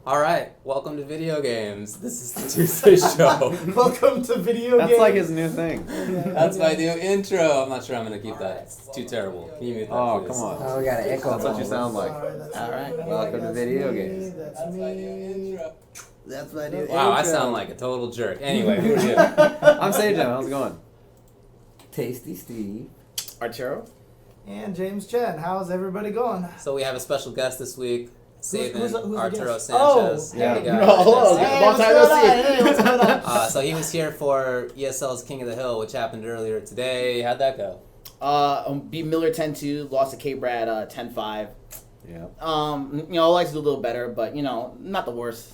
All right, welcome to video games. This is the Tuesday show. Welcome to video games. That's like his new thing. That's my new intro. I'm not sure I'm gonna keep that. It's too terrible. Can you mute that? Oh, please? come on. Oh, we got an echo. That's what you sound like. All right, welcome to video games. That's That's my new me. intro. That's my new Wow, I intro. sound like a total jerk. Anyway, who are you? I'm Sajam. How's it going? Tasty Steve. Arturo? And James Chen. How's everybody going? So we have a special guest this week, Saban who's the Arturo guest? Sanchez. Oh, yeah. Hey, guys. No, hello. Hey, Long what's time going no on? see. Hey, what's going on? So he was here for ESL's King of the Hill, which happened earlier today. How'd that go? Beat Miller 10-2, lost to K-Brad 10-5. Yeah. I like to do a little better, but not the worst.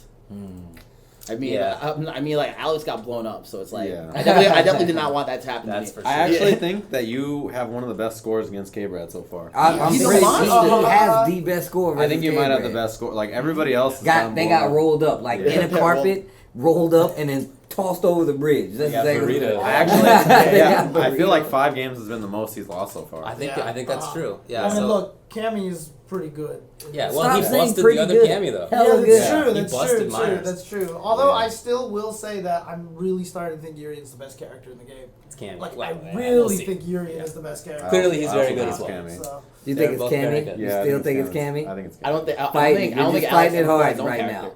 I mean, Yeah. like Alex got blown up, so it's like Yeah. I definitely did not want that to happen. That's to for me. sure. I actually think that you have one of the best scores against K-Brad so far. I'm He's pretty a sure monster. he has the best score. I think you might have the versus best score. Like everybody else, has K-Brad. They got blown up. rolled up, like Yeah. in a carpet, rolled up, and then tossed over the bridge. That's Yeah, exactly burrito. what I actually, They yeah, got I feel like burrito. 5 games has been the most he's lost so far. I think Yeah. that's true. Yeah. I mean, so look, Cammy's pretty good. yeah. Well, Stop he saying busted pretty the other good. Cammy though. Hell Yeah, good. that's Yeah. true. He That's busted true. Myers. That's true. Although Yeah. I still will say that I'm really starting to think Urian's the best character in the game. It's Cammy. Like, Well, I yeah, really we'll see. think Urian is the best character. Clearly he's I very also good think as well. it's Cammy. So, Do you They're think it's both very Cammy? good. You Yeah, still think it's Cammy. Cammy? I think it's Cammy. I don't think Fighting. You're just Alex fighting it ever fought hard his own right character. now.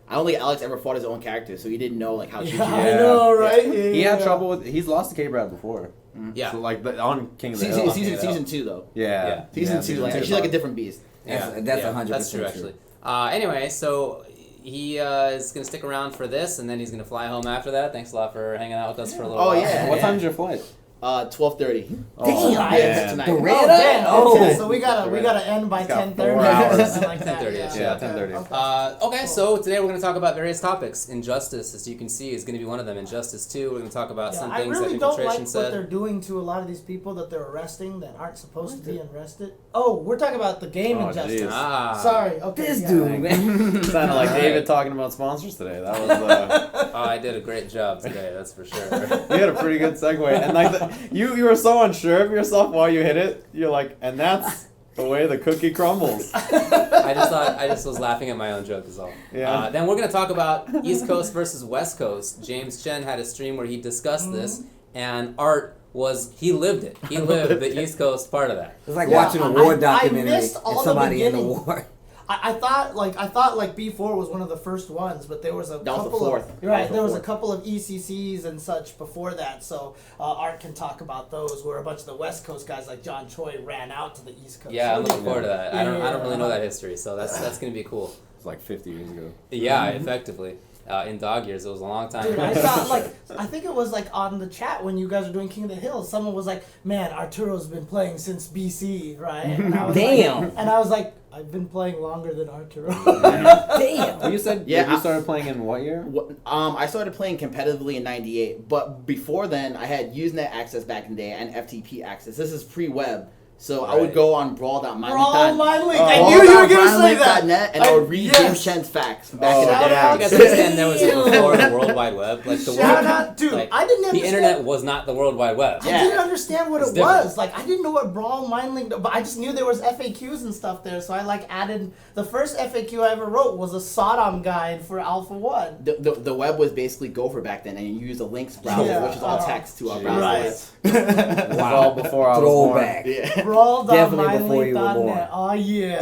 I don't think Alex ever fought his own character, so he didn't know like how to yeah, shoot I Yeah. know, right? He had trouble with. He's lost to K-Brad before. Yeah. So like on King of the Hill. Season 2 though. Yeah. Season Yeah, 2, like she's like a different beast. That's 100% That's true, actually. Anyway, so he is going to stick around for this, and then he's going to fly home after that. Thanks a lot for hanging out with us for a little Oh, while. yeah. What time's your flight? 12:30. Oh, Damn. Yeah, tonight. The Oh, red damn. Oh. Okay, so we gotta end by It's got 10:30. 4 hours. Something like that. 10:30, yeah, Okay, 10:30. okay. Okay, so today we're going to talk about various topics. Injustice, as you can see, is going to be one of them. Injustice 2, we're going to talk about Yeah, some I things really that don't Infiltration like what they're said. doing to a lot of these people that they're arresting that aren't supposed to be arrested. Oh, we're talking about the game Oh, Injustice. jeez. Ah. Sorry. Okay. This yeah. dude, man. Sounded like Alright. David talking about sponsors today. That was Oh, I did a great job today, that's for sure. you had a pretty good segue, and like you were so unsure of yourself while you hit it. You're like, and that's the way the cookie crumbles. I just was laughing at my own joke is all. Yeah. Then we're going to talk about East Coast versus West Coast. James Chen had a stream where he discussed this, and Art he lived it. He lived the East Coast part of that. It's like Yeah, watching a war I documentary missed and all the somebody in the beginning. war. I thought like B4 was one of the first ones, but there was a That was the couple fourth. of That right. was the There was a fourth. couple of ECCs and such before that, so Art can talk about those. Where a bunch of the West Coast guys like John Choi ran out to the East Coast. Yeah, I'm So looking forward to that. I don't really know Yeah. that history, so that's going to be cool. It's like 50 years ago. Yeah, effectively. In dog years, it was a long time Dude, ago. I thought I think it was like on the chat when you guys were doing King of the Hill, someone was like, "Man, Arturo's been playing since BC, right?" And I was Damn. Like, and I was like, "I've been playing longer than Arturo." Damn. Well, you said Yeah, you started playing in what year? I started playing competitively in '98, but before then, I had Usenet access back in the day and FTP access. This is pre-web, so I would Right. go on brawl.minelink. Brawl My Link. Oh. I knew you were gonna say that. Net, and I would read James Chen's facts back in the Shout day. out You guys to understand there was you. before the World Wide Web? Like the Shout world, out, dude. like, I didn't the understand. internet was not the World Wide Web. I Yeah. didn't understand what It's it different. was. Like I didn't know what Brawl Mindlink, but I just knew there was FAQs and stuff there. So I like added the first FAQ I ever wrote was a Sodom guide for Alpha 1. The web was basically Gopher back then, and you use a links browser, Yeah. which is all text to our Jeez. browser. Right. Wow. Before I was born. Throwback. Yeah. Definitely before you were born. Brawl.mindlink.net. Oh yeah,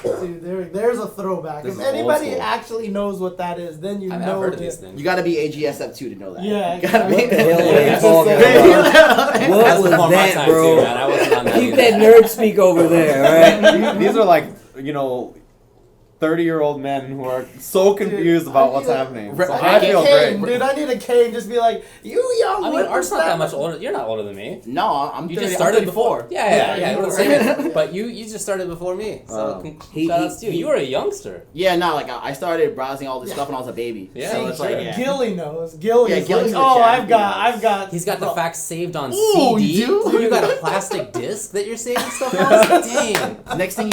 dude, there's a throwback. This If is old anybody school. actually knows what that is, then you I've know heard of that- these things. You gotta be a GSF2 to know that. Yeah, You gotta What be. the hell are you Yeah. talking about? What That's was before my that, time too, bro? man. I wasn't on that Keep either. that nerd speak over there, alright? These are like, 30-year-old men who are so confused about what's happening. So I feel cane, great. dude. I need a cane. Just be like, you young. I mean, Art's not that much whippersnapper." older. You're not older than me. No, I'm You 30, just started I'm before. 34. Yeah, you we're the were. same. But you just started before me. So He- shout outs to you. he- You were a youngster. Yeah, no, like I started browsing all this stuff when I was a baby. Yeah, so for it's like, sure. yeah. Gilly knows. Gilly's Yeah, Gilly's like, in the oh, chat. I've got. He's got the facts saved on Ooh, CD. you do? You got a plastic disc that you're saving stuff on? Dang. Next thing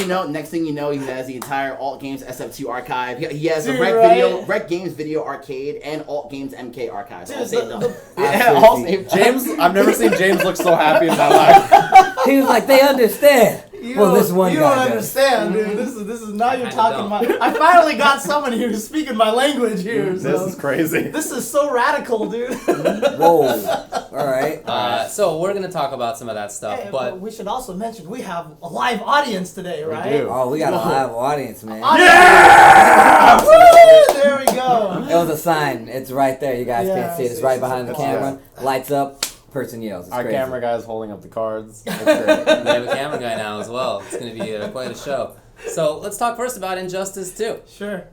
you know, he has the entire Alt Games SF2 archive. He has Dude, the Rec right? Rec Games Video Arcade and Alt Games MK archives. All Dude, saved the- up. the- Yeah, all saved up. James, I've never seen James look so happy in my life. He was like, they understand. Well, this one you guy don't does. understand, dude. This is now you're kinda talking don't. my. I finally got someone here who's speaking my language here. This So. is crazy. This is so radical, dude. Whoa. All right. So we're gonna talk about some of that stuff, Hey, but we should also mention we have a live audience today, right? do. Oh, we got a live audience, man. Yeah! Woo! There we go. It was a sign. It's right there. You guys Yeah, can't see it. It's see, right see, behind the see. camera. Lights up. Person yells. It's Our crazy. camera guy's holding up the cards. It's we great. have a camera guy now as well. It's gonna be quite a show. So let's talk first about Injustice 2. Sure.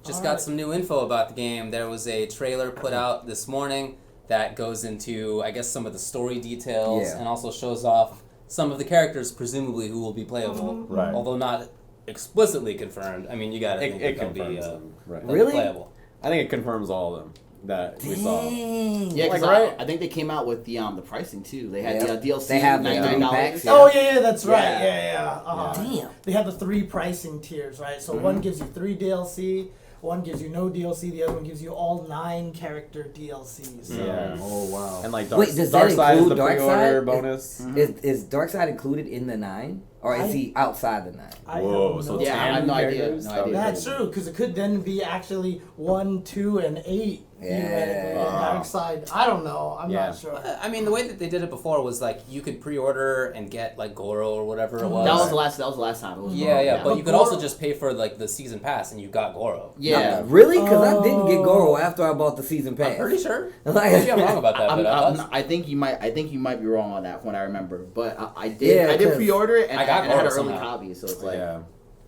Just All got right. some new info about the game. There was a trailer put out this morning that goes into, I guess, some of the story details Yeah. and also shows off some of the characters, presumably, who will be playable. Right. Although not explicitly confirmed. I mean, you gotta think It that they'll be confirms them. Right. they'll be Really? playable. I think it confirms all of them that we saw. Dang. Yeah, because Like, right? I think they came out with the pricing too. They had Yep. the DLC. They have the $99. packs, yeah. Oh yeah, that's right. Yeah. Yeah. Uh-huh. Damn. They have the 3 pricing tiers, right? So one gives you 3 DLC, one gives you no DLC, the other one gives you all 9 character DLCs. So. Yeah. Oh wow. And like Dark, Wait, does that Darkseid is include the pre-order Darkseid? bonus. Is Darkseid included in the 9, or is he outside the 9? I Whoa, don't so know. it's Yeah, I have no idea. characters? No That would idea. be That's crazy. true, because it could then be actually 1, 2, and 8 theoretically. Yeah. Dark Side. I don't know. I'm Yeah. not sure. I mean, the way that they did it before was like you could pre-order and get like Goro or whatever it was. That was the last. That was the last time. It was Yeah, yeah, but But you could also Goro- just pay for like the season pass and you got Goro. Yeah. Really? Because I didn't get Goro Oh. after I bought the season pass. I'm pretty sure. Like- Maybe I'm wrong about that, but I thought. I think you might. I think you might be wrong on that. When I remember, but I did. Yeah, I did 'cause pre-order it, and I got and I had an Goro early somehow. copy, so it's like, Yeah.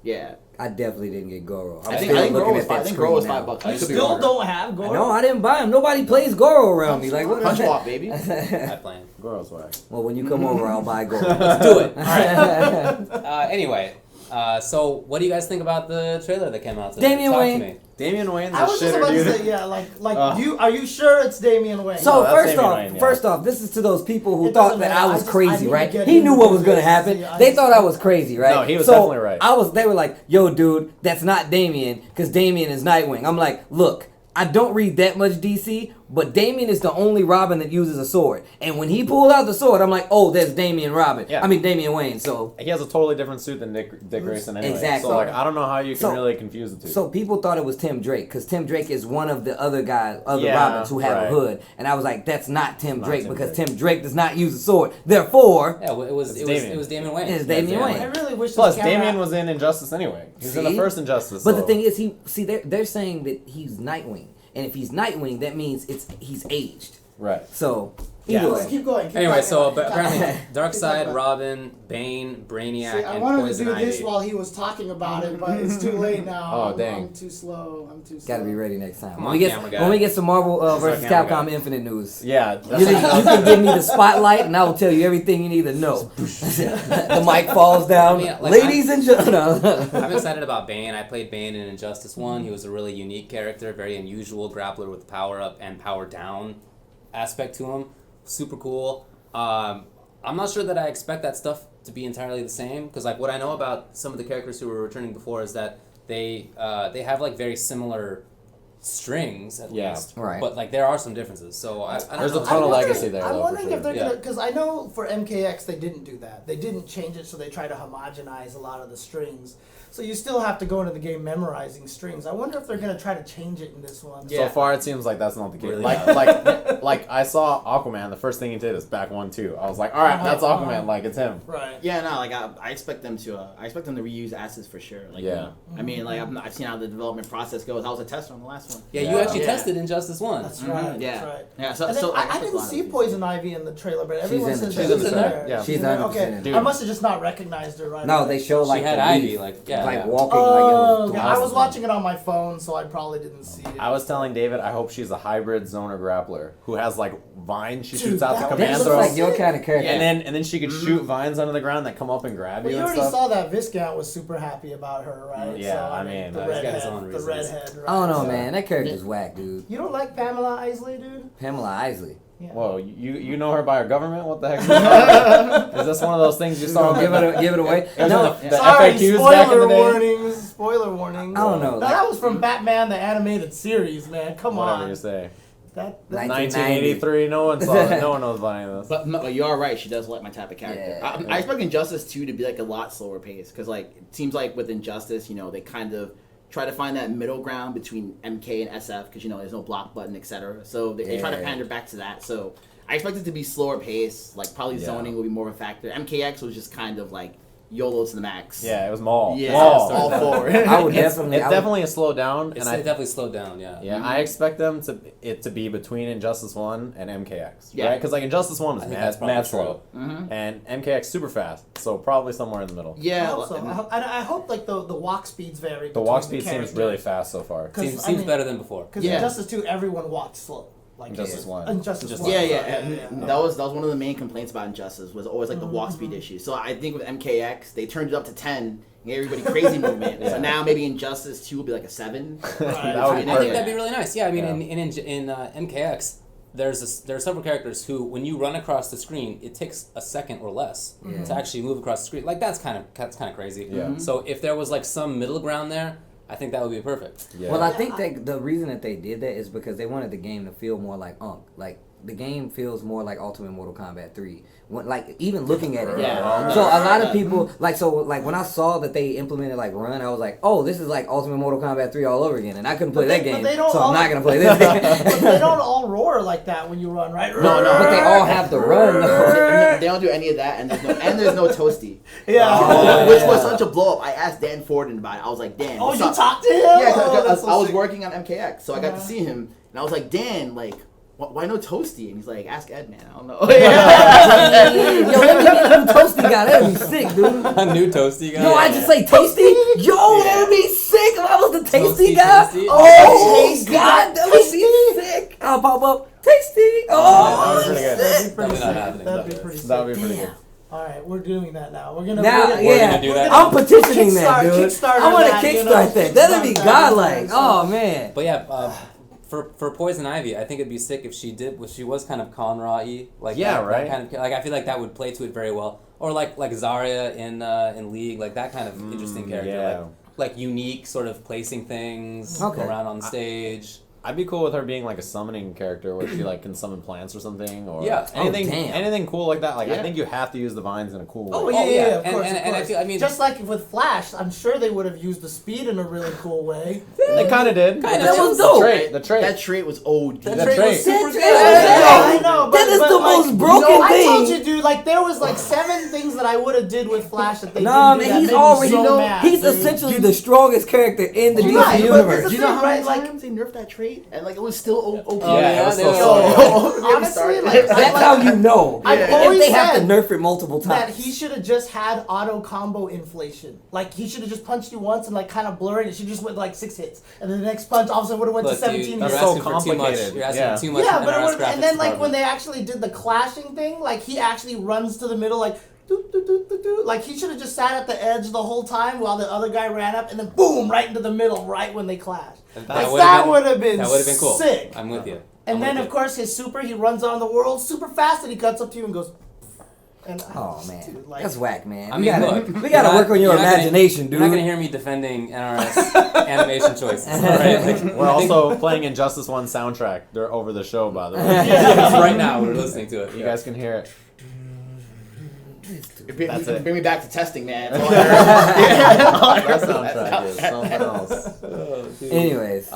yeah. I definitely didn't get Goro. I'm I think still Goro looking was at five. that I think Goro was screen $5. now. I You could be still wrong. don't have Goro? No, I didn't buy him. Nobody plays Goro around me. Like what? Punch swap, baby. I plan. Goro's swag. Well, when you come over, I'll buy Goro. Let's do it. All right. Anyway, so what do you guys think about the trailer that came out today? Damian Talk Wayne. to me. Damian Wayne's a I was just shitter, about to dude. say, yeah, are you sure it's Damian Wayne? So No, that's first Damian off, Wayne, yeah. first off, this is to those people who It thought doesn't that matter. I I was just- I crazy, need right? to get He knew into what was the gonna business. happen. See, I They just- thought I was crazy, right? No, he was So, definitely right. They were like, "Yo, dude, that's not Damian, because Damian is Nightwing." I'm like, "Look, I don't read that much DC, but Damian is the only Robin that uses a sword. And when he pulled out the sword, I'm like, oh, that's Damian Robin. Yeah. I mean, Damian Wayne. So He has a totally different suit than Dick Grayson anyway. Exactly. So like, I don't know how you can So- really confuse the two. So people thought it was Tim Drake, because Tim Drake is one of the other guys, Yeah, Robins who have right. a hood. And I was like, that's not Tim Drake, Tim because Drake. Tim Drake does not use a sword. Therefore, Yeah, it was It's it was Damian. it was Damian Wayne. It's Damian Wayne. I really wish Plus, this camera... Damian was in Injustice anyway. He was in the See? first Injustice. but so- the thing is, they're saying that he's Nightwing. And if he's Nightwing, that means he's aged. right. So, Yeah. either Let's way. keep going. Keep Anyway, talking so about it. apparently Keep talking Darkseid, about it. Robin, Bane, Brainiac, See, I and wanted Poison to do Ivy. this while he was talking about it, but it's too late now. Oh, I'm, dang. I'm too slow. I'm too slow. Gotta be ready next time. Come When on, we get camera guy. when we get some Marvel versus our camera Capcom guy. Infinite news. Yeah. You, That's you can give me the spotlight, and I will tell you everything you need to know. The mic falls down. I mean, like, Ladies and gentlemen. I'm excited about Bane. I played Bane in Injustice 1. He was a really unique character, very unusual grappler with power up and power down aspect to him. Super cool. I'm not sure that I expect that stuff to be entirely the same, because like what I know about some of the characters who were returning before is that they have like very similar strings at Yeah. least, Right. but like there are some differences. So I don't There's know. a ton of wondering- legacy there, I'm though, for wondering sure. if they're Yeah. gonna, because I know for MKX they didn't do that. They didn't change it, so they try to homogenize a lot of the strings. So you still have to go into the game memorizing strings. I wonder if they're gonna try to change it in this one. So far, it seems like that's not the case. Really Like I saw Aquaman. The first thing he did is back 1-2. I was like, all right, that's Aquaman. Like it's him. Right. Yeah, no, like I expect them to. I expect them to reuse assets for sure. Like, Yeah. you know, I mean, like I've seen how the development process goes. I was a tester on the last one. Yeah, you Yeah. actually Yeah. tested Injustice 1. That's Mhm, right. yeah. That's right. Yeah, so And then so I expect a didn't lot of see these. Poison Ivy in the trailer, but everyone in the says trailer. she's She's in in there. there. Yeah. She's in there. 100% Okay. in there. I must have just not recognized her right No, away. they show like She had the Ivy, leaf, like, yeah. like Yeah. walking like it was. Okay. I was watching it on my phone, so I probably didn't see it. I was telling David, I hope she's a hybrid zoner grappler who has like vines she Dude, shoots out to that That command looks looks throws. like your kind of character. And then she could shoot vines under the ground that come up and grab Well, you you and already stuff. saw that Viscount was super happy about her, right? Yeah, so, I mean, the he's got his redhead, own the reasons. redhead. Right? I don't know, So- man. That character's whack, dude. You don't like Pamela Isley, dude? Pamela Isley. Yeah. Whoa, you know her by her government? What the heck? Is this one of those things you saw? Give it away. It was No, in the Sorry, FAQs spoiler back in the day. warnings. Spoiler warnings. I don't know, No, like- that was from Batman the animated series, man. Come Whatever on. you say. That 1983. No one saw it. No one knows about any of this. But you are right. She does like my type of character. Yeah. I expect Injustice 2 to be like a lot slower pace because like it seems like with Injustice, they kind of try to find that middle ground between MK and SF because there's no block button, etc. So they try to pander back to that. So I expect it to be slower pace. Like probably zoning will be more of a factor. MKX was just kind of like YOLO to the max. Yeah, it was Maul. Yeah, Maul. all forward. I would It's definitely. definitely a slow down, It's and I definitely slowed down. Yeah. Yeah, I expect them to be between Injustice 1 and MKX, Yeah. right? Because like Injustice 1 was I think that's mad probably slow, and MKX super fast, so probably somewhere in the middle. I Yeah. hope so. I hope like the walk speeds vary. The walk speed seems really fast so far. 'Cause, Seems better than before. Because Yeah. Injustice 2, everyone walked slow. Like Injustice 1. Injustice 1. Yeah, sorry, yeah. That was one of the main complaints about Injustice was always like the walk speed issue. So I think with MKX they turned it up to 10 and gave everybody crazy movement. So now maybe Injustice 2 will be like a 7. That would be I think perfect. that'd be really nice. Yeah, I mean, Yeah. in MKX, there are several characters who, when you run across the screen, it takes a second or less to actually move across the screen. Like that's kind of crazy. Yeah. So if there was like some middle ground there, I think that would be perfect. Yeah. Well, I think that the reason that they did that is because they wanted the game to feel more like Unk. Like the game feels more like Ultimate Mortal Kombat 3. When, like even looking at it. Yeah. So a lot of people like when I saw that they implemented like run, I was like, oh, this is like Ultimate Mortal Kombat 3 all over again, and I couldn't play that game, so I'm not gonna play this game. But they don't all roar like that when you run, right? No, But they all have to run. Though. They don't do any of that, and there's no Toasty. Yeah. Which was such a blow up. I asked Dan Forden about it. I was like, Dan. Oh, what's you up? talked to him? Yeah, Oh, because that's so I was sick. working on MKX, so I got to see him, and I was like, Dan, like, why no Toasty? And he's like, ask Ed, man. I don't know. Yo, let me get a new toasty guy. That'd be sick, dude. A new toasty guy. No, I just say tasty. Yo, that'd be sick if I was the tasty Toasty, guy. tasty. Oh, Tasty. God, that would be sick. I'll pop up tasty. Oh, That'd be pretty good. That'd be pretty Definitely not sick. happening. That'd be pretty That would sick. be pretty good. All right, we're doing that now. We're gonna now, we're yeah, gonna do that. I'm petitioning that, dude. Kickstarter I want to that, you know, kickstart that. That'd be kickstart godlike. that. Oh man. But yeah, for Poison Ivy, I think it'd be sick if she was kind of Conra-y, like Yeah, that right. kind of, like I feel like that would play to it very well, or like Zarya in League, like that kind of interesting character, yeah. like unique sort of placing things Okay. around on stage. I'd be cool with her being like a summoning character where she like can summon plants or something, or Yeah. anything, Oh, damn. anything cool like that. Like I Yeah. think you have to use the vines in a cool way. Oh yeah, Oh, yeah. of And- course, and- of and I course. feel- I mean- just like with Flash, I'm sure they would have used the speed in a really cool way. They kind of did. Kinda. That was The dope. trait. The trait. That trait was OD. That That trait trait. was super That good. trait- I know, That is but the like, most broken I thing. told you, dude. Like there was like 7 things that I would have did with Flash that they Nah, didn't do. man, that he's made me already so mad, he's dude. essentially the strongest character in the DC Right, but universe. this Do you know how Right, many like- times they nerfed that trait? And like it was still OP. Oh, yeah, it was they so were- slow. Honestly, like, That's how you know. I've If always they have to said nerf it multiple that times. he should have just had auto combo inflation. Like he should have just punched you once and like kind of blurred it. She just went like 6 hits, and then the next punch all of a sudden would have went to Look, 17 dude, hits. you're so asking for too much. complicated. You're asking Yeah. for too much. Yeah, in but NRS and then graphics like when department. they actually did the clashing thing, like he actually runs to the middle like doot, doot, doot, doot, doot. Like he should have just sat at the edge the whole time while the other guy ran up and then boom right into the middle right when they clashed. Like, that would have been cool. sick. I'm with you. And I'm then with of course his super, he runs on the world super fast and he cuts up to you and goes. And Oh man, dude, like, that's whack, man. I we mean, gotta, look, we gotta work on your you're not gonna- imagination, dude. You're not gonna hear me defending NRS animation choices. Right? Like, We're also playing Injustice 1 soundtrack. They're over the show, by the way. right now we're listening to it. You guys can hear it. That's it. Bring me back to testing, man. That soundtrack is something else. Anyways,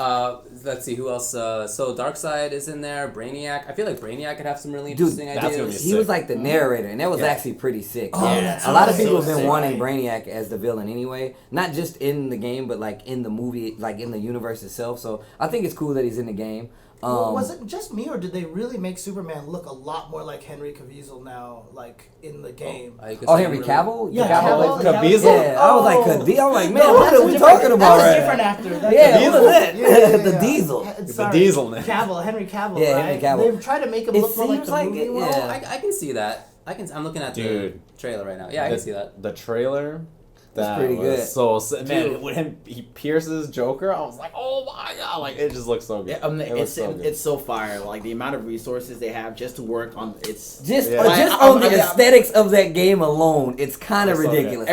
Let's see who else. So Darkseid is in there. Brainiac. I feel like Brainiac could have some really Dude, interesting that's gonna be ideas. he was like the narrator, and that was actually pretty sick. Oh, that's a lot of so people have been sick, wanting right? Brainiac as the villain anyway, not just in the game, but like in the movie, like in the universe itself. So I think it's cool that he's in the game. Well, was it just me, or did they really make Superman look a lot more like Henry Cavill now, like in the game? Oh, Henry Cavill? Yeah, Cavill, Cavill. Caviezel? Yeah, I was like, Oh. I'm like, man, No, what that's are a we different- talking about That's right a different now? actor. That's Yeah, a who was that? Yeah, The yeah. Diesel. Sorry. Diesel now. Cavill, Henry Cavill. Yeah, right? Henry Cavill. They've tried to make him It look more like seems the like movie. it, one. yeah. I can see that. I'm looking at the Dude. trailer right now. Yeah, I can see that. The trailer. That pretty was good. so man, when he pierces Joker, I was like, oh my god, like it just looks so good. Yeah, It looks so good. it's so fire. Like the amount of resources they have just to work on it's Just, Yeah. just I- on the I- aesthetics of that game alone, it's kind of It's so good. ridiculous.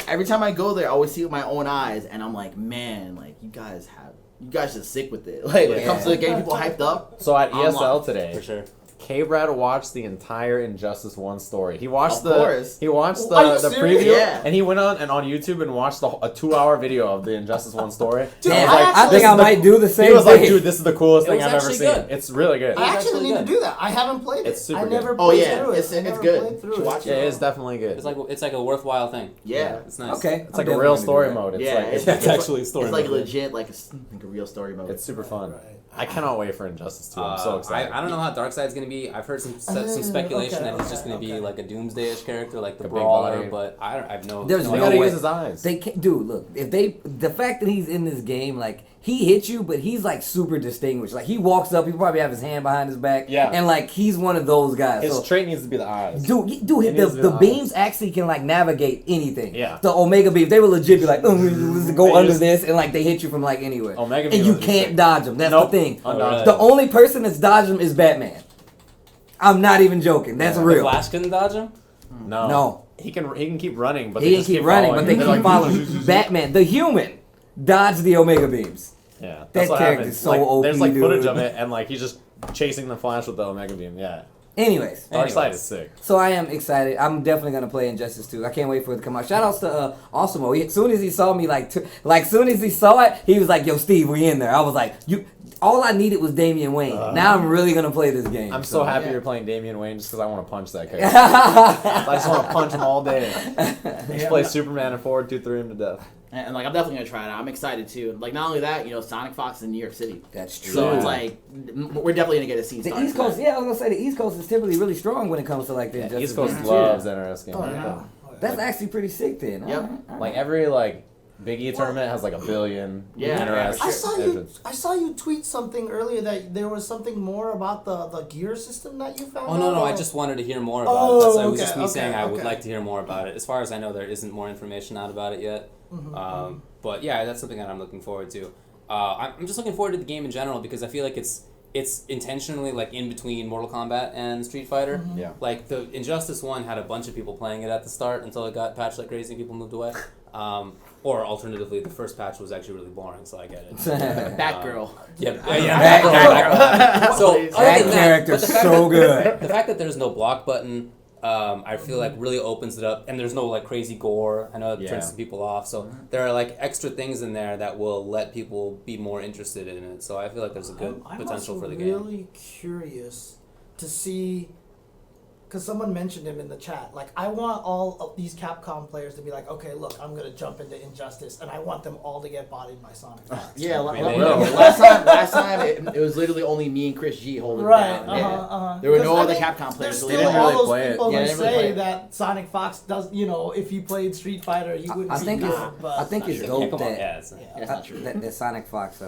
every time I go there, I always see it with my own eyes, and I'm like, man, like you guys have you guys just sick with it. Like when it comes to the game, people hyped up. So at I'm ESL locked. today, For sure. K-Brad watched the entire Injustice 1 story. He watched Of course. He watched Are you the serious? preview, Yeah. and he went on YouTube and watched a 2-hour video of the Injustice 1 story. Dude, And I was like, actually- I think I might do the same he was thing. like, dude, this is the coolest It thing was I've ever actually seen. good. It's really good. I It's actually actually need to good. do that. I haven't played it. It's super I never good. Oh, played yeah. through it. It's I never good. played through You should it. watch Yeah, it's definitely good. It's like a worthwhile thing. Yeah. It's nice. Okay. It's like a real story mode. It's Yeah, like it's actually a story It's like mode. legit, like a real story mode. it's super fun. Right. I cannot wait for Injustice 2. I'm so excited. I don't know how Darkseid's gonna be. I've heard some speculation that he's just gonna be like a Doomsday-ish character, like the A big Brawler, body. but I've no. There's no They no gotta way. use his eyes. They can't, dude. Look, if the fact that he's in this game, like he hits you, but he's like super distinguished. Like he walks up, he probably have his hand behind his back, Yeah. and like he's one of those guys. His So, trait needs to be the eyes. dude, It the needs to be the beams eyes. actually can like navigate anything. Yeah. The Omega beams, they will legit be like, oh, let's go They under just- this, and like they hit you from like anywhere. Omega and beams you are just can't sick. dodge them. That's Nope. the thing. Undodgeable. The only person that's dodged them is Batman. I'm not even joking. That's Yeah. The real. Flash couldn't dodge him. No. No. He can keep running, but He they didn't just keep running, but they following keep him. following. Batman, the human, dodged the Omega beams. Yeah, That that's what character's happens. so like, OP, there's like footage dude. of it, and like he's just chasing the Flash with the Omega Beam. Yeah, Anyways, Darkseid is sick. so I am excited. I'm definitely gonna play Injustice 2. I can't wait for it to come out. Shout outs to Osimo. As soon as he saw me, soon as he saw it, he was like, "Yo, Steve, we in there." I was like, "You." All I needed was Damian Wayne. Now I'm really gonna play this game. I'm so happy yeah. you're playing Damian Wayne just because I want to punch that character. I just want to punch him all day. Just play Superman and forward 2-3 him to death. And like I'm definitely gonna try it out. I'm excited too. Like not only that, Sonic Fox is in New York City, That's true. so Yeah. it's like we're definitely gonna get a scene. The started East for Coast, that. yeah, I was gonna say the East Coast is typically really strong when it comes to like the Injustice East Coast games. loves NRS games. Oh, yeah. That's actually pretty sick then. Yep. Alright. Like every Big E tournament has like 1 billion Yeah. NRS. I saw you tweet something earlier that there was something more about the gear system that you found. Oh no, out, I or- just wanted to hear more about Oh, it. That's, it was okay, just me saying okay, I would okay. like to hear more about it. As far as I know, there isn't more information out about it yet. But yeah, that's something that I'm looking forward to. I'm just looking forward to the game in general because I feel like it's intentionally like in between Mortal Kombat and Street Fighter. Yeah. Like the Injustice 1 had a bunch of people playing it at the start until it got patched like crazy and people moved away. Or alternatively, the first patch was actually really boring, so I get it. Batgirl. Yeah, That So That other than character's but the fact so that- good. The fact that there's no block button, I feel like really opens it up, and there's no like crazy gore. I know it Yeah. turns some people off, so there are like extra things in there that will let people be more interested in it. So I feel like there's a good I'm potential also for the game. really curious to see, because someone mentioned him in the chat. Like, I want all of these Capcom players to be like, okay, look, I'm gonna jump into Injustice, and I want them all to get bodied by Sonic. Yeah, I mean, last time it was literally only me and Chris G holding Right. it down. Yeah. There were Because, no I other mean, Capcom players, There's so still they didn't all really those play it. people Yeah, who they didn't really say play it. that Sonic Fox does. If he played Street Fighter, he wouldn't. I be think it's good, but I think it's Yeah, dope come on, that yeah, it's- That's not true. that Sonic Fox.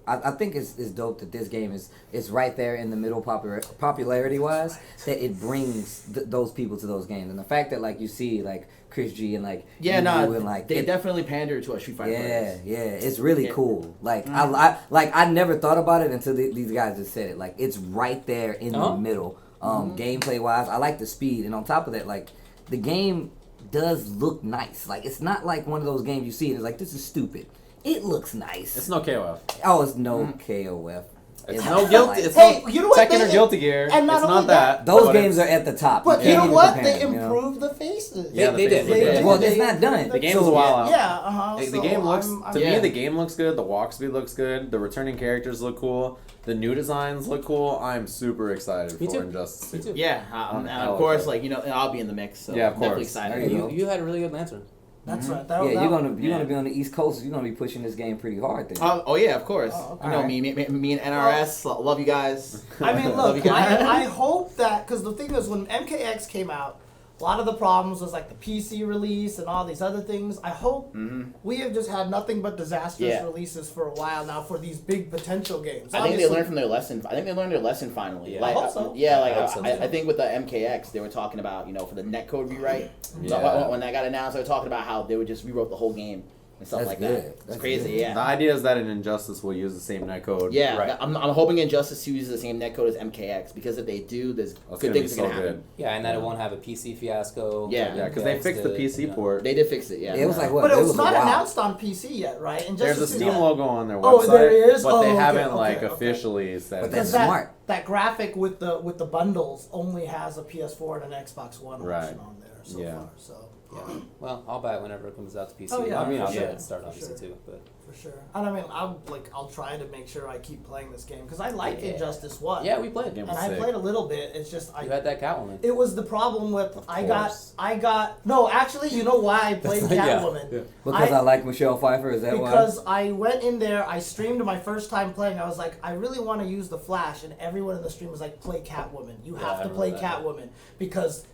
I think it's dope that this game is right there in the middle popularity wise, that it brings those people to those games, and the fact that like you see like Chris G and like Yeah, you no, and like they it- definitely pander to a Street Fighter yeah, players. yeah, it's really Yeah. cool. Like I never thought about it until these guys just said it. Like it's right there in Uh-huh. the middle. Gameplay wise, I like the speed, and on top of that, like the game does look nice. Like it's not like one of those games you see and it's like this is stupid. It looks nice. It's no KOF. Oh, it's no KOF. It's no guilty. It's Hey, no you know what? Tekken or They- Guilty Gear. and not It's only not that. Those but games are it's- at the top. But you can't know even what? compare They them, you know? improved the faces. Yeah, They did. Well, it's not done. The game's So- a while out. Yeah, The so game looks I'm- to Yeah. me. The game looks good. The walk speed looks good. The returning characters look cool. The new designs look cool. I'm super excited Me for too. Injustice. Me 2. too. Yeah, I'm and hella of course, excited. I'll be in the mix. So Yeah, of definitely course. excited. There you go. You had a really good answer. That's right. Yeah, you're gonna yeah. be on the East Coast. You're gonna be pushing this game pretty hard then. Oh yeah, of course. Oh, okay. You know me and NRS. Love you guys. I mean, Love look, you guys. I hope that, because the thing is, when MKX came out, a lot of the problems was like the PC release and all these other things. I hope we have just had nothing but disastrous Yeah. releases for a while now for these big potential games. I think they Obviously- learned from their lesson. I think they learned their lesson finally. Yeah. Like, I hope so. Yeah, I hope so, too. I think with the MKX, they were talking about for the netcode rewrite. Yeah. When that got announced, they were talking about how they would just rewrote the whole game. and stuff That's like good. that. It's That's crazy, good. yeah. The idea is that in Injustice will use the same netcode. Yeah, Right. I'm hoping Injustice 2 uses the same netcode as MKX, because if they do, there's That's good gonna be things so are gonna happen. good. Yeah, and that it won't have a PC fiasco. Yeah. Yeah, because they fixed the PC port. They did fix it, yeah. It was like what? But it was a not while. announced on PC yet, right? And There's a just to Steam see logo on their website, Oh, there is? but they Oh, okay, haven't okay, like okay. officially said. But that. that's that, smart. That graphic with the bundles only has a PS4 and an Xbox One Right. option on there so Yeah. far. So yeah, Well, I'll buy it whenever it comes out to PC. Oh, yeah, I mean, for I'll get sure, it start for obviously sure. too, but for sure. And I mean, I'll try to make sure I keep playing this game because I like Yeah. Injustice 1. yeah, we played. Game and was I sick. played a little bit. It's just You had that Catwoman. It was the problem with Of I course. got no. Actually, you know why I played Yeah. Catwoman? Yeah. Because I like Michelle Pfeiffer. Is that why? Because I went in there, I streamed my first time playing. I was like, I really want to use the Flash, and everyone in the stream was like, play Catwoman. You Yeah, have I to play remember that. Catwoman because,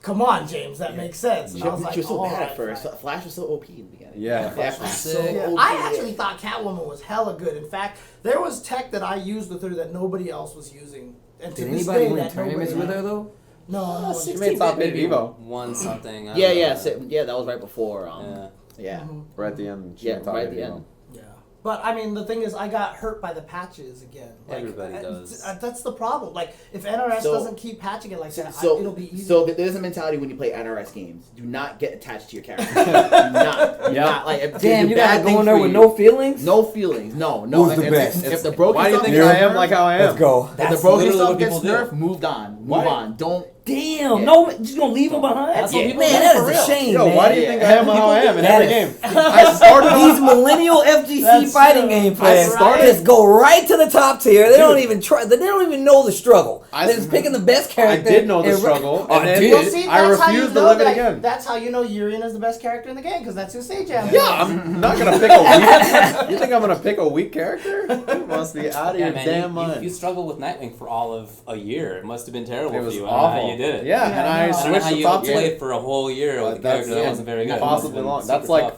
come on, James, that makes sense. And She I was like, was so all bad right, at first. fine. Flash was so OP in the beginning. Yeah. Flash was so sick. OP. I actually thought Catwoman was hella good. In fact, there was tech that I used with her that nobody else was using. And to Did this anybody day, win that tournaments nobody with her had. though? No, She no. made top 8 maybe Evo won something. I don't Yeah, know. yeah, that was right before. Yeah. Yeah. right at the end. She Yeah, made top right 8 at the Evo. end. Yeah. But I mean, the thing is, I got hurt by the patches again. Everybody does. That's the problem. Like, if NRS So- doesn't keep patching it like that, So, it'll be easy. so there's a mentality when you play NRS games. Do not get attached to your character. Do not. Yeah. Like, if Damn, do you bad gotta go things in there for with you. no feelings. No feelings. No, no. Who's the If- best? If the broken Why do you stuff think gets I am nerfed- like how I am? Let's go. If That's the broken literally stuff what gets people do. nerfed, moved on. Move Why? on. Don't. Damn, Yeah. no, just gonna leave him behind. That's what Yeah. people Man, do that for is a real. shame, Yo, man. why do you think I am how I am in That every is- game? I started These millennial FGC That's fighting true. game players started- just go right to the top tier. They don't even try. They don't even know the struggle. I- They're just picking the best I character. did know the and struggle, Oh, and then did? Well, see, I that's how you refuse to know live it that- again. That's how you know Urien is the best character in the game, because that's who Sage Jam is. Yeah, I'm not gonna pick a weak. You think I'm gonna pick a weak character? You must be out of Yeah, your man, damn you mind. struggled with Nightwing for all of a year. It must have been terrible It for was you. I don't know how awful. you did it. Yeah, Yeah, and I I know. I don't know switched how to you top tier. played for a whole year with a character that wasn't very good. Possibly It long. must have That's been like, super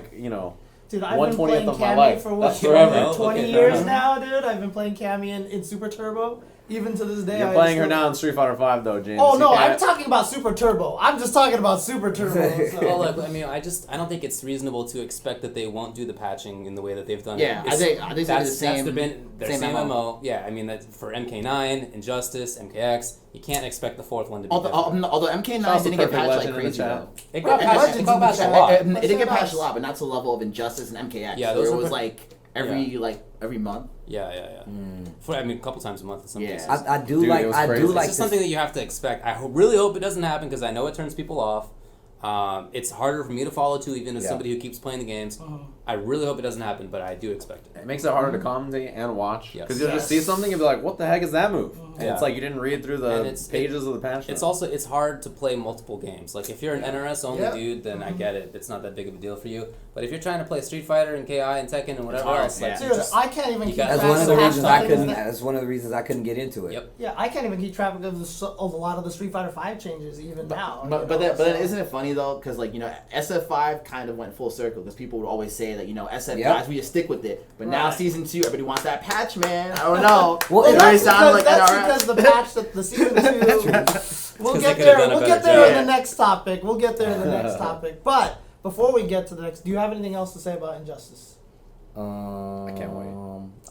tough. you know, Dude, I've been 1/20th playing of my Cammy life. for what, That's 20, forever. 20 Okay, years fair now, dude. I've been playing Cammy in Super Turbo, even to this day. you're I playing her still- now in Street Fighter 5 though, James. Oh You no, I'm can't- talking about Super Turbo. I'm just talking about Super Turbo. So. Well, look, I mean, I don't think it's reasonable to expect that they won't do the patching in the way that they've done Yeah, it. I think it's the That's same. their same same MO. MO. Yeah, I mean that for MK9, Injustice, MKX, you can't expect the fourth one to be Although, different. although MK9 Shouts to didn't get Perfect patched like Legend in the crazy chat. though. It got Right, patched. Legends It got in the patched a chat. lot. It did What's get that patched a about? lot, but not to the level of Injustice and MKX. Yeah, where those it are was pre- like every month. Yeah. For I mean, a couple times a month in some Yeah. cases. I do Dude, like. it was I do crazy. It's like just to something that you have to expect. I really hope it doesn't happen because I know it turns people off. It's harder for me to follow too, even as Yeah. somebody who keeps playing the games. I really hope it doesn't happen, but I do expect it. It makes it harder to commentate and watch Yes. because you'll just see something and be like, "What the heck is that move?" And Yeah. it's like you didn't read through And the it's- pages of the patch. It's notes. also hard to play multiple games. Like if you're an NRS only Yeah. dude, then I get it. It's not that big of a deal for you. But if you're trying to play Street Fighter and KI and Tekken and whatever hard, else, like yeah. you Dude, just- I can't even you keep got- track That's one of the half reasons I things couldn't. that- That's one of the reasons I couldn't get into it. Yep. Yeah, I can't even keep track of a lot of the Street Fighter 5 changes even now. But you but know, then, but then so- isn't it funny though? Because like SF5 kind of went full circle because people would always say that SF Yep. guys we just stick with it. But now Right. season 2, everybody wants that patch, man. I don't know. Well, Well, it already that's sounded because, like that's NRS. because the patch that the season 2. We'll 'Cause get they could've there. done a We'll better get there in job. the next topic. We'll get there in the next topic. But before we get to the next, do you have anything else to say about Injustice? I can't wait.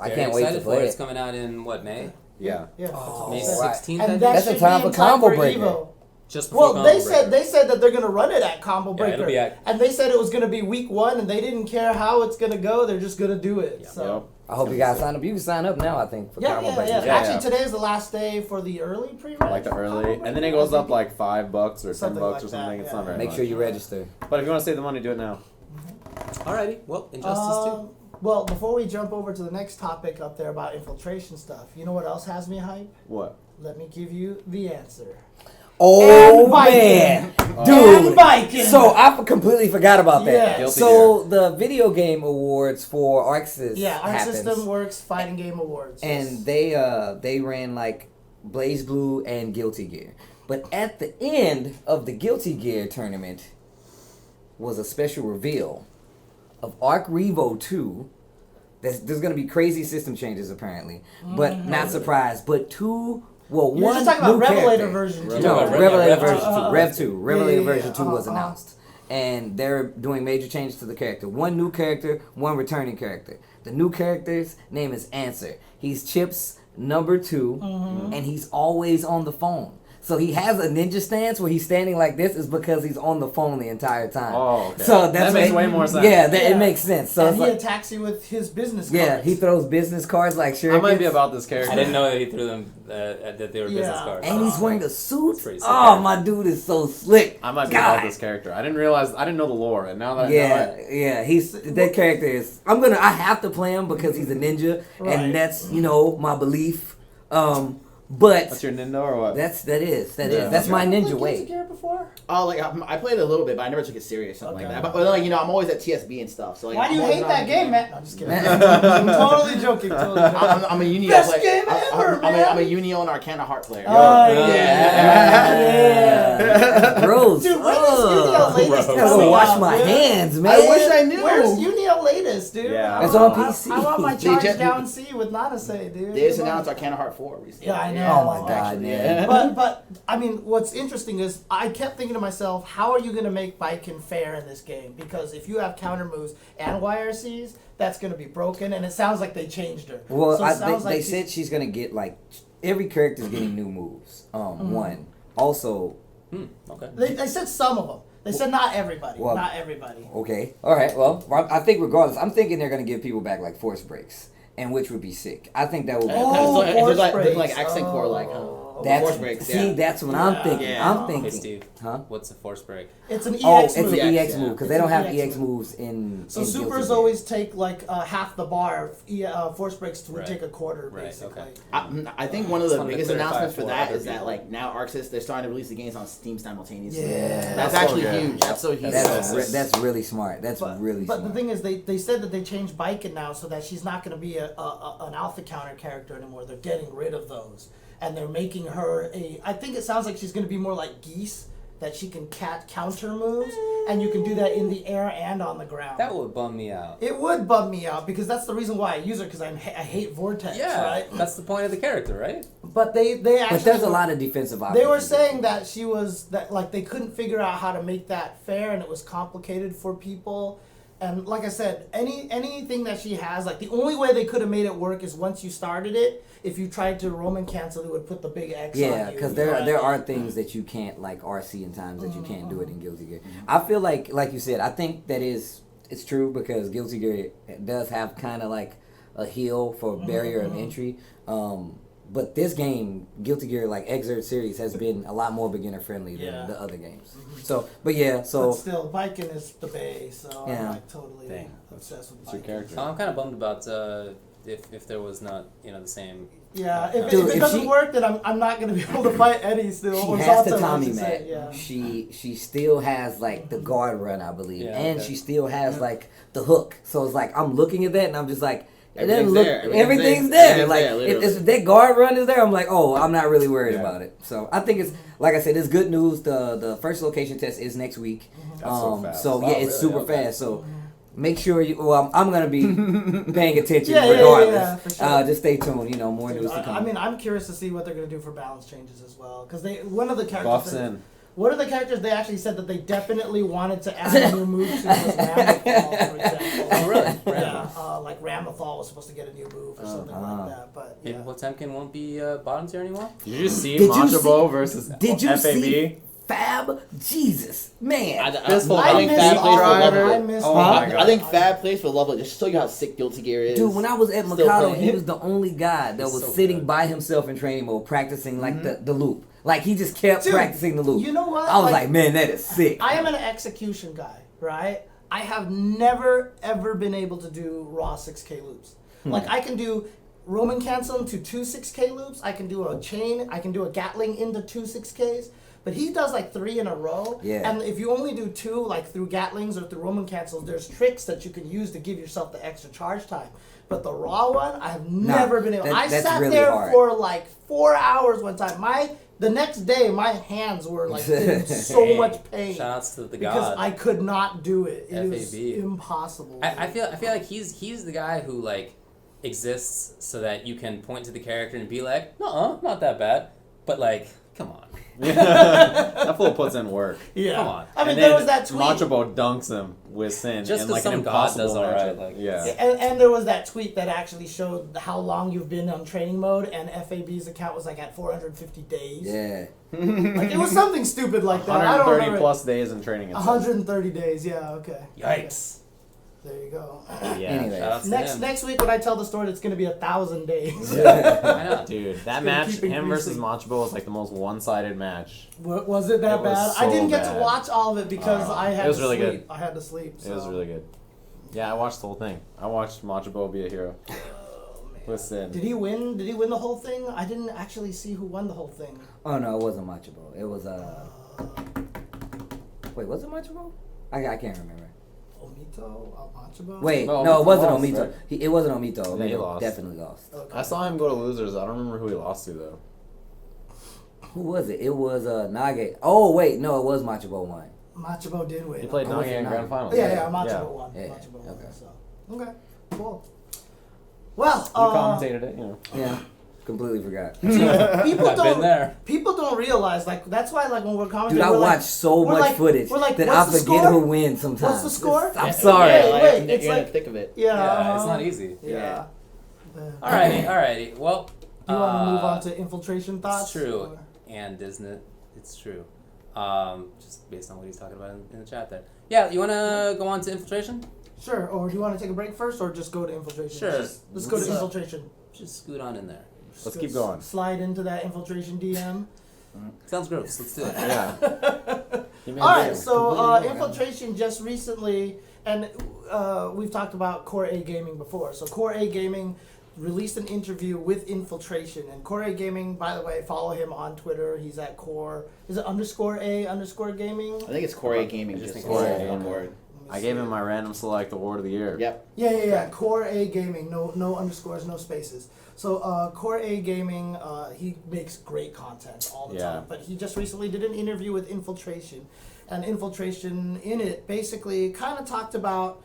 I Very can't wait to excited for play it. It's it. coming out in what, May? Yeah. Yeah. that's what May they said. 16th. And I that think? That's a should time be for in time Combo for Breaker. Evo. Just before Well, they Combo said Breaker. that they're gonna run it at Combo Yeah, Breaker, it'll be at- and they said it was gonna be week 1, and they didn't care how it's gonna go. They're just gonna do it. Yeah. So. I hope you guys sign up. You can sign up now. I think for Yeah, Combo yeah, Breaker. yeah. Yeah, Actually, yeah. today is the last day for the early pre-reg. Like the for early, Combo and then it Breaker, goes I up think. like $5 or Something $10 or like something. that, It's yeah. not very Make much. sure you register. But if you want to save the money, do it now. Alrighty. Well, Injustice 2. Well, before we jump over to the next topic up there about infiltration stuff, you know what else has me hype? What? Let me give you the answer. Oh And biking. man, And dude! biking. So I completely forgot about that. Yeah. Guilty So the video game awards for Arc Sys Yeah, our happens, system works fighting game awards. and they ran like Blaze Blue and Guilty Gear. But at the end of the Guilty Gear tournament was a special reveal of Arc Revo 2. There's going to be crazy system changes apparently, but not surprised. But You're one just talking about new Revelator character. version 2. You're No, talking about Revelator Rev version 2. uh, Rev 2. Revelator yeah, version 2 was uh-huh. announced. and they're doing major changes to the character. One new character, one returning character. The new character's name is Answer. He's Chip's number 2, and he's always on the phone. So he has a ninja stance where he's standing like this is because he's on the phone the entire time. Oh, okay. So that makes way more sense. Yeah, it makes sense. So and it's he like, attacks you with his business cards. yeah, he throws business cards like sure. I might be about this character. I didn't know that he threw them, that they were business cards. And he's wearing a suit. That's pretty sick. Oh, my dude is so slick. I might be God. about this character. I didn't know the lore, and now that I know it, Yeah, that character is. I have to play him because he's a ninja, Right. and that's my belief. But that's your Nintendo or what? that is Yeah. that's my ninja Guilty way. Gear before? Oh, like I played it a little bit, but I never took it serious, something Okay. like that. But like I'm always at TSB and stuff. So like, Why do you I'm always hate on that the game, man? No, I'm just kidding. I'm totally joking. I'm a Unio Best player. game ever, man. I'm a Unio and Arcana Heart player. Oh, Yeah. Gross. Dude, when is Unio latest Gotta go coming wash out, my dude? hands, man. I wish I knew. Where's Unio latest, dude? Yeah. It's on PC. I want my They charge just- down C with Nanase, dude. They just Come on. announced Arcana Heart 4 recently. Yeah, I know. Oh my God, actually. man. But I mean, what's interesting is I kept thinking to myself, how are you going to make Baiken fair in this game? Because if you have counter moves and YRCs, that's going to be broken, and it sounds like they changed her. Well, So it sounds they like said she's gonna get like every character's getting new moves. One. Also, Okay. They said some of them. They said not everybody. Well- not everybody. okay, all right. Well, I think regardless, I'm thinking they're gonna give people back like force breaks, and which would be sick. I think that would be. Oh, It's force like breaks. accent core, like That's force breaks. see, Yeah. that's what I'm thinking. Yeah. I'm thinking. Hey, Steve. Huh? What's a force break? It's an EX Oh, it's move. an EX yeah. move because It's they don't an have EX EX moves in. So in supers Guilty Gear. always take like half the bar. Force breaks would Right. take a quarter, Right, basically. okay. I think one of Just the wanted to biggest clarify announcements for for that other is that people. like now ArcSys they're starting to release the games on Steam simultaneously. Yeah. That's so actually good. huge. That's so huge. That's really smart. That's really But smart. the thing is, they said that they changed Baiken now so that she's not going to be an alpha counter character anymore. They're getting rid of those. And they're making her I think it sounds like she's going to be more like Geese, that she can counter moves, and you can do that in the air and on the ground. That would bum me out. It would bum me out because that's the reason why I use her, because I hate Vortex, Yeah, right? that's the point of the character, right? But they actually... But there's a lot of defensive options. They were saying that she was that like they couldn't figure out how to make that fair, and it was complicated for people. And like I said, anything that she has, like the only way they could have made it work is once you started it. If you tried to Roman cancel, it would put the big X on you. Yeah, because you know what I there mean? are things that you can't like RC in times that you can't do it in Guilty Gear. I feel like you said, I think that it's true because Guilty Gear does have kind of like a heal for barrier of entry. But this game, Guilty Gear, like Xrd series, has been a lot more beginner friendly than the other games. So, but But still, Viking is the base, so Yeah. I'm like totally Dang. obsessed with It's your Viking. character. So I'm kind of bummed about if there was not the same. Yeah, if, Dude, if it if doesn't she- work, then I'm not gonna be able to fight Eddie still. she or has Zalta, the I Tommy should say, mat. Yeah. She still has like the guard run, I believe, Yeah, and okay. she still has like the hook. So it's like I'm looking at that and I'm just like. It doesn't Everything's look. there. Everything's there. Everything's Like there, literally. if that guard run is there, I'm like, oh, I'm not really worried Yeah. about it. So I think it's like I said, it's good news. The first location test is next week. That's so fast. So Wow, yeah, it's really? super Okay. fast. So make sure you. Well, I'm gonna be paying attention Yeah, regardless. for sure. Just stay tuned. More news to come. I mean, I'm curious to see what they're gonna do for balance changes as well, because one of the characters. Buffs in. One of the characters they actually said that they definitely wanted to add a new move to was Ramathal, for example. Oh, really? Yeah, like Ramathal was supposed to get a new move or something Uh-huh. like that. But yeah. Yeah. Potemkin won't be bottom tier anymore. Did you see Did you Macho see- Bo versus Did you FAB? see Fab? Jesus, man. Fistful I of think missed Fab all plays for of them. Lovely. I missed Oh all my of God. I think them. Fab plays for Lovely. Just to show you how sick Guilty Gear is. Dude, when I was at Still Mikado, playing. he was the only guy that He's was so sitting good. by himself in training mode, practicing like the loop. Like he just kept Dude, practicing the loop. you know what? I was Like- like, man, that is sick. I am an execution guy, right? I have never ever been able to do raw 6K loops. Like I can do Roman cancel into 2 6K loops. I can do a chain. I can do a Gatling into 2 6Ks. But he does like 3 in a row. Yeah. And if you only do 2, like through Gatlings or through Roman cancels, there's tricks that you can use to give yourself the extra charge time. But the raw one, I have never been able. I that's sat really there hard. for like 4 hours one time. The next day, my hands were like in so much pain. Shoutouts to the Because god. I could not do it. It was FAB. impossible. I feel like he's the guy who like exists so that you can point to the character and be like, no, not that bad. But like, Come on. That fool puts in work. Yeah. Come on. I mean, And there then was that tweet. Machobo dunks him with Sin Just in 'cause like an some god impossible does all right, matchup. like- yeah. And there was that tweet that actually showed how long you've been on training mode, and FAB's account was like at 450 days. Yeah. Like, it was something stupid like that. I don't 130 remember. plus days in training. 130 days. Yeah. Okay. Yikes. There you go. Yeah. Anyway. Shout out to him. Next week when I tell the story, it's gonna be 1,000 days. Why not? Dude, that gonna match, keep him versus increasing. Machobo, was like the most one-sided match. Was it that It was bad? I so didn't get bad. to watch all of it because I had it was to really sleep. good. I had to sleep. It was so. really good. Yeah, I watched the whole thing. I watched Machobo be a hero. Oh, With Sin. Did he win? Did he win the whole thing? I didn't actually see who won the whole thing. Oh no, it wasn't Machobo. It was Wait, was it Machobo? I can't remember. Omito? Machobo? Wait, No, no, it Omito wasn't lost, Omito. right? It wasn't Omito. Yeah, he Omito lost. definitely lost. Okay. I saw him go to losers. I don't remember who he lost to though. Who was it? It was Nage. Oh wait, no, it was Machobo one. Machobo did win. He played Oh, was Nage it in Nage? Grand Finals. Yeah, Machobo won. Yeah, Machobo won. okay. So. Okay, cool. Well, You commentated it, you know. Yeah, completely forgot. people I've been there. People don't realize, like, that's why, like, when we're commentating, Dude, I we're watch like, so we're much like- footage we're like, that what's I the forget score? who wins sometimes. What's the score? I'm Yeah. sorry. Wait, Like, wait, you're it's gonna like- think of it. Yeah, it's not easy. Yeah. Alrighty. Well, Do you want to move on to infiltration thoughts? It's true, or- and isn't it? It's true. Just based on what he's talking about in the chat there. Yeah, you want to go on to infiltration? Sure, or do you want to take a break first, or just go to infiltration? Sure. Let's go to Let's, infiltration. Just scoot on in there. Let's keep going. Slide into that infiltration DM. Sounds gross. Let's do it. Yeah. He made All right, big. so Completely infiltration just recently, and we've talked about Core A Gaming before. So Core A Gaming released an interview with Infiltration, and Core A Gaming, by the way, follow him on Twitter. He's at Core. Is it _ Gaming? I think it's Core A Gaming. I just Just think it's Core Core A. one word. I gave him my random select award of the year. Yep. Yeah. Core A Gaming, no underscores, no spaces. So Core A Gaming, he makes great content all the Yeah. time. But he just recently did an interview with Infiltration, and Infiltration in it basically kind of talked about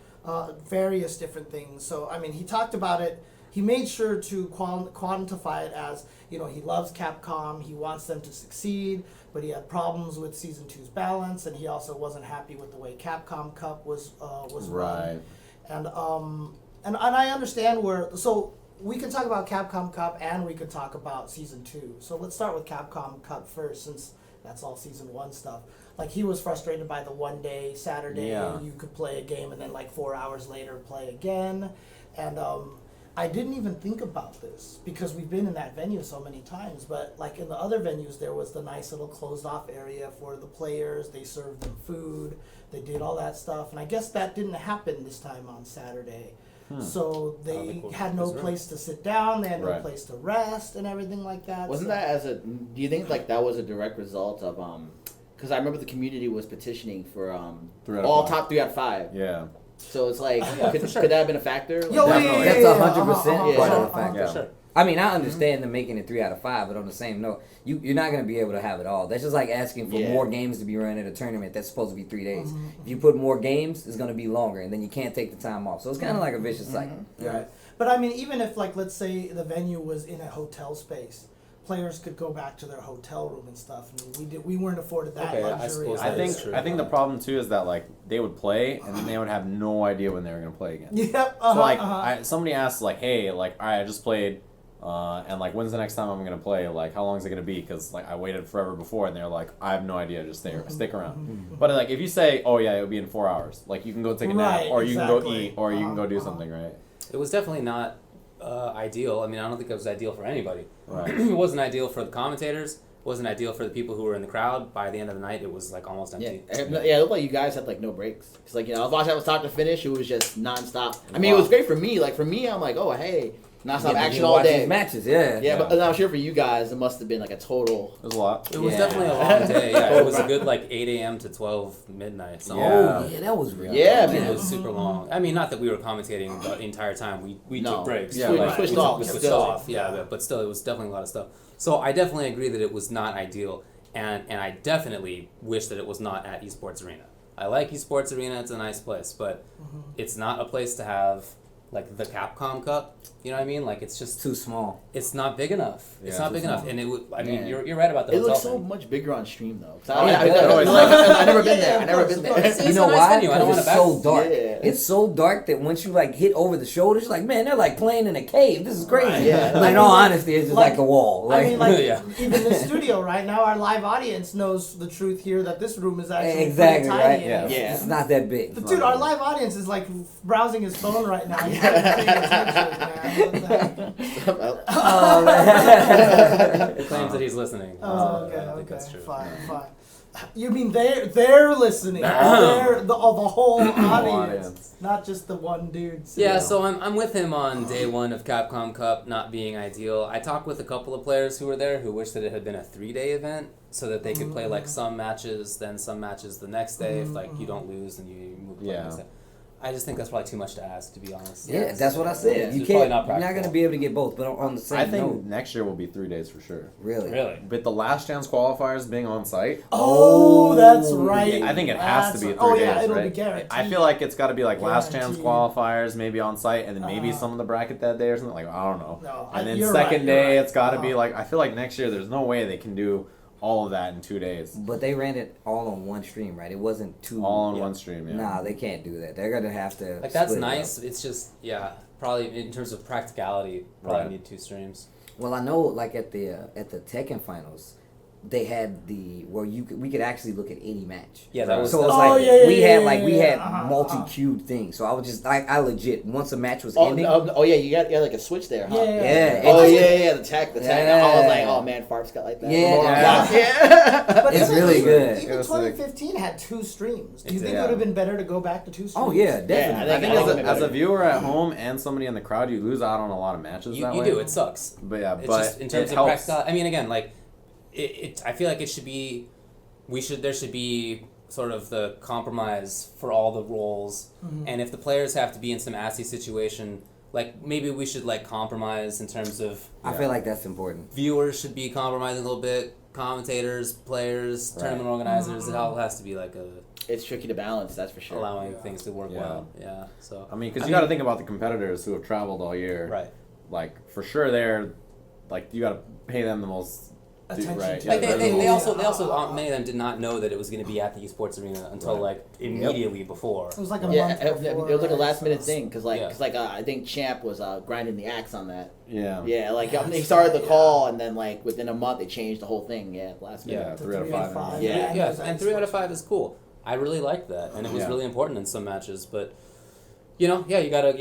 various different things. So I mean, he talked about it. He made sure to quantify it as, he loves Capcom, he wants them to succeed, but he had problems with Season 2's balance, and he also wasn't happy with the way Capcom Cup was Right. run. And I understand so we can talk about Capcom Cup and we could talk about Season 2. So let's start with Capcom Cup first, since that's all Season 1 stuff. Like, he was frustrated by the one day, Saturday, Yeah. you could play a game and then like 4 hours later play again. And I didn't even think about this because we've been in that venue so many times, but like in the other venues, there was the nice little closed off area for the players. They served them food, they did all that stuff, and I guess that didn't happen this time on Saturday. So they had no place to sit down, they had no Right. place to rest, and everything like that. Wasn't So- that do you think like that was a direct result of because I remember the community was petitioning for 3 out of all 5. top 3 out of 5. Yeah. So it's like could for sure. that have been a factor? Like, Yo, Definitely. That's 100% yeah, part of uh-huh, the fact. yeah. For sure. I mean, I understand them making it 3 out of 5, but on the same note, you're not going to be able to have it all. That's just like asking for Yeah. more games to be run at a tournament that's supposed to be 3 days. If you put more games, it's going to be longer, and then you can't take the time off. So it's kind of like a vicious cycle. Right. But I mean, even if, like, let's say the venue was in a hotel space, players could go back to their hotel room and stuff, and we weren't afforded that Okay, I luxury. suppose I that think is true. I think the problem too is that like they would play and then they would have no idea when they were gonna play again. Yep. So like somebody asked like, hey, like all right, I just played, and like when's the next time I'm gonna play? Like how long is it gonna be? Because like I waited forever before, and they're like, I have no idea, just stick around. But like if you say, oh yeah, it'll be in 4 hours, like you can go take a nap, Right, or you can go exactly. eat, or you can go do something, right? It was definitely not ideal. I mean, I don't think it was ideal for anybody. Right. It wasn't ideal for the commentators. It wasn't ideal for the people who were in the crowd. By the end of the night, it was like almost Yeah, empty. it looked like you guys had like no breaks. Cause like I was watching start to finish, it was just nonstop. I mean, it was great for me. Like for me, I'm like, oh hey, nonstop Yeah, action you all watch day. these matches, yeah. Yeah, but I'm sure for you guys, it must have been like a total. It was a lot. It was Yeah. definitely a long day. Yeah, it was a good like 8 a.m. to 12 midnight. So Yeah. Oh, yeah, that was real. Yeah, I mean, man. it was super long. I mean, not that we were commentating the entire time. We No. took breaks. Yeah, but, we like, switched we off, We switched still. off. Yeah, but still, it was definitely a lot of stuff. So I definitely agree that it was not ideal, and I definitely wish that it was not at Esports Arena. I like Esports Arena; it's a nice place, but it's not a place to have like the Capcom Cup. You know what I mean? Like it's just Too small. It's not big enough. It's Yeah, not too big enough, small. and it would. I mean, Yeah. you're right about the It hotel looks so thing. much bigger on stream though. 'Cause Oh, yeah, I've never been Yeah, there. of I've never course, been of there. course. It's You a know nice why? venue. I don't Because wanna it's so back- dark. Yeah. It's so dark that once you like hit over the shoulders, you're like, man, they're like playing in a cave. This is crazy. Right, yeah. But in all honesty, it's just like, Like- a wall. I mean, like Yeah. even the studio right now, our live audience knows the truth here that this room is actually exactly pretty tiny. right. and Yeah. It's not that big. But dude, our live audience is like browsing his phone right now. He's not paying attention, man. What's that? Oh, man. It claims that he's listening. Oh, I don't think okay, that's true. fine. You mean they're listening? They're the whole audience, not just the one dude. sitting Yeah, there. so I'm with him on day one of Capcom Cup not being ideal. I talked with a couple of players who were there who wish that it had been a 3-day event so that they could play like some matches, then some matches the next day. If like you don't lose, then you move to the next day. I just think that's probably too much to ask, to be honest. Yeah, that's what I said. It's You probably can't. not You're not practical. gonna be able to get both. But on the same I think note, next year will be 3 days for sure. really. Really? With the last chance qualifiers being on site, Oh, that's right. I think it has to be 3 Oh days, yeah, it'll right? be guaranteed. I feel like it's got to be like last chance Guaranteed. qualifiers, maybe on site, and then maybe Uh-huh. some of the bracket that day or something. Like I don't know. No, and then you're second right, day, you're right. it's got to be Uh-huh. like I feel like next year there's no way they can do all of that in 2 days, But they ran it all on one stream, right? It wasn't two. all on Yeah. one stream. Yeah. Nah, they can't do that. They're gonna have to. Like that's split it up. nice. It's just probably in terms of practicality, probably Right. need 2 streams. Well, I know, like at the Tekken finals, they had where we could actually look at any match. Yeah, that was. So it's Oh, like yeah, we yeah, had yeah, we yeah. had Uh-huh, multi-queued things. So I was just I legit once a match was Oh, ending. yeah, you got like a switch there, huh? Yeah. Yeah. Oh It's- yeah, the tech. Yeah. I was like, oh man, Farp's got like that. Yeah. Yeah. But It's even- really even- good. Even It was sick. 2015 had 2 streams. Do you It think did. it would have been better to go back to 2 streams? Oh yeah, definitely. I I think I as think a, it as a better. viewer at home and somebody in the crowd, you lose out on a lot of matches You that you way. do. It sucks. But yeah, It's but just in terms it of helps. practical. I mean, again, like I feel like it should be. There should be sort of the compromise for all the roles, and if the players have to be in some assy situation, like maybe we should like compromise in terms of I feel like that's important. viewers should be compromising a little bit. Commentators, players, tournament organizers. It all has to be like It's tricky to balance, that's for sure. allowing things to work Yeah. well. Yeah. So I mean, because you got to think about the competitors who have traveled all year. right. Like for sure, they're like you got to pay them the most. Attention right. to Like yeah, they also many of them did not know that it was going to be at the esports arena until Right. like immediately before. It was like a Yeah, month it before. was like a right? last minute So- thing because like, Yeah. I think Champ was grinding the axe on that. Yeah. Yeah, like he started the call and then like within a month they changed the whole thing. Yeah, last minute. Yeah, To 3 out of 5. Yeah. Yeah, and 3 out of 5 is cool. I really liked that, and it was Yeah. really important in some matches. But you gotta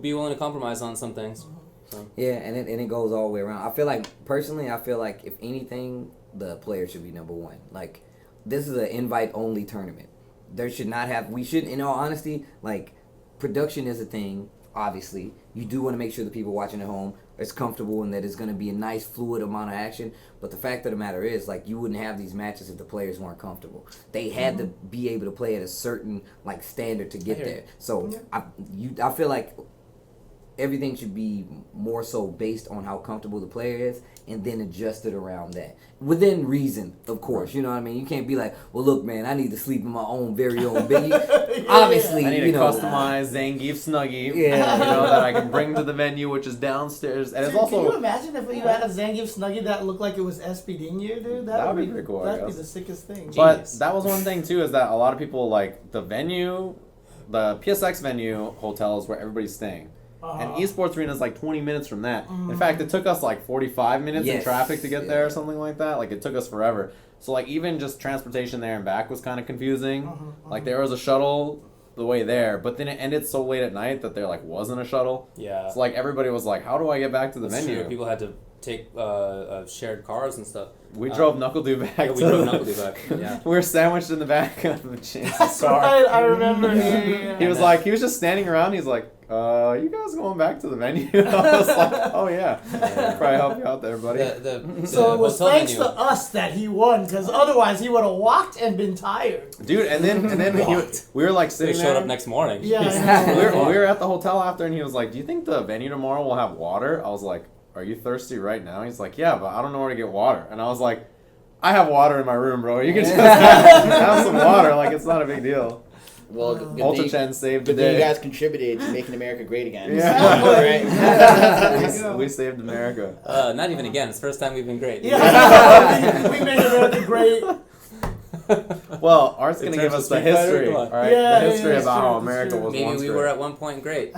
be willing to compromise on some things. So. Yeah, and it goes all the way around. I feel like personally, if anything, the player should be number one. Like this is an invite only tournament. There should not have. We should, in all honesty, like production is a thing. Obviously, you do want to make sure the people watching at home is comfortable and that it's going to be a nice fluid amount of action. But the fact of the matter is, like, you wouldn't have these matches if the players weren't comfortable. They had to be able to play at a certain like standard to get I hear there. So I feel like everything should be more so based on how comfortable the player is and then adjusted around that. Within reason, of course. You know what I mean? You can't be like, well, look, man, I need to sleep in my own very own bed. Obviously, I need you a know. customized Zangief Snuggie, Yeah. you know, that I can bring to the venue, which is downstairs, and it's Dude, can you also imagine if you had a Zangief Snuggie that looked like it was SPDing, dude? That would be pretty cool, I That'd be guess. the sickest thing. But Genius. that was one thing too, is that a lot of people like the venue, the PSX venue hotel is where everybody's staying. And esports arena is like 20 minutes from that. In fact, it took us like 45 minutes in Yes. traffic to get Yeah. there or something like that. Like it took us forever. So like even just transportation there and back was kind of confusing. Like there was a shuttle the way there, but then it ended so late at night that there like wasn't a shuttle. Yeah. So like everybody was like, how do I get back to the That's venue? true. People had to take shared cars and stuff. We drove Knuckle Dew back. Yeah, we to drove the- Knuckle Dew back. Yeah. We were sandwiched in the back of a Chance's That's car. right, I remember. Yeah. He was like, he was just standing around. He's like, you guys going back to the venue? I was like, oh yeah, probably help you out there, buddy. So it was hotel thanks venue- to us that he won, because otherwise he would have walked and been tired. Dude, and then we were like They sitting showed there. up next morning. Yeah. we were at the hotel after, and he was like, "Do you think the venue tomorrow will have water?" I was like, "Are you thirsty right now?" He's like, "Yeah, but I don't know where to get water." And I was like, "I have water in my room, bro. You can just have some water. Like it's not a big deal." Well, good Ultra thing- Chen saved the Good thing you day. guys contributed to making America great again. Yeah. we saved America. Not even again. It's the first time we've been great. Yeah, we made America great. Well, Art's In gonna give terms us of the Street Fighter, history, come all on. right? Yeah, The history yeah, about it's how true, America it's was Maybe once we great. were at one point great.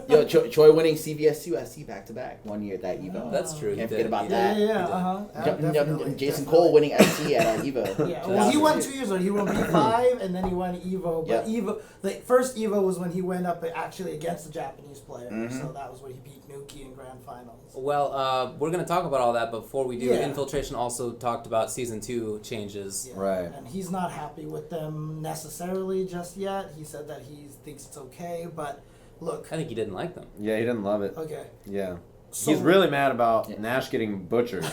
Yo, Troy winning CVS USC back to back 1 year at that Evo. That's true. Can't he forget did. about He that. did. Yeah, He did. definitely, Jason definitely. Cole winning SC at Evo. Yeah, well, he won 2 2000. years ago. He won B5 and then he won Evo. But Yep. Evo, the first Evo was when he went up actually against the Japanese player. Mhm. So that was when he beat Nuki in grand finals. Well, we're going to talk about all that, but before we do, Yeah. Infiltration also talked about Season 2 changes. Yeah. Right. And he's not happy with them necessarily just yet. He said that he thinks it's okay, but look, I think he didn't like them. Yeah, he didn't love it. okay. Yeah. So, He's really mad about Yeah. Nash getting butchered.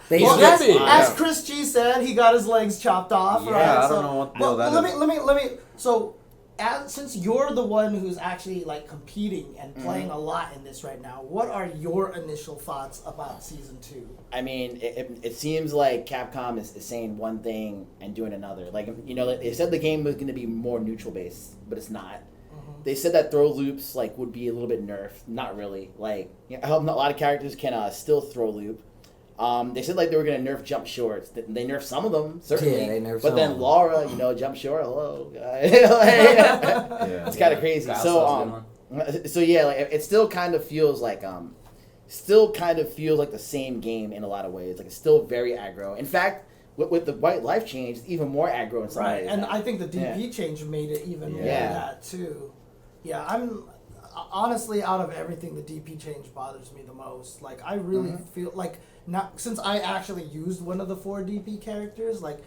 They well, should as, be. as Yeah. Chris G said, he got his legs chopped off. Yeah, right? I So- don't know what the deal well, that let is. me. So, since you're the one who's actually like competing and playing a lot in this right now, what are your initial thoughts about Season 2? I mean, it seems like Capcom is saying one thing and doing another. Like, you know, they said the game was going to be more neutral based, but it's not. They said that throw loops like would be a little bit nerfed. Not really. Like, you know, a lot of characters can still throw loop. They said like they were gonna nerf jump shorts. They nerfed some of them certainly. Yeah, they nerfed but some then of them. Laura, you know, jump short. Hello, Yeah. it's kind of crazy. Styles So was a good one. so yeah, like it still kind of feels like the same game in a lot of ways. Like it's still very aggro. In fact, with the white life change, it's even more aggro in some Right, ways. and I think the DP Yeah. change made it even more Yeah. that too. Yeah, I'm honestly out of everything, the DP change bothers me the most. Like I really feel like not since I actually used one of the 4 DP characters, like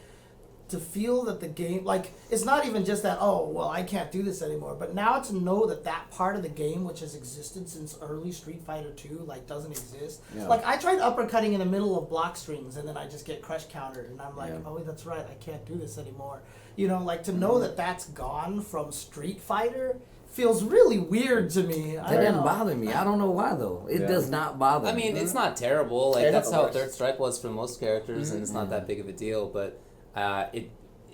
to feel that the game, like it's not even just that I can't do this anymore, but now to know that that part of the game which has existed since early Street Fighter 2 like doesn't exist. Yeah. Like I tried uppercutting in the middle of block strings and then I just get crush countered and I'm like, Yeah. oh that's right, I can't do this anymore. You know, like to know that that's gone from Street Fighter feels really weird to me. I That don't doesn't know. bother me. I don't know why though. It Yeah. does not bother I me. mean, it's not terrible. Like Yeah, that's not how the worst. Third Strike was for most characters, and it's not that big of a deal. But it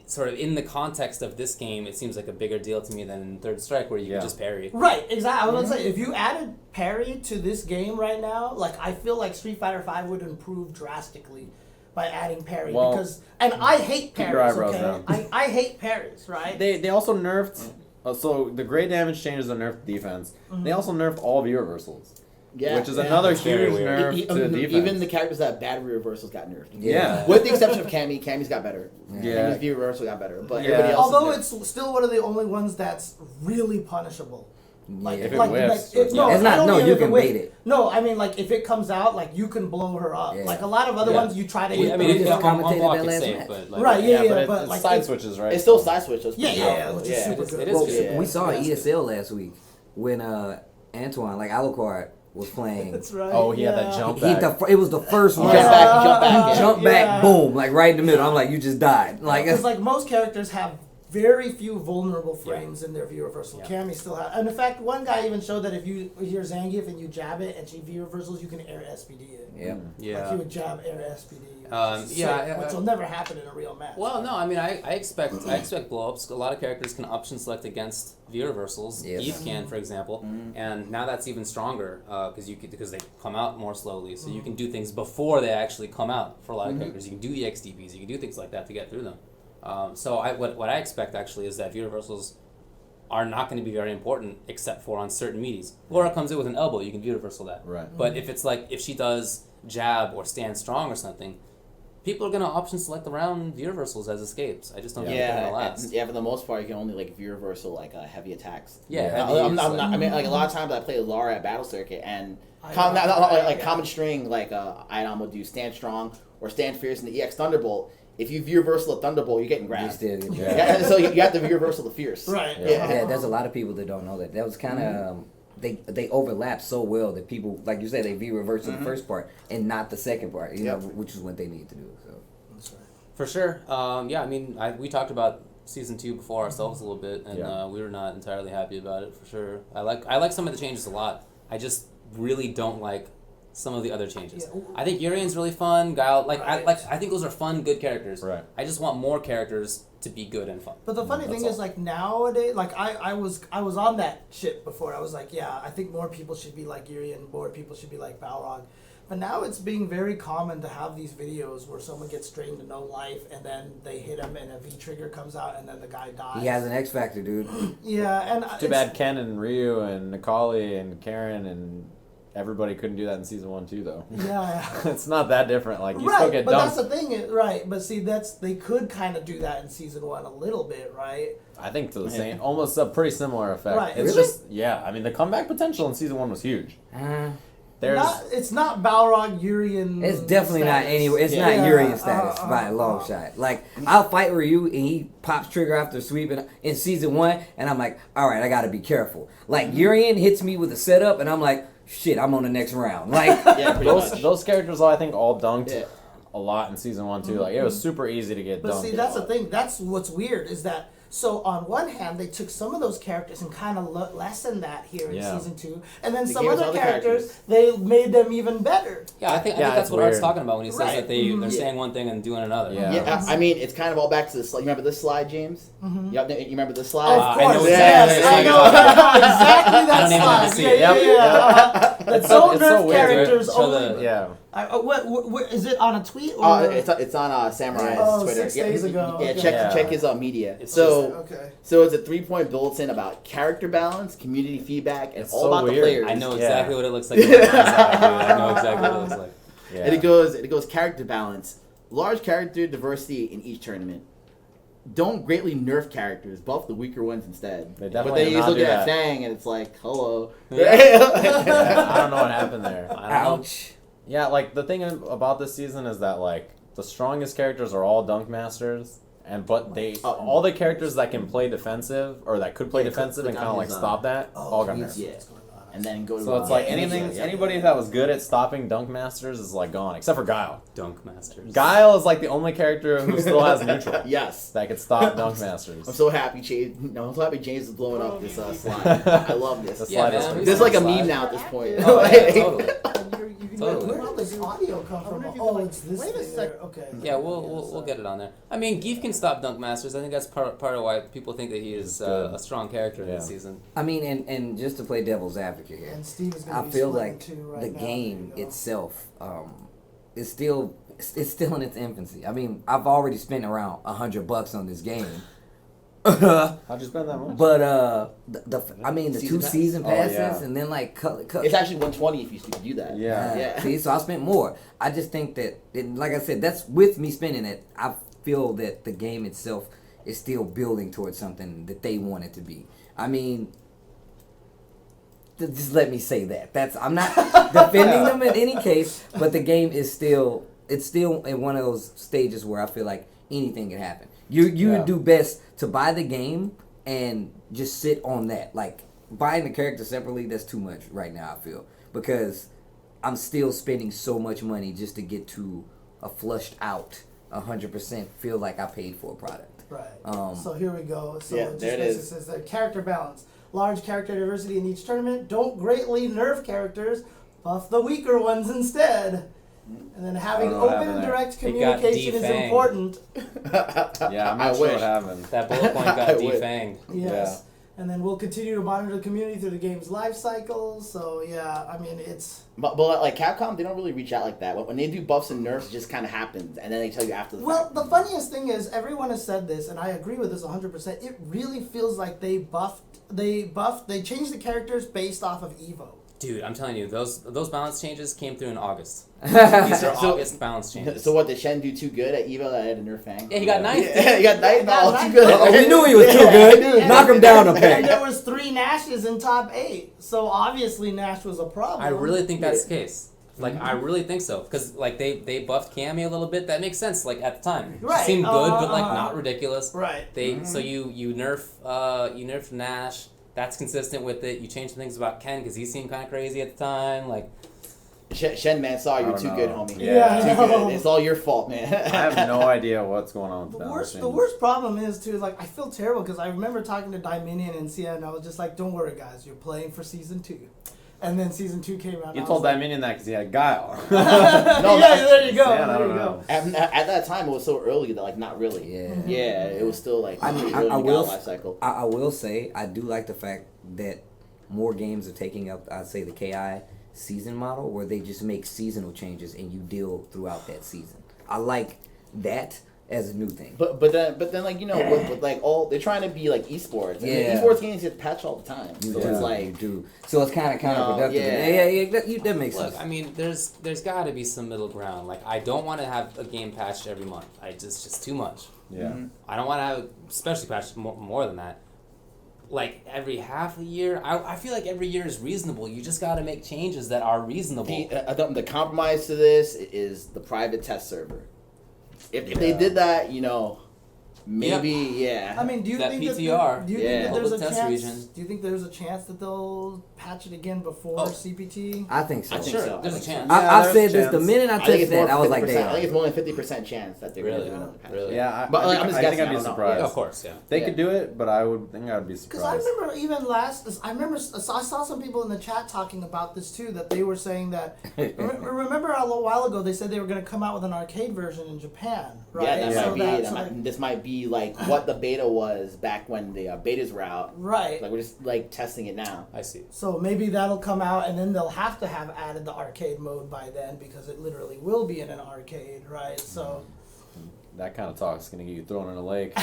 sort of in the context of this game, it seems like a bigger deal to me than in Third Strike, where you Yeah. can just parry. Right, exactly. I was gonna say if you added parry to this game right now, like I feel like Street Fighter 5 would improve drastically by adding parry Well, because I hate keep your parries. eyebrows Okay, down. I hate parries. Right. They also nerfed. So the great damage changes are nerfed defense. They also nerfed all view reversals, yeah, which is yeah. another That's very huge weird. nerf to defense. Even the characters that have bad reversals got nerfed. Yeah. With the exception of Cammy. Cammy's got better. Yeah. Cammy's view reversal got better. But Yeah. everybody else Although is it's still one of the only ones that's really punishable. Like, Yeah. If it whips, no, It's not- I don't no, mean you if it can whips. bait it. No, I mean like if it comes out, like you can blow her up. Yeah. Like a lot of other Yeah. ones, you try to I hit. mean, We them. just on commentated block that it's last safe, match. but like, Right, yeah, but but it's like side it- switches, right? It's still side switch. So it's pretty Yeah, powerful. which is super good. It is Well, good. Yeah. We saw Yeah. ESL last week when Antoine, like Alucard, was playing. That's right. Oh, he had that yeah. jump He, back. it was the first He one. jumped back. He jumped back. He Yeah. jumped Yeah. back, boom, like right in the middle. I'm like, you just died. Like, Because like most characters have very few vulnerable frames in their V reversal. Yeah. Cammy still has, and in fact, one guy even showed that if you're Zangief and you jab it and she V reversals, you can air SPD it. yeah. Like Yeah. he would jab air SPD. Which will never happen in a real match. Well, no, I mean, I expect blow-ups. A lot of characters can option select against view reversals. Yes. Eve can, for example, and now that's even stronger because they come out more slowly. So you can do things before they actually come out for a lot of characters. You can do EXDPs. You can do things like that to get through them. So what I expect actually is that view reversals are not going to be very important except for on certain meaties. Laura comes in with an elbow, you can view reversal that. Right. But if it's like if she does jab or stand strong or something, people are going to option select around view reversals as escapes. I just don't think they're going to last. Yeah, for the most part, you can only like view reversal like heavy attacks. Yeah, Yeah. heavy I'm is, not, like- I mean, like a lot of times I play Laura at Battle Circuit, and I not know. like Yeah. common string like Addendum will do stand strong or stand fierce in the EX Thunderbolt. If you view reversal a Thunderbolt, you're getting You grabbed. still get Yeah. Yeah, so you have to view reversal the fierce. Right. Yeah. Yeah, there's a lot of people that don't know that. That was kind of they overlap so well that people, like you said, they view reverse to the first part and not the second part. You know, which is what they need to do. So That's right. For sure. Yeah, I mean, we talked about season 2 before ourselves a little bit, and Yeah. we were not entirely happy about it for sure. I like some of the changes a lot. I just really don't like some of the other changes. Yeah. I think Urian's really fun. Guile, Right. I think those are fun, good characters. Right. I just want more characters to be good and fun. But the funny That's thing all. is, like nowadays, like I was on that shit before. I was like, yeah, I think more people should be like Urian, more people should be like Balrog. But now it's being very common to have these videos where someone gets drained to no life, and then they hit him, and a V trigger comes out, and then the guy dies. He has an X factor, dude. Yeah, and Too bad Ken and Ryu and Nikali and Karen and everybody couldn't do that in season 1 too, though. Yeah. It's not that different. Like you Right, still get but that's dunked. the thing, right? But see, they could kind of do that in season 1 a little bit, right? I think to the same, almost a pretty similar effect. Right. It's Really? just I mean the comeback potential in season 1 was huge. There's It's not Balrog, Urian. It's definitely not status. anywhere. It's Yeah. not Urian status by a long shot. Like I'll fight Ryu and he pops trigger after sweep in season 1, and I'm like, all right, I gotta be careful. Like Urian hits me with a setup, and I'm like, shit, I'm on the next round. Like Yeah, pretty much. those characters I think all dunked Yeah. a lot in season 1 too. Like it was super easy to get But dunked. see, that's the thing. That's what's weird is that. So on one hand, they took some of those characters and kind of lessened that here in Yeah. season 2, and then They some gave us other other characters they made them even better. Yeah, I think Yeah, that's it's what Art's weird. talking about when he says Right. that they're Yeah. saying one thing and doing another. Yeah. Yeah, I mean, it's kind of all back to the slide. You remember this slide, James? Mm-hmm. You remember this Of slide? I course, know yes, exactly I know, what you're talking exactly I that don't even have to slide. see Yeah, it. yeah, Yep. yeah. The It's so- don't it's so nerf weird, dude. characters Show only. the- Yeah. What is it on a tweet or? It's on Samurai's Oh, Twitter. 6 days ago. Yeah, Okay. check his media. It's Okay. So it's a 3-point bulletin about character balance, community feedback, and It's all so about the weird. players. I know Yeah. exactly what it looks like. On my mind's eye, dude. I know exactly what it looks like. Yeah. And it goes character balance, large character diversity in each tournament. Don't greatly nerf characters, buff the weaker ones instead. They But definitely then did you not still do get that. a Fang, and it's like, hello. Yeah, I don't know what happened there. I don't know. ouch. Yeah, like the thing about this season is that like the strongest characters are all dunk masters, but they all the characters that can play defensive or that could play Yeah, defensive and click kind of on like his, stop that all got nerfed. Yeah. And then go to So it's like yeah, anything, yeah. anybody that was good at stopping dunk masters is like gone, except for Guile. Dunk Masters. Guile is like the only character who still has neutral Yes. that could stop dunk masters. I'm so happy James. No, I'm so happy James is blowing up this slide. I love this. The Yeah, slide is man. pretty This is like a Slide. meme now at this point. Oh, yeah, totally. Where did all this audio come from? Oh, it's this Wait a thing sec. there. Okay. Yeah, we'll get it on there. I mean, Geef can stop Dunk Masters. I think that's part of why people think that he is a strong character in this Yeah. season. I mean, and just to play devil's advocate here, And Steve is gonna I be feel sweating like too right the now. game There you go. itself is still it's still in its infancy. I mean, I've already spent around $100 on this game. How'd you spend that much? But I mean the Season 2 pass? season Oh, passes yeah. and then like cut. It's actually 120 if you do that. Yeah. Yeah. See, so I spent more. I just think that, like I said, that's with me spending it. I feel that the game itself is still building towards something that they want it to be. I mean, just let me say that. I'm not defending them in any case, but the game is still in one of those stages where I feel like anything can happen. You would do best to buy the game and just sit on that. Like buying the character separately, that's too much right now, I feel, because I'm still spending so much money just to get to a flushed out 100% feel like I paid for a product. Right. So here we go. So Yeah, it just there it basically is. says that character balance. Large character diversity in each tournament. Don't greatly nerf characters. Buff the weaker ones instead. And then having I don't know what open and happened there. direct It got communication is defanged. important. Yeah, I'm I not sure wish. what happened. That bullet point I got would. defanged. Yes. And then we'll continue to monitor the community through the game's life cycle. So yeah, I mean it's But like Capcom, they don't really reach out like that. When they do buffs and nerfs, it just kind of happens, and then they tell you after the well. fact. The funniest thing is everyone has said this, and I agree with this 100%. It really feels like they changed the characters based off of Evo. Dude, I'm telling you, those balance changes came through in August. These are So- August balance changes. So what, did Shen do too good at Evo that I had to nerf Fang? Yeah, he got knifed. Yeah, he got knifed. got Oh, knifed. too good. Oh, we knew he was too good. Knock him down a And peg. there was 3 Nashes in top 8, so obviously Nash was a problem. I really think that's the case. Like, I really think so. Because, like, they buffed Cammy a little bit. That makes sense, like, at the time. Right. She seemed good, but, like, Uh-huh. not ridiculous. Right. So you nerf Nash. That's consistent with it. You change some things about Ken because he seemed kind of crazy at the time. Like, Shen, man, sorry, I you're don't too know. good, homie. Yeah, Too I know. good. It's all your fault, man. I have no idea what's going on with The balance worst, the changes. worst problem is too. Like I feel terrible because I remember talking to Dominion and Cia, and I was just like, "Don't worry, guys, you're playing for season 2." And then season 2 came out. You told that minion that because he had guile. No, there you go. Man, I there don't you know. go. At that time, it was so early that like not really. Yeah. Yeah, it was still like I mean, early I in will. the life cycle. I will say I do like the fact that more games are taking up. I'd say the KI season model, where they just make seasonal changes and you deal throughout that season. I like that as a new thing. But then like with like all they're trying to be like esports. And Yeah. esports games get patched all the time. So it's you like do. So it's kind of counterproductive. yeah. That makes Look, sense. I mean, there's got to be some middle ground. Like, I don't want to have a game patched every month. It's just too much. Yeah. I don't want to have, especially patched more than that. Like, every half a year, I feel like every year is reasonable. You just got to make changes that are reasonable. the compromise to this is the private test server. If they did that, maybe yeah. I mean, do you That think PTR, that, do you think that there's a public test chance? region. Do you think there's a chance that they'll patch it again before CPT? I think so. I think Sure, so. there's I a think so. chance. I've there's said a this the chance. minute I I think touched it's that. I was like, 50%. I think damn. it's more than 50% chance that they're Really? going to do another patch. Really? Yeah, But, like, I'm just I think guessing, I'd I be don't know. surprised. Yeah, of course, yeah. They Yeah. could do it, but I would think I'd be Because I surprised. remember even I saw some people in the chat talking about this too, that they were saying that, remember a little while ago they said they were going to come out with an arcade version in Japan, right? Yeah, that So might be. This might be like what the beta was back when the betas were out. right. Like we're just like testing it now. I see. So maybe that'll come out, and then they'll have to have added the arcade mode by then, because it literally will be in an arcade, right? So That kind of talk is gonna get you thrown in a lake. You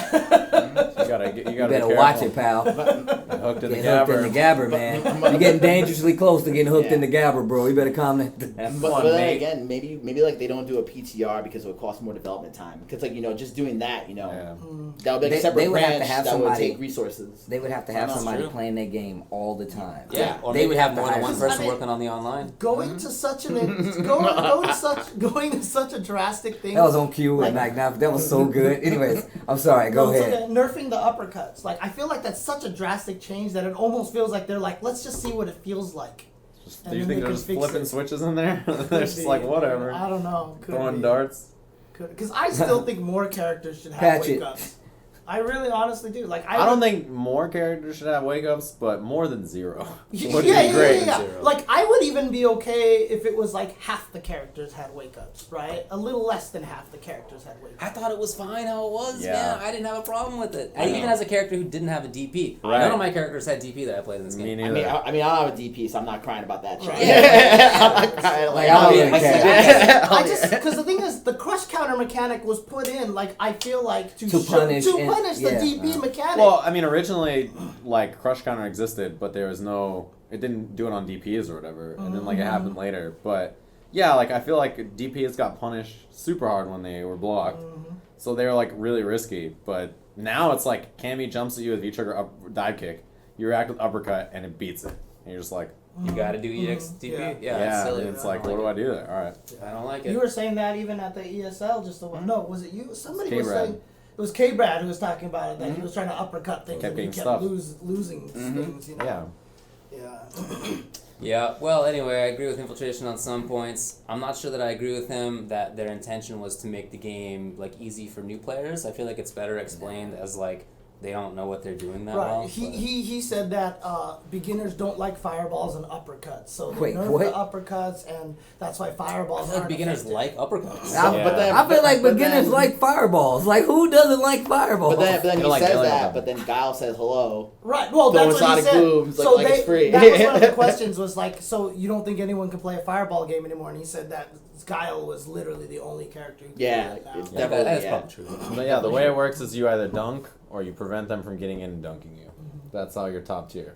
gotta You be better careful. watch it, pal. Get hooked in the Get hooked in the gabber. gabber, man. You're getting dangerously close to getting hooked Yeah. in the gabber, bro. You better calm that. Have But fun, then mate. again, maybe like they don't do a PTR because it would cost more development time. Because like just doing that, Yeah. that would be like They- a separate they would have to branch have that would somebody- take resources. They would have to have That's somebody true. playing their game all the time. Yeah, or They maybe would have have to more than hire one somebody. person working on the online. going to such going to such a drastic thing. That was on cue and Like- that was so good. Anyways, I'm sorry. Go No, it's ahead. okay. Nerfing the uppercuts. Like, I feel like that's such a drastic change that it almost feels like they're like, let's just see what it feels like. Just, And do you then think they they're can just fix flipping it. switches in there? They're Could just be. like whatever, I don't know. Could throwing be. darts. Because I still think more characters should have Patch wake it. ups. I really honestly do. Like, I don't think more characters should have wake ups, but more than 0 Yeah, would yeah, be great. yeah. Zero. Like, I would even be okay if it was like half the characters had wake ups, right? A little less than half the characters had wake ups. I thought it was fine how it was, Yeah. man. I didn't have a problem with it. I Even know. as a character who didn't have a DP. Right. None of my characters had DP that I played in this Me game. neither. I don't have a DP, so I'm not crying about that. Shit. Yeah. I'm not crying. Like, I don't really care. I just because the thing is, the crush counter mechanic was put in, like, I feel like to punish the and- DP yeah. mechanic. Well, I mean, originally, like, Crush Counter existed, but there was no... It didn't do it on DPs or whatever, and then, like, it happened later. But, yeah, like, I feel like DPs got punished super hard when they were blocked. So they were, like, really risky. But now it's like, Cammy jumps at you with V-trigger dive kick, you react with uppercut, and it beats it. And you're just like, You gotta do EX DP. Yeah. Yeah, it's silly. it's like, I what don't do I do there? All right. I don't like it. You were saying that even at the ESL just a while. No, was it you? Somebody was K-Brad. saying. It was K-Brad who was talking about it, that he was trying to uppercut things Kept and he getting kept stuffed. losing things, you know? Yeah. Yeah. Yeah, well, anyway, I agree with Infiltration on some points. I'm not sure that I agree with him that their intention was to make the game, like, easy for new players. I feel like it's better explained as, like, they don't know what they're doing that Right. well. He said that beginners don't like fireballs and uppercuts, so they Wait, nerf what? the uppercuts, and that's why I fireballs feel like aren't beginners effective. like uppercuts. I, But then- I feel like but beginners then- like fireballs. Like, who doesn't like fireballs? But then You he like says killing that, them. but then Guile says hello. Right. Well, Throwing that's what he sonic said. booms, so like it's free. that was one of the questions. Was like, so you don't think anyone can play a fireball game anymore? And he said that Guile was literally the only character who could Yeah, do it now. it's Yeah, definitely, that's yeah. probably true. But yeah, the way it works is you either dunk or you prevent them from getting in and dunking you. That's how you're top tier.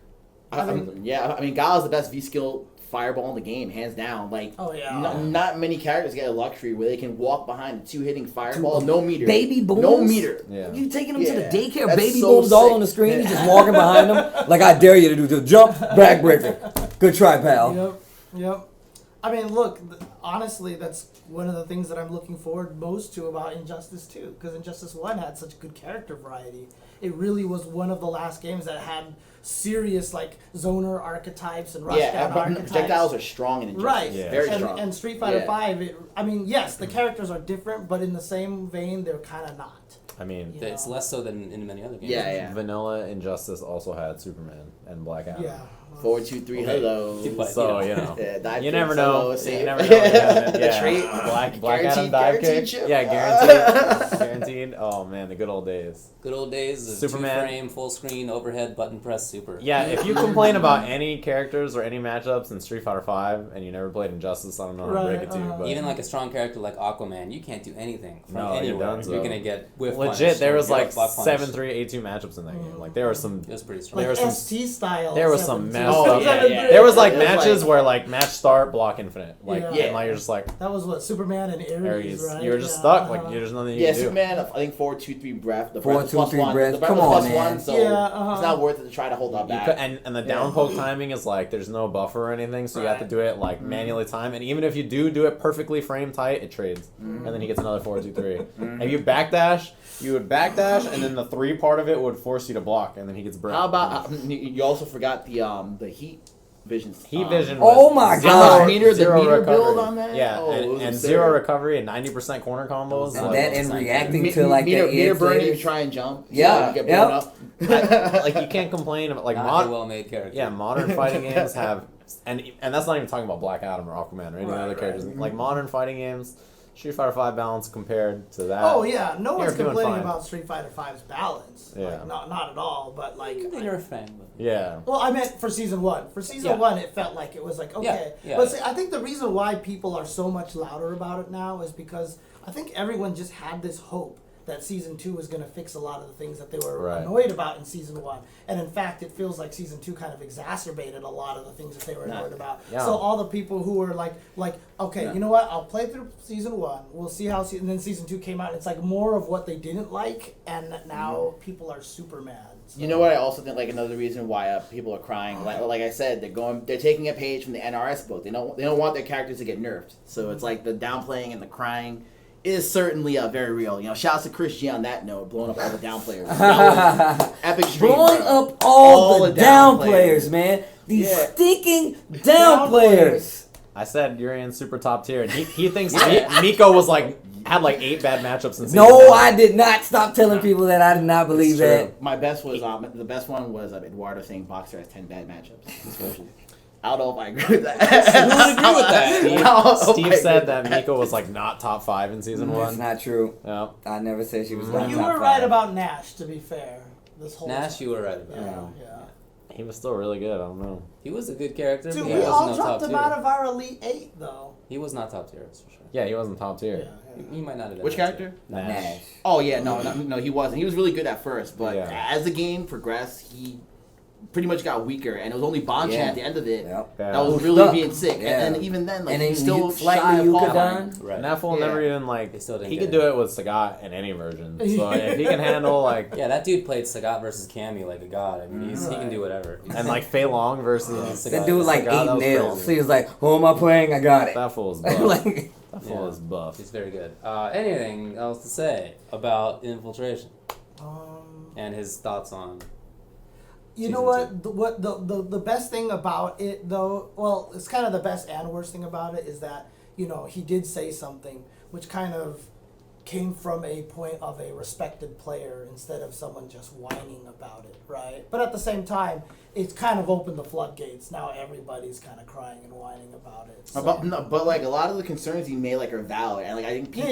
I mean, Guile's the best V skill fireball in the game, hands down. Like, Oh, yeah. not many characters get a luxury where they can walk behind a 2-hitting fireball, no meter, Baby booms? no meter. Yeah. You taking them to the Yeah. daycare? That's Baby so booms all sick. on the screen. You just walking behind them. Like, I dare you to do the jump, backbreaker. Good try, pal. Yep. I mean, look, honestly, that's one of the things that I'm looking forward most to about Injustice 2, because Injustice 1 had such good character variety. It really was one of the last games that had serious, like, zoner archetypes and rushdown archetypes. Projectiles are strong in Injustice. Right, Yeah. Very and, strong. and Street Fighter Yeah. V, I mean, yes, the characters are different, but in the same vein, they're kind of not. I mean, Yeah. It's less so than in many other games. Yeah. Vanilla Injustice also had Superman and Black Adam. Yeah. 4, 2, 3, Okay. hello. But, So, you know. Yeah, dive You kick, never solo, know. You save. never know. Yeah, The trait. Black Adam dive Guaranteed kick. chip. Yeah, guaranteed. Guaranteed. Oh man, the good old days. Good old days of Superman. 2-frame, full screen, overhead, button press, super. Yeah, if you complain about any characters or any matchups in Street Fighter V and you never played Injustice, I don't know how to break it to you. But Even like a strong character like Aquaman, you can't do anything from No, you're anywhere. done, so. You're gonna get whiff legit, punished there or was get like block punished. 7-3, 8-2 matchups in that game. Like there were some. It was pretty strong. Like There was some- ST style. There was some 17. messed Oh, up. yeah. There was like It was matches like- where like match start, block infinite. Like Yeah. and like you're just like That was what Superman and Ares, Aries. right? You were just Yeah, stuck. Like there's nothing you Yeah, can do. Superman, I think 4, 2, 3 breath. The 4, breath is 2, plus 3 one. breath. The breath Come is on, plus man. one, so Yeah, it's not worth it to try to hold that You back. could, and the down poke timing is like there's no buffer or anything, so you have to Right. do it like manually time. And even if you do it perfectly frame tight, it trades, and then he gets another 4, 2, 3. If you backdash, you would backdash, and then the 3 part of it would force you to block, and then he gets break. How about you also forgot the heat vision? Heat vision? Oh was my zero- God. The zero meter recovery. build on that? Yeah, Oh, it was and absurd. 0 recovery and 90% corner combos. And like- that and reacting Me- to like meter, that meter EX burn, you layers. try and jump. Yeah, you get yep. blown up. like you can't complain about like Not a well-made character. Yeah, modern fighting games have, and that's not even talking about Black Adam or Aquaman or any Right, other right. characters. Like modern fighting games, Street Fighter V balance compared to that. Oh yeah, no one's You're doing complaining fine. about Street Fighter V's balance. Yeah. Like, not at all. But like, You're a fan. But Yeah. well, I meant for season one. For season Yeah. one, it felt like it was like okay. Yeah, But see, I think the reason why people are so much louder about it now is because I think everyone just had this hope that season 2 was going to fix a lot of the things that they were Right. annoyed about in season 1. And in fact, it feels like season 2 kind of exacerbated a lot of the things that they were annoyed about. Yeah. So all the people who were like, okay, Yeah. you know what? I'll play through season 1. We'll see how. And then season 2 came out. And it's like more of what they didn't like, and now people are super mad. So. You know what? I also think like another reason why people are crying. Like I said, they're taking a page from the NRS book. They don't want their characters to get nerfed. So it's like the downplaying and the crying is certainly very real. You know, shouts to Chris G on that note, blowing up all the down players. That was epic stream. Blowing bro. up all the down players. players, man. These Yeah. stinking down Down players. I said Urian's super top tier, and he thinks Miko was had 8 bad matchups in season No, 1. I did not stop telling people that. I did not believe that. My best was the best one was Eduardo saying Boxer has 10 bad matchups. I don't know if I agree with that. Who would agree with that? I don't know if Steve I said agree. that Miko was not top 5 in season That's 1. not true. Yeah. I never said she was But not you top were right 5. about Nash, to be fair. This whole Nash, time. you were right about. Yeah. He was still really good. I don't know. He was a good character. Dude, but we he all wasn't no dropped top him tier. out of our Elite 8, though. He was not top tier, that's for sure. Yeah, he wasn't top tier. He might not have done Which that character? Nash. Oh yeah, no, he wasn't. He was really good at first, but Yeah. as the game progressed, he pretty much got weaker, and it was only Bonchan Yeah. at the end of it Yep. that was Stuck. really being sick. Yeah. And then even then, And then he's still slightly shy of Yuka qualifying. done. Right. And that fool Yeah. never even They still didn't he get could it. do it with Sagat in any version. So if he can handle Yeah, that dude played Sagat versus Cammy like a god. I mean, he can do whatever. and Fei Long versus That dude Sagat, that 8 was nails. crazy. So he was like, who am I playing? I got it. That fool is buff. Like, That fool is buff. He's very good. Anything else to say about Infiltration Um, and his thoughts on? You know what? The best thing about it, though, well, it's kind of the best and worst thing about it is that he did say something which kind of came from a point of a respected player instead of someone just whining about it, right? But at the same time, it's kind of opened the floodgates. Now everybody's kind of crying and whining about it. So. But a lot of the concerns he made are valid, and I think people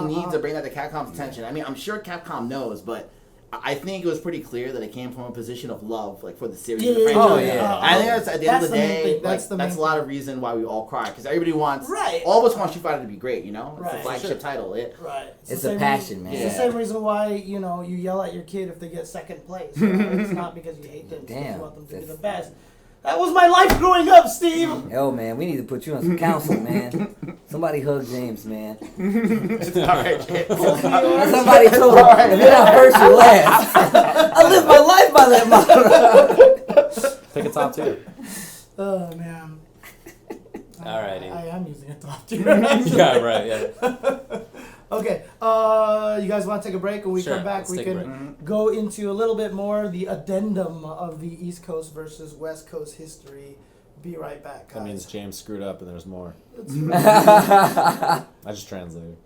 need to bring that to Capcom's attention. I mean, I'm sure Capcom knows, but I think it was pretty clear that it came from a position of love, for the series. Yeah, the franchise. oh, yeah. I think that's at the end of the That's the main day, thing. That's the that's main a lot of reason why we all cry, because everybody wants, Right. all of us want Street Fighter to be great, It's Right. the flagship title. Right. It's the a same passion, man. It's the same reason why, you yell at your kid if they get second place. It's not because you hate them. It's because Damn. you want them to be the best. That was my life growing up, Steve! yo, man, we need to put you on some counsel, man. Somebody hug James, man. It's all right, Jay. Somebody told him, if you're not first, you're last. I live my life by that motto. Pick a top tier. Oh, man. Alrighty. I am using a top tier. Yeah, right. Yeah. Okay, you guys want to take a break? When we Sure, come back, let's we take a can go into a little bit more the addendum of the East Coast versus West Coast history. Be right back, guys. That means James screwed up and there's more. That's right. I just translated.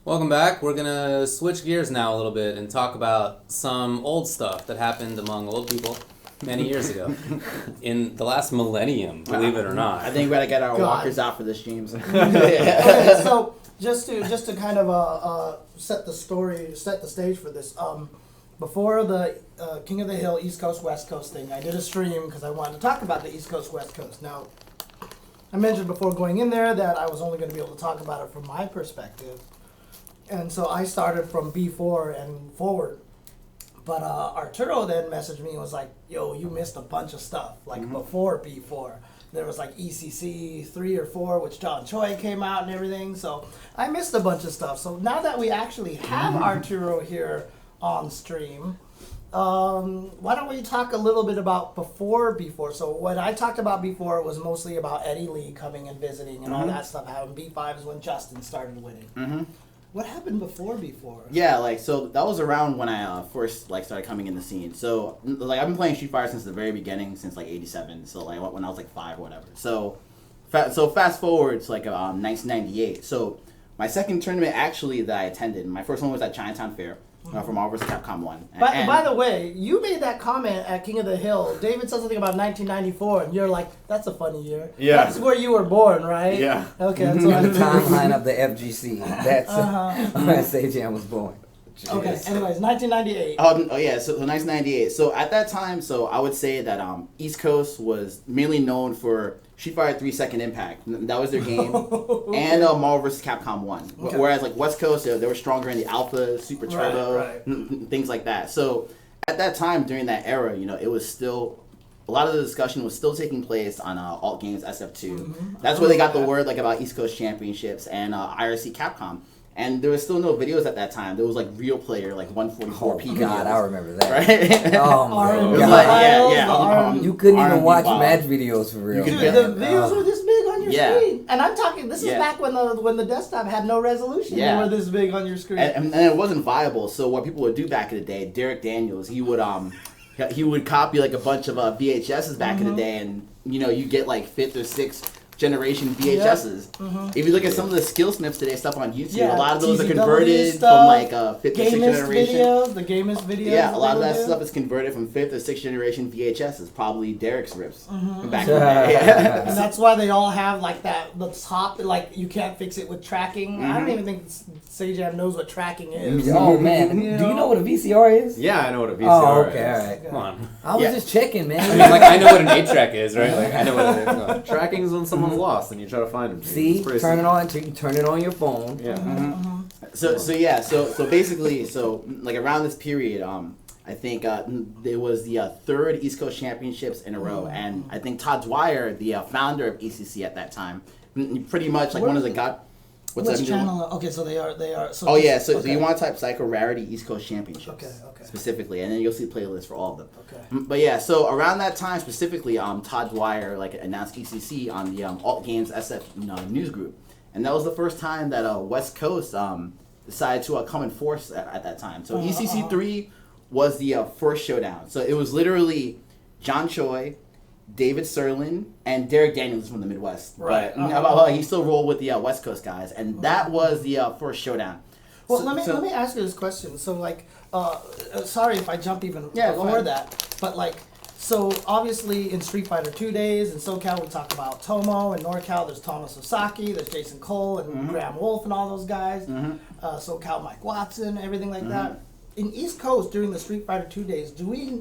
Welcome back. We're gonna switch gears now a little bit and talk about some old stuff that happened among old people many years ago, in the last millennium. Believe it or not. I think we gotta get our walkers out for this, James. Okay, so just to kind of set the stage for this. Before the King of the Hill East Coast West Coast thing, I did a stream because I wanted to talk about the East Coast West Coast. Now, I mentioned before going in there that I was only going to be able to talk about it from my perspective, and so I started from B4 and forward. But Arturo then messaged me and was like, yo, you missed a bunch of stuff, like before B4. There was like ECC 3 or 4, which John Choi came out and everything. So I missed a bunch of stuff. So now that we actually have Arturo here on stream, why don't we talk a little bit about before B4? So what I talked about before was mostly about Eddie Lee coming and visiting and all that stuff. How in B5 is when Justin started winning. What happened before B4? Yeah, like, so that was around when I first, like, started coming in the scene. So, like, I've been playing Street Fighter since the very beginning, since, like, 87. So, like, when I was, like, 5 or whatever. So fast forward to, like, 1998. So, my second tournament, actually, that I attended, my first one was at Chinatown Fair. For Marvel vs. Capcom 1. By the way, you made that comment at King of the Hill. David said something about 1994, and you're like, that's a funny year. Yeah. That's where you were born, right? Yeah. Okay, that's what The timeline of the FGC. That's where Seijan was born. Okay, anyways, 1998. Oh yeah, so 1998. So at that time, so I would say that East Coast was mainly known for Street Fighter 3 Second Impact. That was their game. And Marvel vs. Capcom 1. Okay. Whereas like West Coast, they were stronger in the Alpha, Super Turbo, things like that. So at that time, during that era, you know, it was still, a lot of the discussion was still taking place on Alt Games SF2. That's where they got the word like about East Coast Championships and IRC Capcom. And there was still no videos at that time. There was like Real Player, like 144p. Oh God, I remember that. Right? Oh my It was God. like, yeah. You couldn't even R&B watch vibe. match videos for real. Dude, the videos were this big on your Yeah. screen. And I'm talking, this is back when the desktop had no resolution. Yeah. They were this big on your screen. And it wasn't viable. So what people would do back in the day, Derek Daniels, he would copy like a bunch of VHSs back in the day, and you know, you get like 5th or 6th generation VHSs. If you look at some of the skill snips today, stuff on YouTube, a lot of those are converted from like 5th or 6th generation videos, the Gamist videos. Yeah, a lot of that stuff is converted from 5th or 6th generation VHSs, probably Derek's rips from back in the day. And that's why they all have like that, the top, like you can't fix it with tracking. I don't even think Seijan knows what tracking is. Oh man, do you know what a VCR is? Yeah, I know what a VCR Oh, is. okay, all right. Come on. I was just checking, man. I mean, like, I know what an 8-track is, right? Like, I know what it is. No. Tracking is when someone's lost and you try to find them. See, turn it on. Turn it on your phone. Yeah. So basically, so like around this period, I think there was the 3rd East Coast Championships in a row, and I think Todd Dwyer, the founder of ECC at that time, pretty much like one of the god. Which channel? Okay, so they are. So Oh yeah, so you want to type Psycho Rarity East Coast Championships. Okay. Specifically, and then you'll see playlists for all of them. Okay. But yeah, so around that time specifically, Todd Dwyer like announced ECC on the Alt Games SF news group, and that was the first time that West Coast decided to come in force at that time. So ECC 3 was the first showdown. So it was literally John Choi, David Serlin, and Derek Daniels from the Midwest. Right. But he still rolled with the West Coast guys, and that was the first showdown. Well, let me ask you this question. So, like, sorry if I jump even Yeah, before that, but like, so obviously in Street Fighter 2 days in SoCal we talk about Tomo, and NorCal there's Tomo Sasaki, there's Jason Cole and Graham Wolf and all those guys. SoCal Mike Watson, everything like that. In East Coast during the Street Fighter 2 days,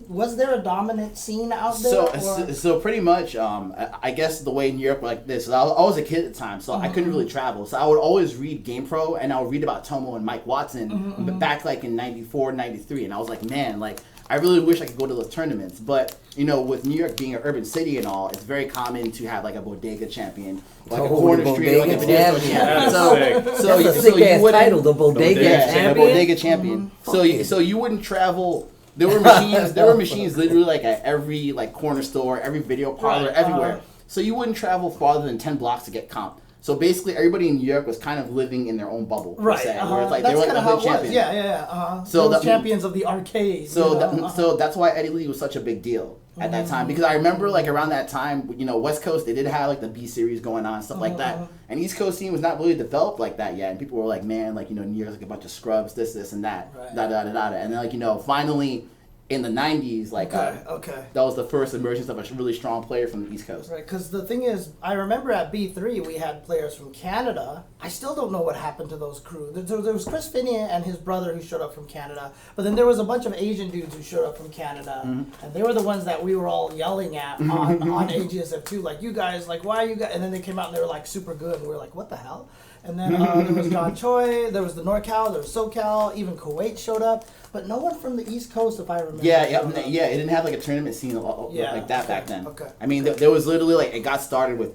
was there a dominant scene out there? So pretty much, I guess the way in Europe like this, I was a kid at the time, so I couldn't really travel. So I would always read GamePro, and I would read about Tomo and Mike Watson back like in 94, 93, and I was like, man, like I really wish I could go to those tournaments. But you know, with New York being an urban city and all, it's very common to have like a bodega champion, like a corner street, like a video champion. So That's a sick ass title, the bodega champion. The bodega champion. So you wouldn't travel. There were machines. There were machines literally like at every like corner store, every video parlor, everywhere. So you wouldn't travel farther than 10 blocks to get comp. So basically, everybody in New York was kind of living in their own bubble, per Right. se, where it's like That's they were kind like of the how hood it was. champion. Yeah. So So the that- champions of the arcade. So that's why Eddie Lee was such a big deal at that time, because I remember like around that time, West Coast, they did have like the B series going on, stuff like that, and East Coast scene was not really developed like that yet, and people were like, man, like New York's like a bunch of scrubs, this and that, Right. and then finally in the 90s, Okay. that was the first emergence of a really strong player from the East Coast. Right, because the thing is, I remember at B3 we had players from Canada. I still don't know what happened to those crew. There was Chris Finney and his brother who showed up from Canada, but then there was a bunch of Asian dudes who showed up from Canada, and they were the ones that we were all yelling at on AGSF2, like, you guys, like, why are you guys? And then they came out and they were like super good, and we were like, what the hell? And then there was John Choi, there was the NorCal, there was SoCal, even Kuwait showed up, but no one from the East Coast, if I remember. Yeah, showed up. it didn't have like a tournament scene like that back then. Okay. I mean, there was literally like, it got started with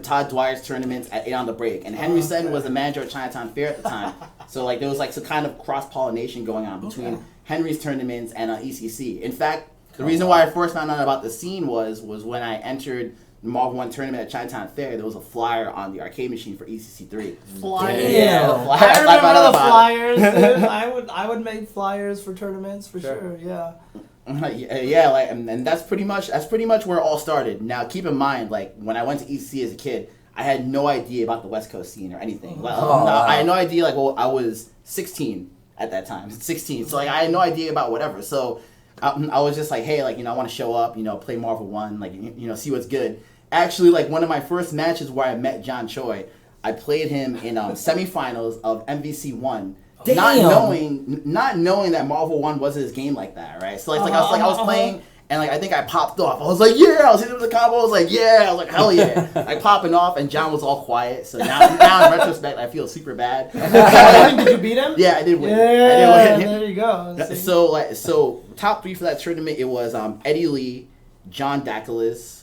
Todd Dwyer's tournaments at 8 on the Break, and Henry Sen was the manager at Chinatown Fair at the time. So like there was like some kind of cross-pollination going on between Henry's tournaments and ECC. In fact, the reason why I first found out about the scene was when I entered the Marvel 1 tournament at Chinatown Fair. There was a flyer on the arcade machine for ECC3. Flyers. Yeah. The flyer- I remember found out the about flyers, dude. I would make flyers for tournaments for sure. Yeah. Yeah, like, and that's pretty much where it all started. Now, keep in mind, like when I went to ECC as a kid, I had no idea about the West Coast scene or anything. I had no idea. Like, well, I was 16 at that time, 16, so like I had no idea about whatever. So I was just like, hey, like I want to show up, play Marvel 1, like see what's good. Actually, like one of my first matches where I met John Choi, I played him in semifinals of MVC 1. Damn. Not knowing that Marvel 1 wasn't his game like that, right? So like I was playing, and like I think I popped off. I was like, yeah, I was hitting with the combo. I was like, yeah, I was like, hell yeah, like popping off, and John was all quiet. So now in retrospect, I feel super bad. Did you beat him? Yeah, I did win. Yeah, I did win. there you go. See? So top 3 for that tournament, it was Eddie Lee, John Dakalis,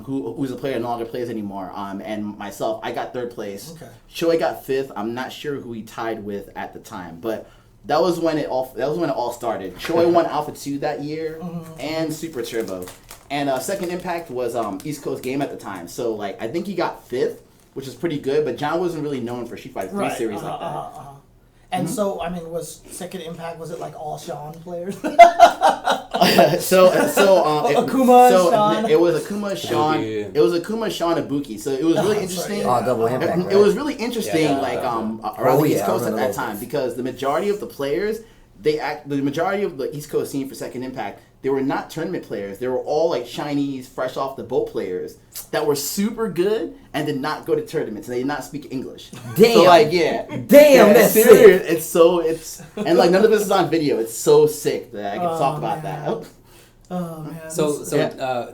who's a player no longer plays anymore, and myself. I got 3rd place. Okay. Choi got 5th. I'm not sure who he tied with at the time, but that was when it all started. Choi won Alpha 2 that year and Super Turbo, and Second Impact was East Coast game at the time. So like I think he got 5th, which is pretty good. But John wasn't really known for Street Fighter 3 series like that. And so, I mean, was Second Impact, was it like all Sean players? Akuma, Sean. It was Akuma, Sean. Ibuki. It was Akuma, Sean, Ibuki. So it was really interesting. Oh, double impact. It was really interesting, around the East I Coast at remember that those time, days. because the majority of the players, the majority of the East Coast scene for Second Impact, they were not tournament players. They were all like Chinese, fresh off the boat players that were super good and did not go to tournaments, and they did not speak English. Damn. So like, yeah. Damn, that's sick. serious. It's and like none of this is on video. It's so sick that I can talk about man. that. Oh, man.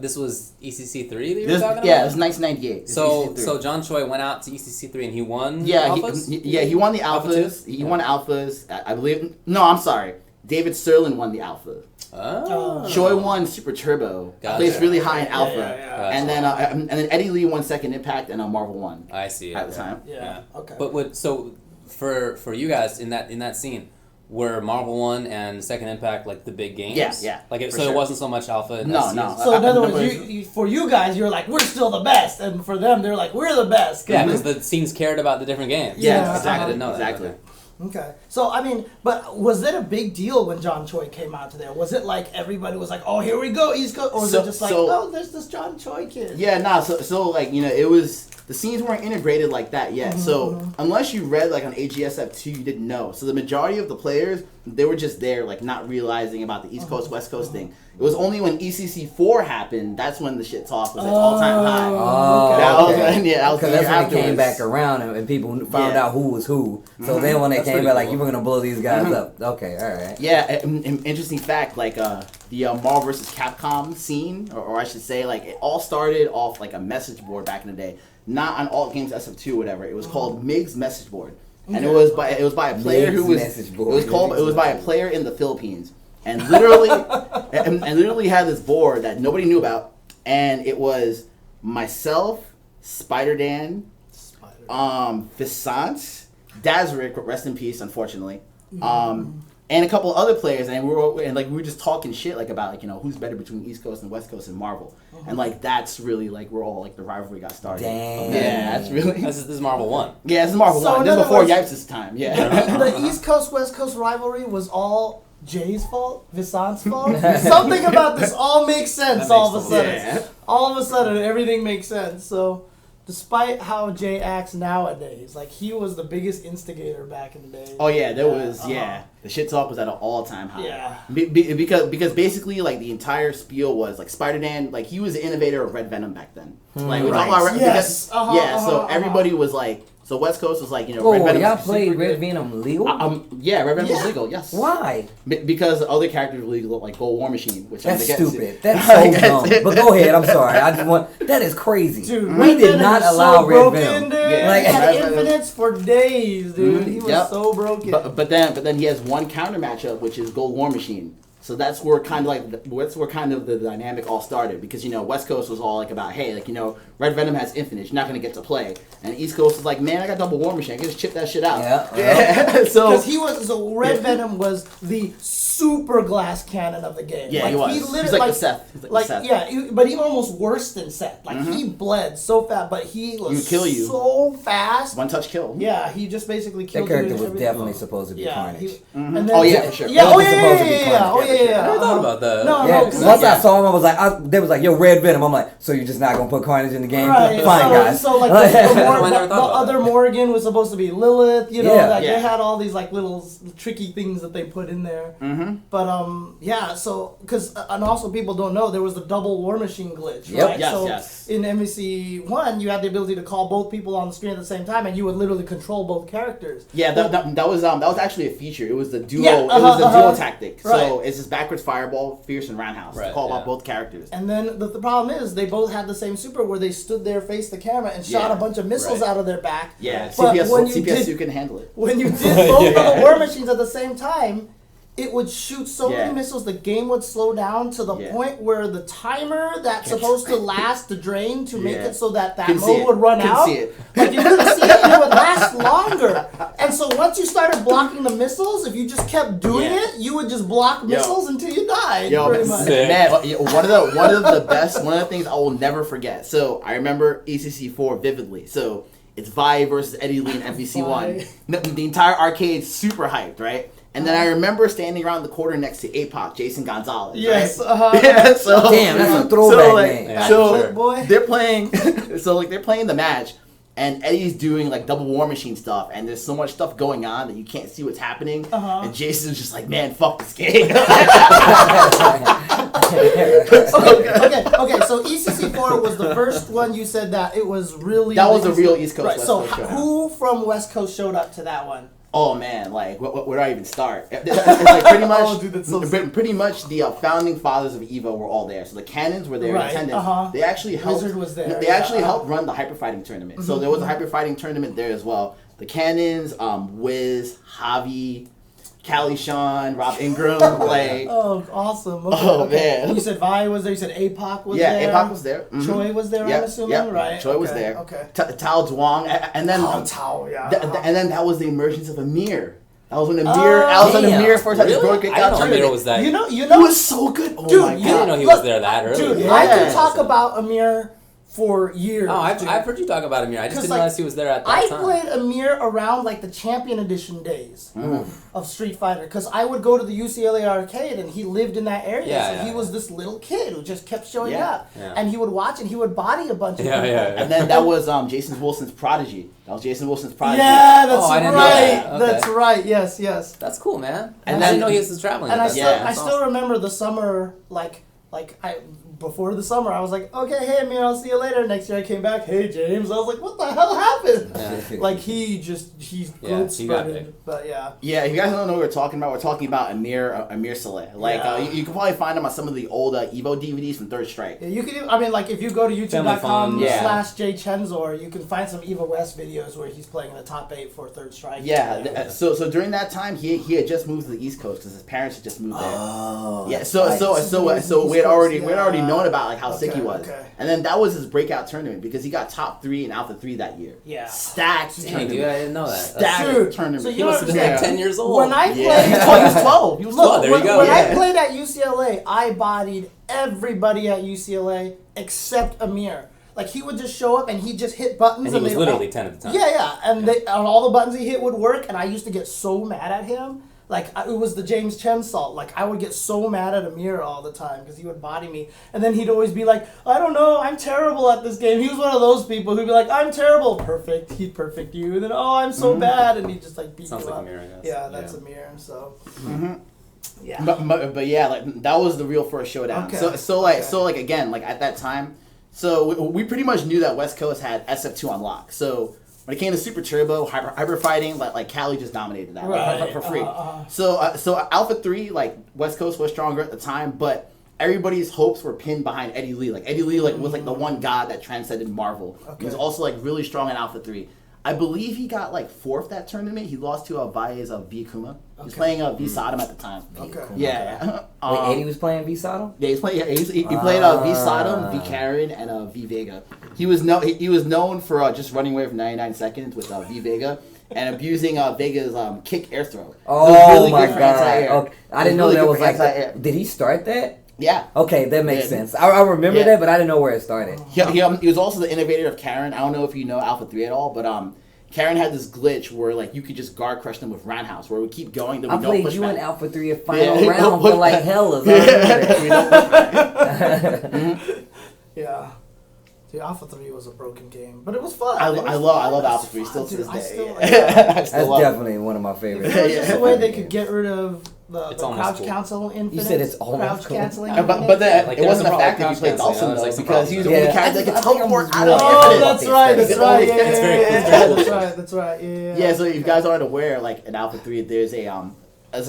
This was ECC3 that you were This, talking yeah, it about? was 1998. It's So ECC3. John Choi went out to ECC3 and he won. Yeah, Alphas? he won the Alpha Alphas. two? He won Alphas. I believe. No, I'm sorry. David Sterling won the Alpha. Oh. Choi won Super Turbo. Gotcha. Placed really high in Alpha. Gotcha. And then Eddie Lee won Second Impact and Marvel 1 I see. at the time. Yeah. Okay. But for you guys in that scene, were Marvel 1 and Second Impact like the big games? Yeah, Like for so sure. it wasn't so much Alpha. And No, SCs? no. So in other I- words, for you guys, you're like, we're still the best, and for them, they're like, we're the best. Yeah, because the scenes cared about the different games. Yeah, exactly. I didn't know that. Exactly. Okay. Okay. So, I mean, but was it a big deal when John Choi came out to there? Was it like everybody was like, oh, here we go, East Coast? Or was it just like, oh, there's this John Choi kid? Yeah, nah. So like it was, the scenes weren't integrated like that yet. So unless you read like on AGSF2, you didn't know. So the majority of the players, they were just there, like not realizing about the East Coast West Coast thing. It was only when ECC4 happened, that's when the shit talk was at all time high. Oh, That was- okay. yeah, that was the Because that's year when it came afterwards. back around and people found Yeah. out who was who. So then when they That's came pretty back, like, cool. you were going to blow these guys up. Okay, all right. Yeah, an interesting fact, like the Marvel vs. Capcom scene, or I should say, like it all started off like a message board back in the day, not on Alt Games SF2 or whatever. It was called Mig's message board, and it was by a player who was Mig's message board. it was by a player in the Philippines, and literally and literally had this board that nobody knew about, and it was myself, Spider Dan, Fisant, Dazrick, rest in peace, unfortunately. and a couple other players, and we were just talking shit like about like who's better between East Coast and West Coast in Marvel, and like that's really like where all like the rivalry got started. Damn. Yeah, that's really. This is Marvel 1. Yeah, this is Marvel So 1. in This is other before words- Yipes' time. Yeah. The East Coast West Coast rivalry was all Jay's fault, Visant's fault. Something about this all makes sense. That All makes of a sudden, Yeah. all of a sudden, everything makes sense. So, despite how Jay acts nowadays, like he was the biggest instigator back in the day. Oh yeah, there was the shit talk was at an all-time high. Yeah. Because basically like the entire spiel was like Spider-Man, like he was the innovator of Red Venom back then. Like we talk about Red Yes. because, so everybody was like, so West Coast was like Red Oh, Venom. y'all played Red Venom legal? Yeah, Red Venom was Yeah. legal. Yes. Why? Because the other characters were legal, like Gold War Machine, which I'm That's gonna get stupid. to. That's so dumb. But go ahead. I'm sorry. I just want. That is crazy. Dude, we Red did Venom not is allow so Red broken, Venom. dude. Yeah. He had Red Venom. infinites for days, dude. He was Yep. so broken. But then he has one counter matchup, which is Gold War Machine. So that's where kind of the dynamic all started, because West Coast was all like about, hey, like Red Venom has infinite, you're not gonna get to play, and East Coast was like, man, I got double War Machine, I can just chip that shit out. Yeah. So Because Red Venom was the super glass cannon of the game. Yeah, like, he was. He He's literally, like the Seth. He's like the Seth. yeah, but even almost worse than Seth. Like he bled so fast, but he He was would kill you. so fast. one touch kill. Yeah, he just basically That killed character you was and definitely everything. supposed to be Yeah, Carnage. and then, Oh, yeah, for sure. Yeah, That oh was yeah, supposed to be yeah, Carnage. oh yeah, yeah. I never thought about that. No, Yeah, no, because 'cause once that's- I saw him, I was like, they was like, yo, Red Venom. I'm like, so you're just not gonna put Carnage in the game? Right, Fine, so, guys. So like I the never thought about other that. Morgan was supposed to be Lilith, you know, Yeah. like Yeah. they had all these like little tricky things that they put in there. Mm-hmm. But yeah, so because and also people don't know there was the double War Machine glitch, Yep. right? Yes, so yes. in MVC 1, you had the ability to call both people on the screen at the same time, and you would literally control both characters. Yeah, that was actually a feature. It was the duo. Yeah, it was the duo tactic. So Right. it's just backwards fireball, fierce, and roundhouse. Right, to call yeah. out both characters. And then the problem is they both had the same super where they stood there, faced the camera, and shot Yeah. a bunch of missiles Right. out of their back. Yeah, But CPS when you CPS did- can handle it. When you did both of the War Machines at the same time, it would shoot so Yeah. many missiles, the game would slow down to the Yeah. point where the timer that's supposed to last the drain to make Yeah. it so that Couldn't see mode it. would run Couldn't out. see it. Like you couldn't see it, and it would last longer. And so once you started blocking the missiles, if you just kept doing Yeah. it, you would just block missiles until you died. Yo, pretty much. Sick. man, one of the best, one of the things I will never forget. So I remember ECC4 vividly. So it's Vi versus Eddie Lee in FVC1. The entire arcade super hyped, right? And then I remember standing around the corner next to APOC, Jason Gonzalez. Yes, Right? Yeah, so Damn, that's a throwback so, like, name. Yeah, so sure. Boy. they're playing. So like they're playing the match, and Eddie's doing like double War Machine stuff, and there's so much stuff going on that you can't see what's happening. And Jason's just like, man, fuck this game. Okay. So ECC4 was the first one you said that it was really. That was a real East Coast, Right. West So Coast showdown. who from West Coast showed up to that one? Oh man, like where do I even start? It's like pretty much, Oh, dude, that's so pretty much the founding fathers of EVO were all there. So the Cannons were there Right, in attendance. They actually helped. Wizard was there, They yeah, actually helped run the hyper fighting tournament. So there was a hyper fighting tournament there as well. The Cannons, Wiz, Javi, Callie Sean, Rob Ingram, like. Oh, awesome. Okay, Oh, okay. man. You said Vi was there. You said APOC was Yeah, there. APOC was there. Mhm. Choi was there. Yep, I'm assuming. yep. Right. Choi was okay, there. Okay. Tao Zhuang, and then Tao, yeah. and then that was the emergence of Amir. That was when Amir first had his Really? break I didn't know Amir tournament. was that. You know. He was so good. Oh Dude, my I god. didn't know he Look, was there that early. Dude, Yeah. I could Yeah. talk about Amir for years. Oh, I've dude. heard you talk about Amir. I just 'Cause, didn't like, realize he was there at that I time. played Amir around like the Champion Edition days of Street Fighter because I would go to the UCLA arcade and he lived in that area. Yeah, so yeah, he yeah. was this little kid who just kept showing Yeah. up. Yeah. And he would watch and he would body a bunch of Yeah, people. yeah, yeah. And then that was Jason Wilson's Prodigy. That was Jason Wilson's Prodigy. Yeah, that's Oh, I didn't know right. that. Okay. That's right. Yes, yes. That's cool, man. And I then- didn't know he was traveling. And at I that still, time. I That's still awesome. remember the summer, before the summer, I was like, okay, hey, Amir, I'll see you later. Next year I came back, hey, James. I was like, what the hell happened? Yeah. Like, he's Yeah, growth he got spurted. big. But yeah. Yeah, if you guys don't know what we're talking about Amir Saleh. Like, Yeah. you can probably find him on some of the old Evo DVDs from Third Strike. Yeah, you can. I mean, like if you go to Family YouTube.com Fun. Yeah. / jchensor, you can find some Eva West videos where he's playing in the top 8 for Third Strike. Yeah, so during that time, he had just moved to the East Coast because his parents had just moved there. Oh. Yeah, so had already Yeah. known about like how sick he Okay, was. okay. And then that was his breakout tournament because he got top 3 in Alpha 3 that year. Yeah. Stacked Dang, tournament. dude, I didn't know that. Stacked Dude, tournament. so He you must have been understand. like 10 years old. When I played, Yeah, he was 12. He was 12. There you go. When I Yeah. played at UCLA, I bodied everybody at UCLA except Amir. Like he would just show up and he'd just hit buttons. And he was they literally all, 10 at the time. Yeah, and and all the buttons he hit would work, and I used to get so mad at him. Like it was the James Chensor. Like I would get so mad at Amir all the time because he would body me, and then he'd always be like, "I don't know, I'm terrible at this game." He was one of those people who'd be like, "I'm terrible." Perfect. He'd perfect you, and then I'm so bad, and he'd just like beat Sounds you like up. Amir, I guess. Yeah, that's Amir. So. Yeah. But yeah, like that was the real first showdown. Okay. So again, like at that time, so we pretty much knew that West Coast had SF2 on lock. So when it came to Super Turbo, hyper fighting, like Cali just dominated that Right. for free. So Alpha 3, like West Coast was stronger at the time, but everybody's hopes were pinned behind Eddie Lee. Like Eddie Lee was like the one god that transcended Marvel. He was also like really strong in Alpha 3. I believe he got like 4th that tournament. He lost to Valles of V Kuma. He was playing V Sodom at the time. Okay. Yeah. Wait, Eddie was playing V Sodom? Yeah, he played V Sodom, V Karen, and V Vega. He was known for just running away from 99 seconds with V Vega and abusing Vega's kick air throw. Oh my good for god! anti-air. Okay. I It didn't know really that good was for like. anti-air. Did he start that? Yeah. Okay, that makes Yeah. sense. I remember Yeah. that, but I didn't know where it started. He was also the innovator of Karen. I don't know if you know Alpha 3 at all, but Karen had this glitch where like you could just guard crush them with roundhouse, where we keep going. Then we I don't played push you back. in Alpha 3 at final Yeah, round don't for push like back. hella. So I remember that. Yeah. Dude, Alpha 3 was a broken game, but it was fun. I It was love fun. Alpha It's 3 still fun, to this dude. I day. still- I still That's love it. definitely one of my favorites. It was just the way they could Yeah. get rid of the It's crouch almost cool. cancel infinite. said it's almost crouch cool. canceling. But then Like, it there was wasn't a a problem fact with if you played crouch Dawson canceling, though, there's, like, some because he was the problems. only Yeah. character that could I think I'm teleport out really- of Oh, infinite. that's right. That's right. Yeah, It's very cool. that's right. That's right. Yeah. Yeah, so if you guys aren't aware, like in Alpha 3, there's a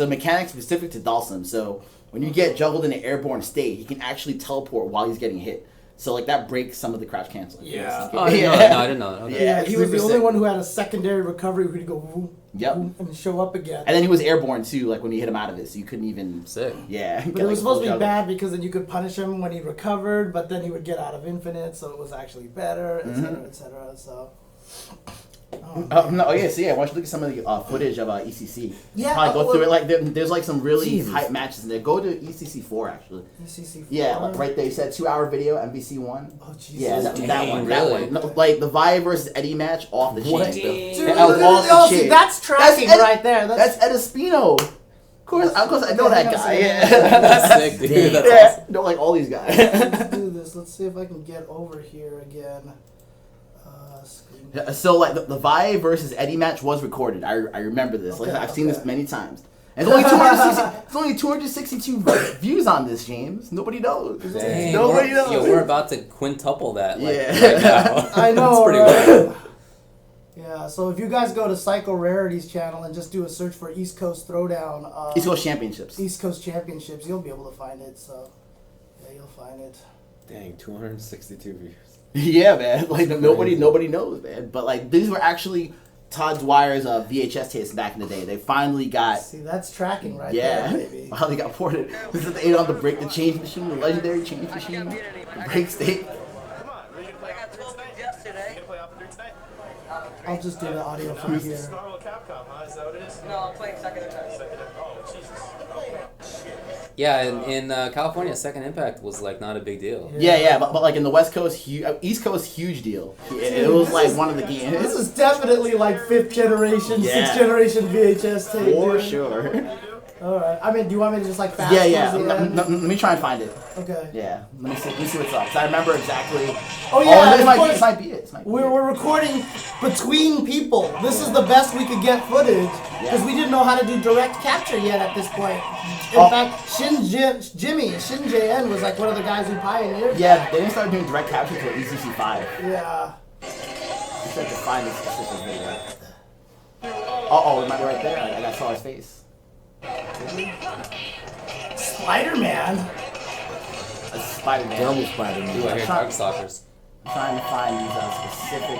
mechanic specific to Dalsum. So when you get juggled in an airborne state, he can actually teleport while he's getting hit. So like that breaks some of the crouch canceling. Yeah. Oh, I didn't know that. No, I didn't know that. Okay. Yeah, he was super the only sick. one who had a secondary recovery who could go whoop, Yep. whoop, and show up again. And then he was airborne too, like when you hit him out of it, so you couldn't even. Sick. Yeah. But get, it like, was a supposed full to be juggle. bad because then you could punish him when he recovered, but then he would get out of infinite, so it was actually better, etc., etc. So. No, yeah, so yeah, why don't you look at some of the footage of ECC? Yeah, Probably go well- through it. Like there's like some really Jesus. hype matches in there. Go to ECC 4 actually. ECC4. Yeah, like right there. You said 2-hour video, MVC 1. Oh Jesus. Yeah, that Dang, one. really? That one. No, like the Vi versus Eddie match off the chain. What? Dude, That was off the see, chain. that's tracking Ed- right there. That's Ed Espino. Of course, I know that guy. Yeah. That's sick, dude. Damn. That's Yeah, awesome. don't like all these guys. Let's do this. Let's see if I can get over here again. Screen. So like the Vi versus Eddie match was recorded. I remember this. Like Okay, I've seen this okay. many times. And it's only 260, it's only 262 views on this, James. Nobody knows. Dang, Nobody we're, knows. yo, we're about to quintuple that. Like, Yeah. right now. I know. That's pretty right? wild. Yeah. So if you guys go to Psycho Rarity's channel and just do a search for East Coast Throwdown, East Coast Championships. East Coast Championships, you'll be able to find it. So yeah, you'll find it. Dang, 262 views. Yeah, man. Like nobody knows, man. But like these were actually Todd Dwyer's VHS tapes back in the day. They finally got. See, that's tracking right Yeah, there, baby. how they got ported. This is the 8 on the break, the change machine, the legendary change machine, the break state. I'll just do the audio from here. Capcom, huh? Is that what it is? No, I'm playing second impact. Oh, Jesus. Yeah, in California, Second Impact was like not a big deal. Yeah, but like in the West Coast, East Coast, huge deal. It was like one of the games. This is definitely like 5th generation, Yeah. 6th generation VHS tape. For dude. sure. Alright. I mean, do you want me to just like fast Yeah. forward the end? Let me try and find it. Okay. Yeah. Let me see what's up. 'Cause I remember exactly. Oh yeah, this of might course. be it. This might be We're recording between people. This is the best we could get footage because we didn't know how to do direct capture yet at this point. In fact, Shin JN was like one of the guys who pioneered. Yeah, they didn't start doing direct capture until ECC 5. Yeah. Just had to find this specific video. Oh, it might be right there. I saw his face. Spider-Man. A Spider-Man. Double Spider-Man. Dude, I hear Try- Darkstalkers. I'm trying to find these specific.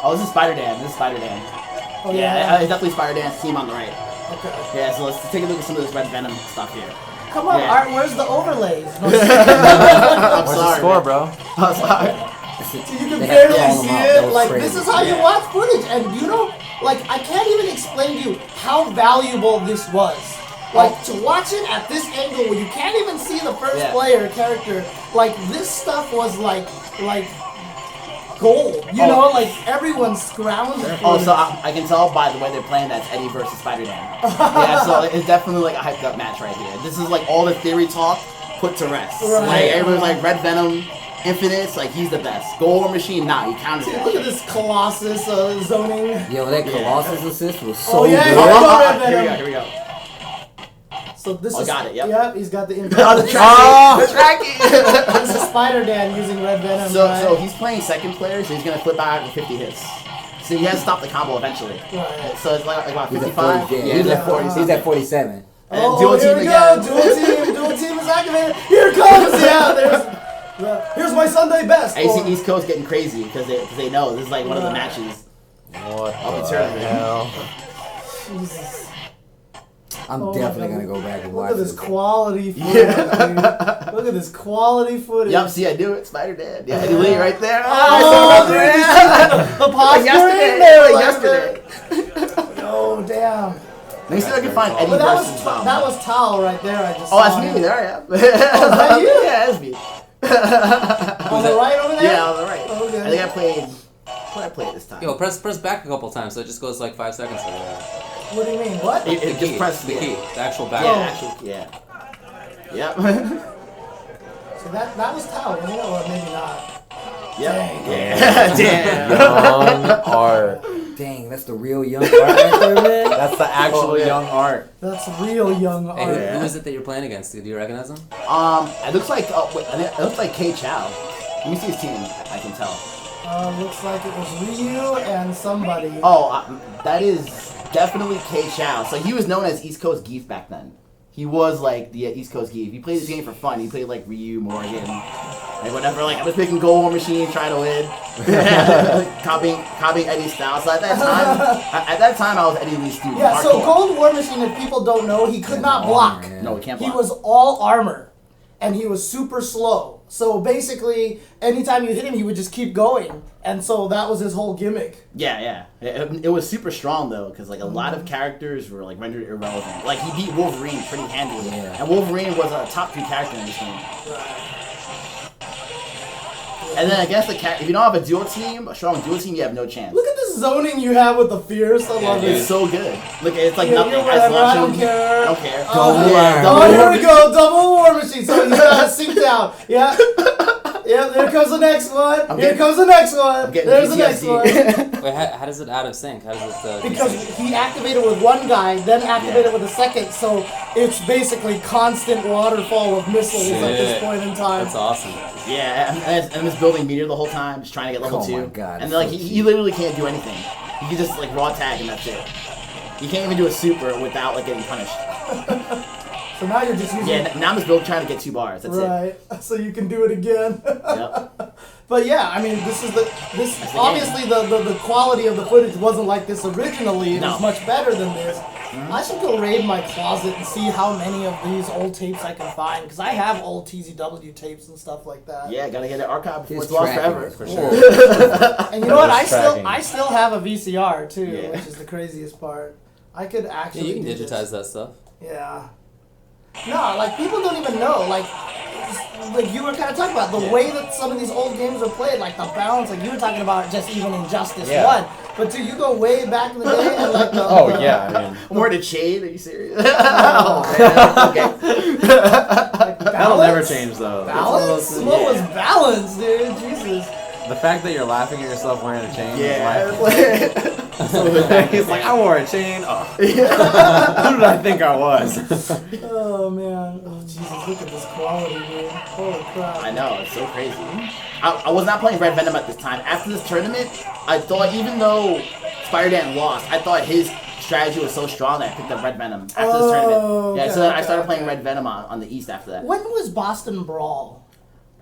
Oh, this is Spider-Dan. This is Spider-Dan. Oh Yeah, yeah. it's definitely Spider-Dan's team on the right. Okay. Yeah, so let's take a look at some of this Red Venom stuff here. Come on, Yeah. Art, where's the overlays? No, I'm Where's the sorry. score, man. bro? I'm sorry. you can They had to barely call them see out. it. That was Like, crazy. this is how you watch footage. And you know, like, I can't even explain to you how valuable this was. Like, to watch it at this angle where you can't even see the first player character, like, this stuff was like gold. You know, like, everyone's scrounged for Oh, it. so I can tell by the way they're playing that's Eddie versus Spider-Man. Yeah, so it's definitely like a hyped up match right here. This is like all the theory talk put to rest. Right. Like everyone's like Red Venom, Infinites, like he's the best. Gold War Machine, nah, he counted See, that. look at this Colossus zoning. Yo, that Colossus assist was so Oh, yeah, good. yeah. Here we go. So this Oh, is got it, yep. Yep, he's got the Oh, impact. the tracking! The tracking! This is Spider-Dan using Red Venom. So right? he's playing second player, so he's gonna flip out with 50 hits. So he has to stop the combo eventually. Right. So it's like about He's at 55. 40, Yeah, he's he's at at 40. He's at 47. And Oh, dual here team we again. go. Dual team is activated. Here it comes. Yeah, here's my Sunday best. I see East Coast getting crazy because they know this is like one of the matches. What I'll be the turning. hell? Jesus. I'm Oh, definitely my gonna go back and Look watch at this this. quality footage, dude. Look at this quality footage. Yup, see, I do it. Spider-Dan. Yeah, Eddie Lee right there. Oh, dude, you see the pause Like yesterday. screen there, Like yesterday. Oh, damn. Let me see if I can find Eddie But that was versus that was Tao right there. I just Oh, saw that's him. me. There I am. Oh, is that you? Yeah, that's me. On the right over there? Yeah, on the right. Okay. I think I played. What did I play this time? Yo, press back a couple times so it just goes like 5 seconds. What do you mean? What? It just pressed the key, the actual back. Yeah, Oh. actually, yeah. Yep. So that was Tao, wasn't it? Or maybe not. Yep. Dang. Damn. Young art. Dang, that's the real young art right there, man. That's the actual Oh, yeah. young art. That's real young Hey, art. who is it that you're playing against? Do you recognize him? It looks like it looks like K Chow. Let me see his team. I can tell. Looks like it was Ryu and somebody. Oh, that is definitely K Chow. So he was known as East Coast Geef back then. He was like the East Coast Geef. He played this game for fun. He played like Ryu, Morgan, like whatever. Like I was picking Gold War Machine, trying to win, copying Eddie's style. So at that time, I was Eddie Lee's student. Yeah, so hardcore. Gold War Machine, if people don't know, he could not block. Yeah. No, he can't He block. was all armor, and he was super slow. So basically, anytime you hit him, he would just keep going, and so that was his whole gimmick. Yeah. It was super strong though, because like a lot of characters were like rendered irrelevant. Like he beat Wolverine pretty handily, Yeah. and Wolverine was a top 2 character in this game. And then I guess if you don't have a strong dual team, you have no chance. Look at this zoning you have with the fierce. I love It's it. so good. Look, it's like Yeah, nothing. you're As whatever, I don't launching- care. I don't care. Double Yeah, R. Oh, double here war we go, double war machine. So he's got it synced out. Yeah. Yeah, there comes the next one. Here getting- comes the next one. I'm getting There's the next one. PTSD. Wait, how does it out of sync? How does it? Because he activated with one guy, then activated with a second, so it's basically constant waterfall of missiles at this Shit. point in time. That's awesome. Yeah, and this building meteor the whole time, just trying to get level Oh 2. my God, And so like cute. he literally can't do anything. He can just like raw tag and that's it. You can't even do a super without like getting punished. So now you're just using Yeah, now I'm just trying to get 2 bars. That's it. right, so you can do it again. Yep. But yeah, I mean, this the obviously the quality of the footage wasn't like this originally. It No. was much better than this. I should go raid my closet and see how many of these old tapes I can find, because I have old TZW tapes and stuff like that. Yeah, gotta get it archived before His it's lost tracking forever. is For cool. sure. And you know what? Tracking. I still have a VCR too, Yeah. which is the craziest part. I could Yeah, actually you can do this. digitize that stuff. Yeah. No, like people don't even know. Like you were kind of talking about the way that some of these old games are played, like the balance. Like you were talking about just even Injustice Yeah. 1. But dude, you go way back in the day and like the Oh yeah, I mean More to chain? Are you serious? Oh, man. Okay. that'll never change though. Balance? What was balance, dude? Jesus. The fact that you're laughing at yourself wearing a chain. Yeah. Is my He's like, I wore a chain. Oh. Who did I think I was? Oh man. Oh Jesus, look at this quality, dude. Holy crap. I know, it's so crazy. I was not playing Red Venom at this time. After this tournament, I thought even though Spider-Dan lost, I thought his strategy was so strong that I picked up Red Venom after this tournament. Yeah, okay, so then I okay, started playing okay. Red Venom on the East after that. When was Boston Brawl?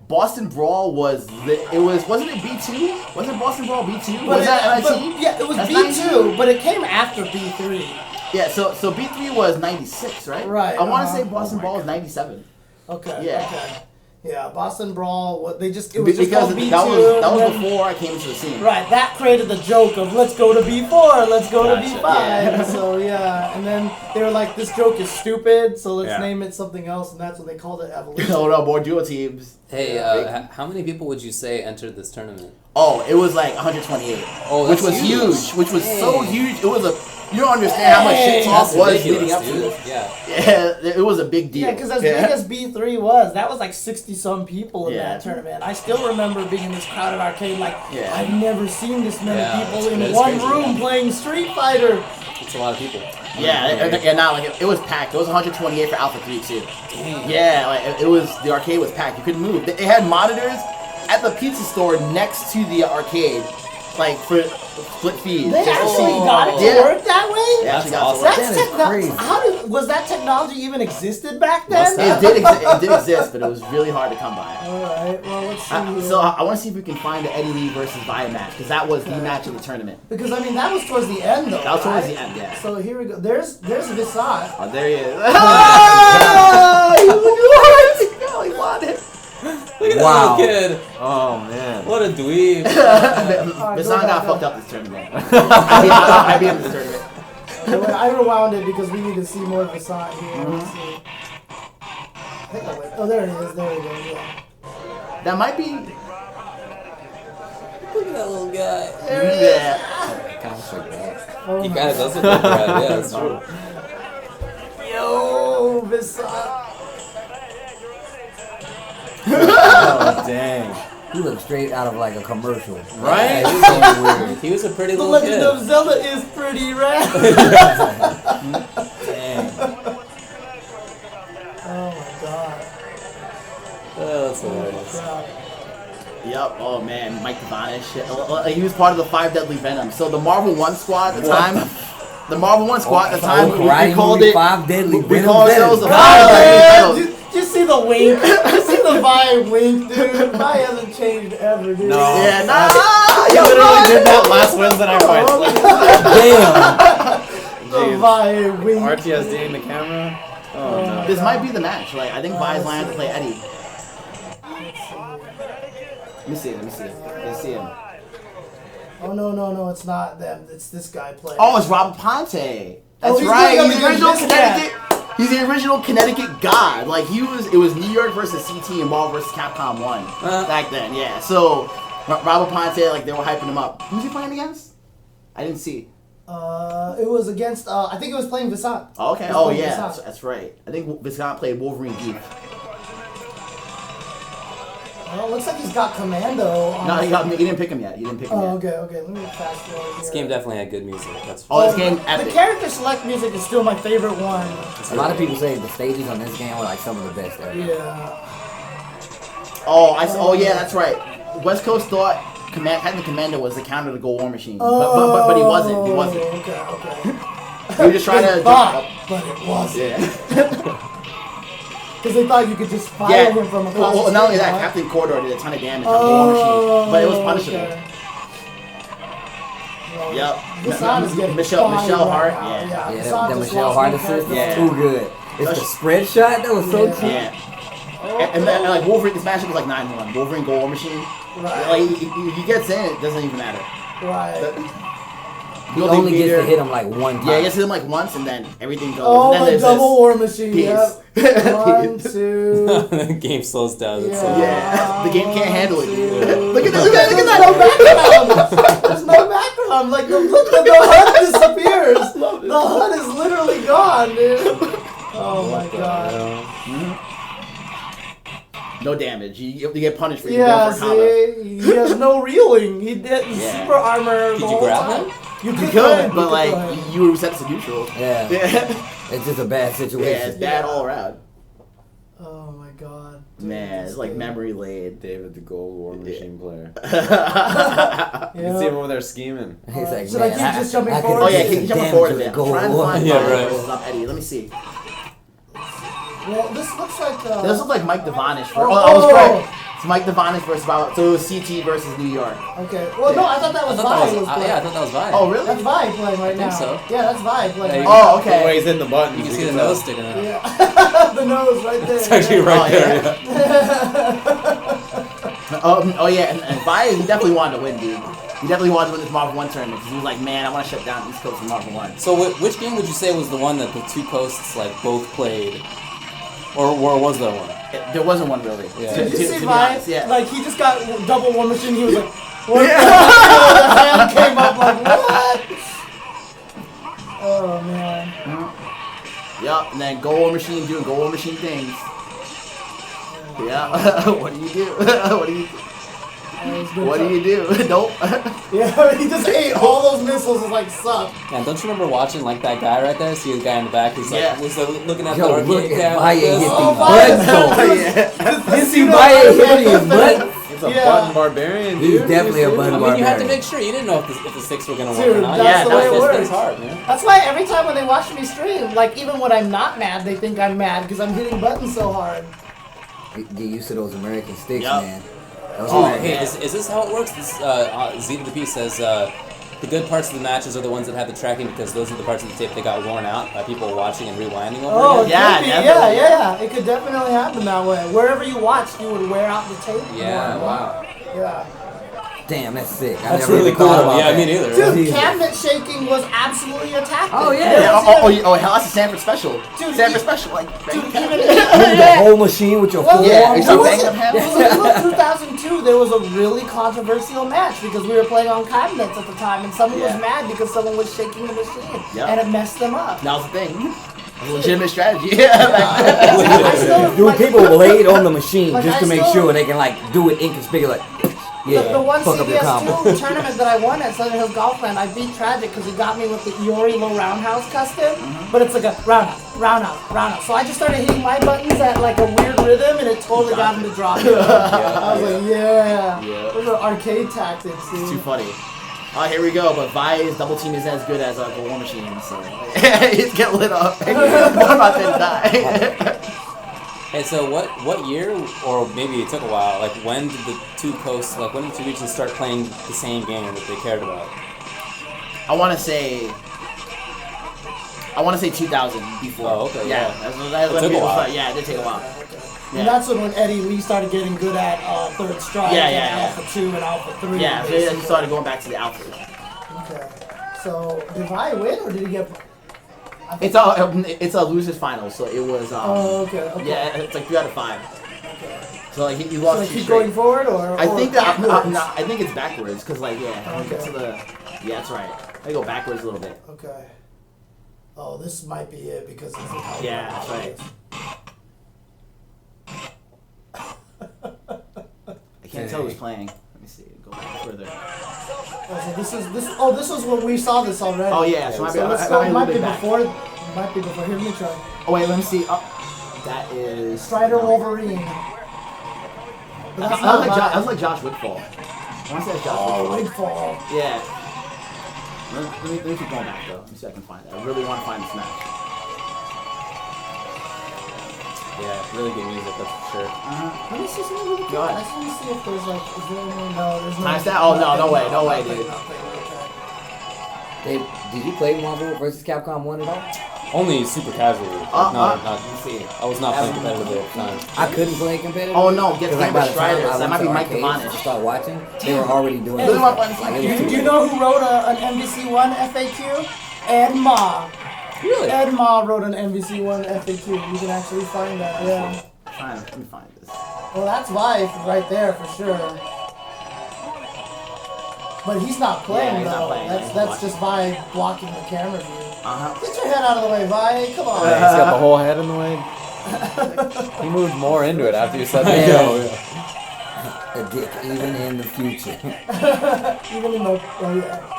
Boston Brawl wasn't it B2? Wasn't Boston Brawl B2? But Was that but- MIT? yeah, it was That's B2, 92? but it came after B3. Yeah, so B3 was 96, right? Right, I want to say uh-huh. Boston Brawl was 97. Okay. Yeah. Okay. Yeah, Boston Brawl. What they just it was Because just called B2. that was and then- before I came into the scene. Right, that created the joke of let's go to B4, let's go to Gotcha, B5. yeah. So yeah, and then they were like, this joke is stupid, so let's Yeah. name it something else, and that's when they called it Evolution. Oh no, more duo teams. Hey, how many people would you say entered this tournament? Oh, it was like 128. Oh, which that's was huge. huge. Which was so Dang. huge. It was a. You don't understand how much shit talk That's was ridiculous, leading up dude. to it. Yeah. Yeah, it was a big deal. Yeah, because as big as B3 was, that was like 60-some people in Yeah. that tournament. I still remember being in this crowded arcade like, Yeah. I've never seen this many Yeah, people it's- in it's one crazy, room yeah. playing Street Fighter. It's a lot of people. Yeah, not like it was packed. It was 128 for Alpha 3 too. Dang. Yeah, like it was. The arcade was packed. You couldn't move. They had monitors at the pizza store next to the arcade, like for split feed. They just to actually see. got it to Yeah. work that way? They actually got it to awesome. work. That's That is crazy. was that technology even existed back Must then? have. It did exist, but it was really hard to come by. Alright, well let's see here. So I want to see if we can find the Eddie Lee versus Vi match because that was the match of the tournament. Because I mean that was towards the end though. That was towards right? the end, yeah. So here we go. There's Visat. Oh, there he is. Oh, he won it. Look at Wow. that little kid. Oh man. What a dweeb. Visan got fucked up this tournament. I beat him this tournament. I rewound it because we need to see more Visat here. Let's see. I think I went. Oh, there it is. There it is. Yeah. That might be. Look at that little guy. Yeah. Kind of like that. Oh He my kind of does look like that. Yeah, that's true. Yo, Visat. Oh dang. He looks straight out of like a commercial. Right? It's so weird. He was a pretty The little Legend kid. of Zelda is pretty rad. Dang. Oh my god. Oh, that's hilarious. God. Yep. Oh man, Mike Devonish. He was part of the 5 Deadly Venom. So the Marvel 1 squad at the time. The Marvel 1 squad at the time. We called it. 5 Deadly We Venom called ourselves the Venom. 5 Deadly Oh, Venom. you see the wink? You see the Vi wink, dude? Vi hasn't changed ever, dude. No. Yeah, nah. He Yo, literally man. did that last Wednesday night fight. Damn. The Vi wink. RTSD in the camera. Oh no. This might be the match. Like I think Vi's lining to play Eddie. Let me see. Let's see him. Oh no, it's not them. It's this guy playing. Oh, it's Rob Ponte. That's he's right. going up He's the original against this Connecticut. He's the original Connecticut god. Like it was New York versus CT and Marvel versus Capcom 1 back then. Yeah. So Rob Ponte, like they were hyping him up. Who's he playing against? I didn't see. It was against. I think it was playing Visat. Oh, okay. He was Oh playing yeah, Visat. that's right. I think Viscount played Wolverine Geek. Well, it looks like he's got Commando. On No, his- he didn't pick him yet. Oh, okay. Let me fast forward here. This game definitely had good music. That's Oh, this game The epic. character select music is still my favorite one. A lot of people say the stages on this game are like some of the best ever. Yeah. Oh yeah, that's right. West Coast thought Captain Commando was the counter to Go War Machine, but he wasn't. He wasn't. Okay. He was just trying to. They thought, but it wasn't. Yeah. Because they thought you could just fire Yeah. him from across Well, the not only street, that, right? Captain Corridor did a ton of damage on the War Machine, but it was punishable. Okay. Well, Yep. Visat is getting Michelle bodied Hart, right now. yeah. Yeah, Visat that just Michelle lost Hart me assist past is Yeah. too good. It's the spread shot that was so Yeah. cheap. Yeah. And then, like Wolverine, this matchup was like 9-1. Wolverine Go War Machine. Right. Like he gets in, it doesn't even matter. Right. He only gets to hit him like one time. Yeah, he gets to hit him like once, and then everything goes. Oh, and then the there's double War Machine. Peace. Yep. 1, 2. the game slows down. It's so Yeah, the game can't handle it. Two. Look at that! There's no background. There's no background. Like the HUD disappears. The HUD is literally gone, dude. Oh my god. No damage. You get punished for Yeah, going for a combo. see, he has no reeling. He didn't Yeah. super armor the Could you whole grab time. him? You You could, could, but go like ahead. you were set to neutral. Yeah. Yeah, It's just a bad situation. it's bad all around. Oh my god. Dude, Man, this it's like game. memory lane. David, the gold War Machine player. You Yeah. can see him over there scheming. He's like, Should I man, keep just jumping I forward? Oh yeah, could keep do jumping damage forward a with bit. the I'm trying to gold find Yeah, Fire right. versus up Eddie. Let me see. Well, this looks like. This looks like Mike Devonish. Oh, I was correct. It's Mike Devanis versus Bob. So it was CT versus New York. Okay. Well, no, I thought that was Vi. I playing. thought that was Vi. Oh, really? That's Vi playing right now. so. Yeah, that's Vi playing. Yeah, Right Oh, The way okay. he's in the buttons. You can see can the tell. nose sticking out. now. Yeah. The nose right there. It's actually yeah. right there. Yeah. Oh yeah, and Vi, he definitely wanted to win, dude. He definitely wanted to win this Marvel 1 tournament because he was like, man, I want to shut down East Coast for Marvel 1. So which game would you say was the one that the two coasts like both played, or was there one? There wasn't one really. Yeah. Did you see to be Vi? honest, yeah. Like he just got double War Machine. He was like, what? The hand came up like what? Oh man. Yup, and then Go War Machine doing Go War Machine things. Yeah. What do you do? What do you do? What do you do? Nope. Yeah, he just ate all those missiles. Was like suck. Man, don't you remember watching like that guy right there? See the guy in the back who's like, Yeah. was looking at Yo, the look arcade at cam Maya like this? hit Oh, these Vi- buttons though. Yeah. You see Maya hitting his butt? He's a Yeah. button barbarian, dude. He's definitely a button I mean, you had to barbarian. make sure. You didn't know if the sticks were gonna work Dude, or not. that's the way it this works. thing's hard, man. That's why every time when they watch me stream, like even when I'm not mad, they think I'm mad because I'm hitting buttons so hard. Get used to those American sticks, Yup. man. Those Oh, American- hey, is this how it works? This Z to the P says the good parts of the matches are the ones that have the tracking because those are the parts of the tape that got worn out by people watching and rewinding over Oh, again. Yeah, it could be. definitely. Yeah. It could definitely happen that way. Wherever you watched, you would wear out the tape. Yeah, more. wow. Yeah. Damn, that's sick. I That's never really even cool. thought about Yeah, that. me neither. Dude, Jesus. cabinet shaking was absolutely a tactic. Oh, yeah. There was even- Hell, that's a Sanford special. Dude, Sanford special, like. Dude, bang, even bang. Move the whole machine with your Well, forearm. yeah, it exactly. was, Bang them it was like 2002. There was a really controversial match because we were playing on cabinets at the time, and someone Yeah. was mad because someone was shaking the machine, Yeah. and it messed them up. That was the thing. A legitimate strategy. Yeah. I still, Dude, like, people blade on the machine Like, just I to make still- sure they can like do it inconspicuous. Like, yeah, the one fuck up your combo. CBS2 tournament that I won at Southern Hills Golfland, I beat Tragic because he got me with the Iori low roundhouse custom, but it's like a roundhouse. So I just started hitting my buttons at like a weird rhythm, and it totally got him to drop it. I was like, yeah. Those are arcade tactics, It's too dude. funny. Oh, here we go. But Vi's double team is as good as a War Machine, so he's getting lit up. One about to die. Hey, so what year, or maybe it took a while, like when did the two coasts, like when did the two regions start playing the same game that they cared about? I want to say 2000 before. Oh, okay, Yeah, yeah. that's It took a while. Yeah, it did take a while. And that's when Eddie Lee started getting good at third strike Yeah, and yeah. Alpha 2 and Alpha 3. Yeah, so he started going back to the Alpha. Okay. So, did Vi win or did he get... It's a losers final, so it was. Oh, okay. Yeah, it's like 3 out of 5. Okay. So like he So lost. they two keep straight. going forward or I think that backwards? I think it's backwards because like Okay. to the that's right. I go backwards a little bit. Okay. Oh, this might be it because it's the color. Yeah, that's right. I can't tell who's playing. Let me see. Go back further. Oh, so this was when we saw this already. Oh yeah, so So let's go. It might be before. Might be before. Here, let me try. Oh wait, let me see. Oh, that is Strider Wolverine. But that's That not was like Vi. that was like Josh Woodfall. I want to say that's Josh Oh, Woodfall. Wigfall. Yeah. Let me keep going back though. Let me see if I can find it. I really want to find this match. Yeah, really good music, that's for sure. Let me see something really Go cool. ahead. I just want to see if there's like, is there any? No, there's no. Nice that? Oh, no, no way, no way, nothing, dude. nothing, okay. Dave, did you play Marvel vs. Capcom 1 at all? Only super casually. Not, Let me see. I was not playing competitively at the time. I couldn't play competitive. Oh, no, get Because Game by of the Strider, time I so that went might to be Mike arcades Devanis. to start watching, they were already doing Hey, this. what- Like, it was Do too you know who wrote an MVC1 FAQ? Ed Ma. Really? Ed Ma wrote an MVC1 FAQ. You can actually find that. Yeah. Let me find this. Well, that's life right there for sure. But he's not playing Yeah, he's not though. playing. That's He's that's just Vi blocking the camera view. Uh-huh. Get your head out of the way, Vi. Come on. Yeah, he's got the whole head in the way. He moved more into it after you said that. a dick, even in the future. Even in the yeah.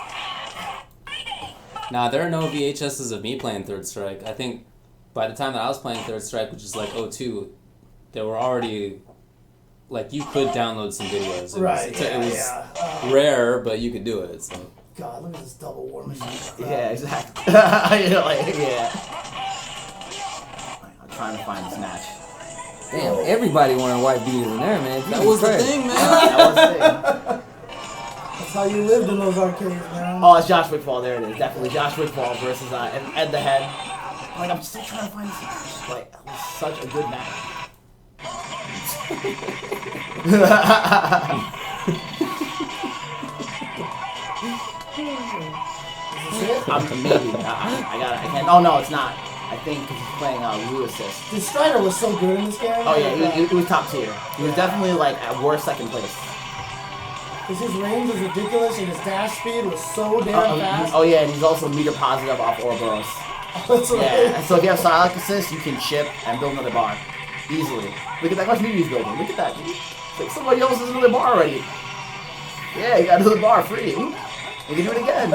Nah, there are no VHSs of me playing Third Strike. I think by the time that I was playing Third Strike, which is like 02, there were already, like, you could download some videos. It Right. was, Yeah, it was yeah. rare, but you could do it. So. God, look at this double war machine. Yeah, exactly. yeah. I'm trying to find this match. Damn, everybody wearing white beaters in there, man. That was the Christ. thing, man. That was the thing. That's how you lived in those arcades, man. Oh, it's Josh Wigfall. There it is. Definitely Josh Wigfall versus Ed the Head. Like, I'm still trying to find this match. Like, that was such a good match. Maybe. I can't. Oh, no, it's not. I think because he's playing Blue Assist. Dude, Strider was so good in this game. Oh, yeah, he was top tier. He was definitely, like, at worst second place. Because his range was ridiculous and his dash speed was so damn fast. Oh, yeah, and he's also meter positive off Ouroboros. That's right. Yeah, and so if you have Psylocke Assist, you can chip and build another bar. Easily. Look at that much meter he's building. Look at that, dude. It's like somebody else has another bar already. Yeah, you got another bar free. You can do it again.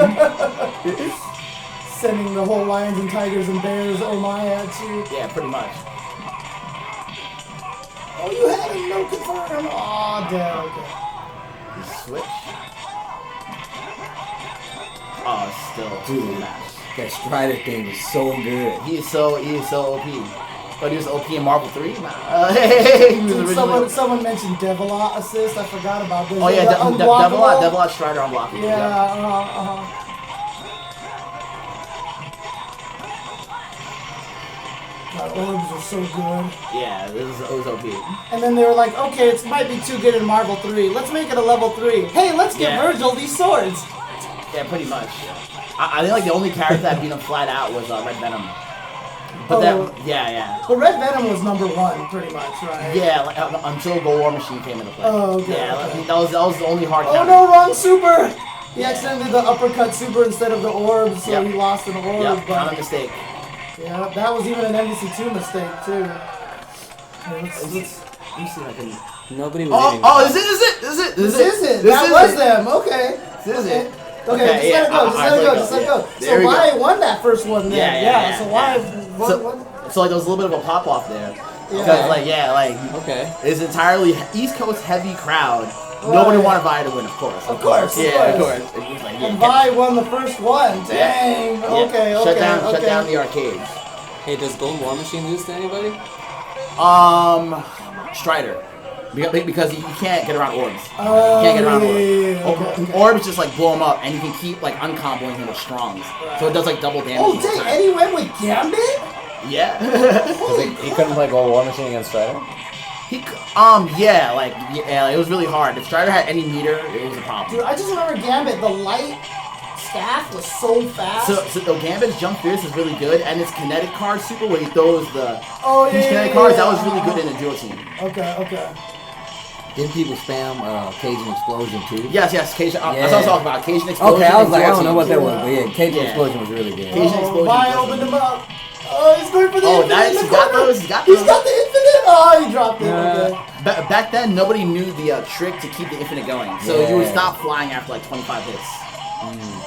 Sending the whole lions and tigers and bears, oh my, at you. Yeah, pretty much. Oh, you had it, no confirm. Aw, damn, okay. Switch. Oh, still Dude. match. That Strider thing is so good. He is so OP. But he was OP in Marvel 3? Nah. He was Dude, originally... someone mentioned Devilot assist. I forgot about this. Oh yeah, Unblockable. Devilot Strider unblockable. Yeah, God, orbs are so good. Yeah, it was OP. And then they were like, okay, it might be too good in Marvel 3. Let's make it a level 3. Hey, let's give Yeah. Virgil these swords. Yeah, pretty much. I think like the only character that beat him flat out was Red Venom. But yeah. But Red Venom was #1, pretty much, right? Yeah, like, until Gold War Machine came into play. Oh, okay. Yeah, okay. that was the only hard Oh counter. no, wrong super! He accidentally did the uppercut super instead of the orb, so Yep. he lost an orb. Yep, but not a mistake. yeah, that was even an MVC2 mistake too. Here, let's Let me see if I can... Nobody was eating. Oh, this is it. This is it. That was them. Okay. This is it. Okay, Okay, just yeah, let it go. Just let it go. Just let it go. There we So go. why won that first one then? Yeah. So why? So like there was a little bit of a pop off there. Yeah. Because Okay. it's entirely East Coast heavy crowd. Nobody wanted Vi to win, of course. Of course. Yeah, of course. It was like, And Vi won the first one. Dang. Yeah. Okay. Shut down the arcades. Hey, does Gold War Machine lose to anybody? Strider. Because you can't get around orbs. You Oh, can't get around orbs. okay. Orbs just like blow him up, and you can keep like uncomboing him with strongs. So it does like double damage. Oh, each dang. time. Eddie went with Gambit? Yeah. He couldn't play Gold War Machine against Strider? Yeah, it was really hard. If Strider had any meter, it was a problem. Dude, I just remember Gambit. The light staff was so fast. So Gambit's Jump Fierce is really good, and his kinetic card super where he throws the huge yeah, kinetic cards, that was really good in a duo team. Okay. Didn't people spam Cajun Explosion too? Yes, Cajun. That's what I was talking about. Cajun Explosion. Okay, I was like, I and don't know what that duo was, but team. yeah, Cajun Yeah. Explosion was really good. Cajun Explosion. Vi opened him up. Oh, he's going for the Oh, infinite nice. in the He got corner. those. He got He's those. got the infinite. Oh, he dropped it. Okay. Back then, nobody knew the trick to keep the infinite going. So you would Yeah. stop flying after like 25 hits.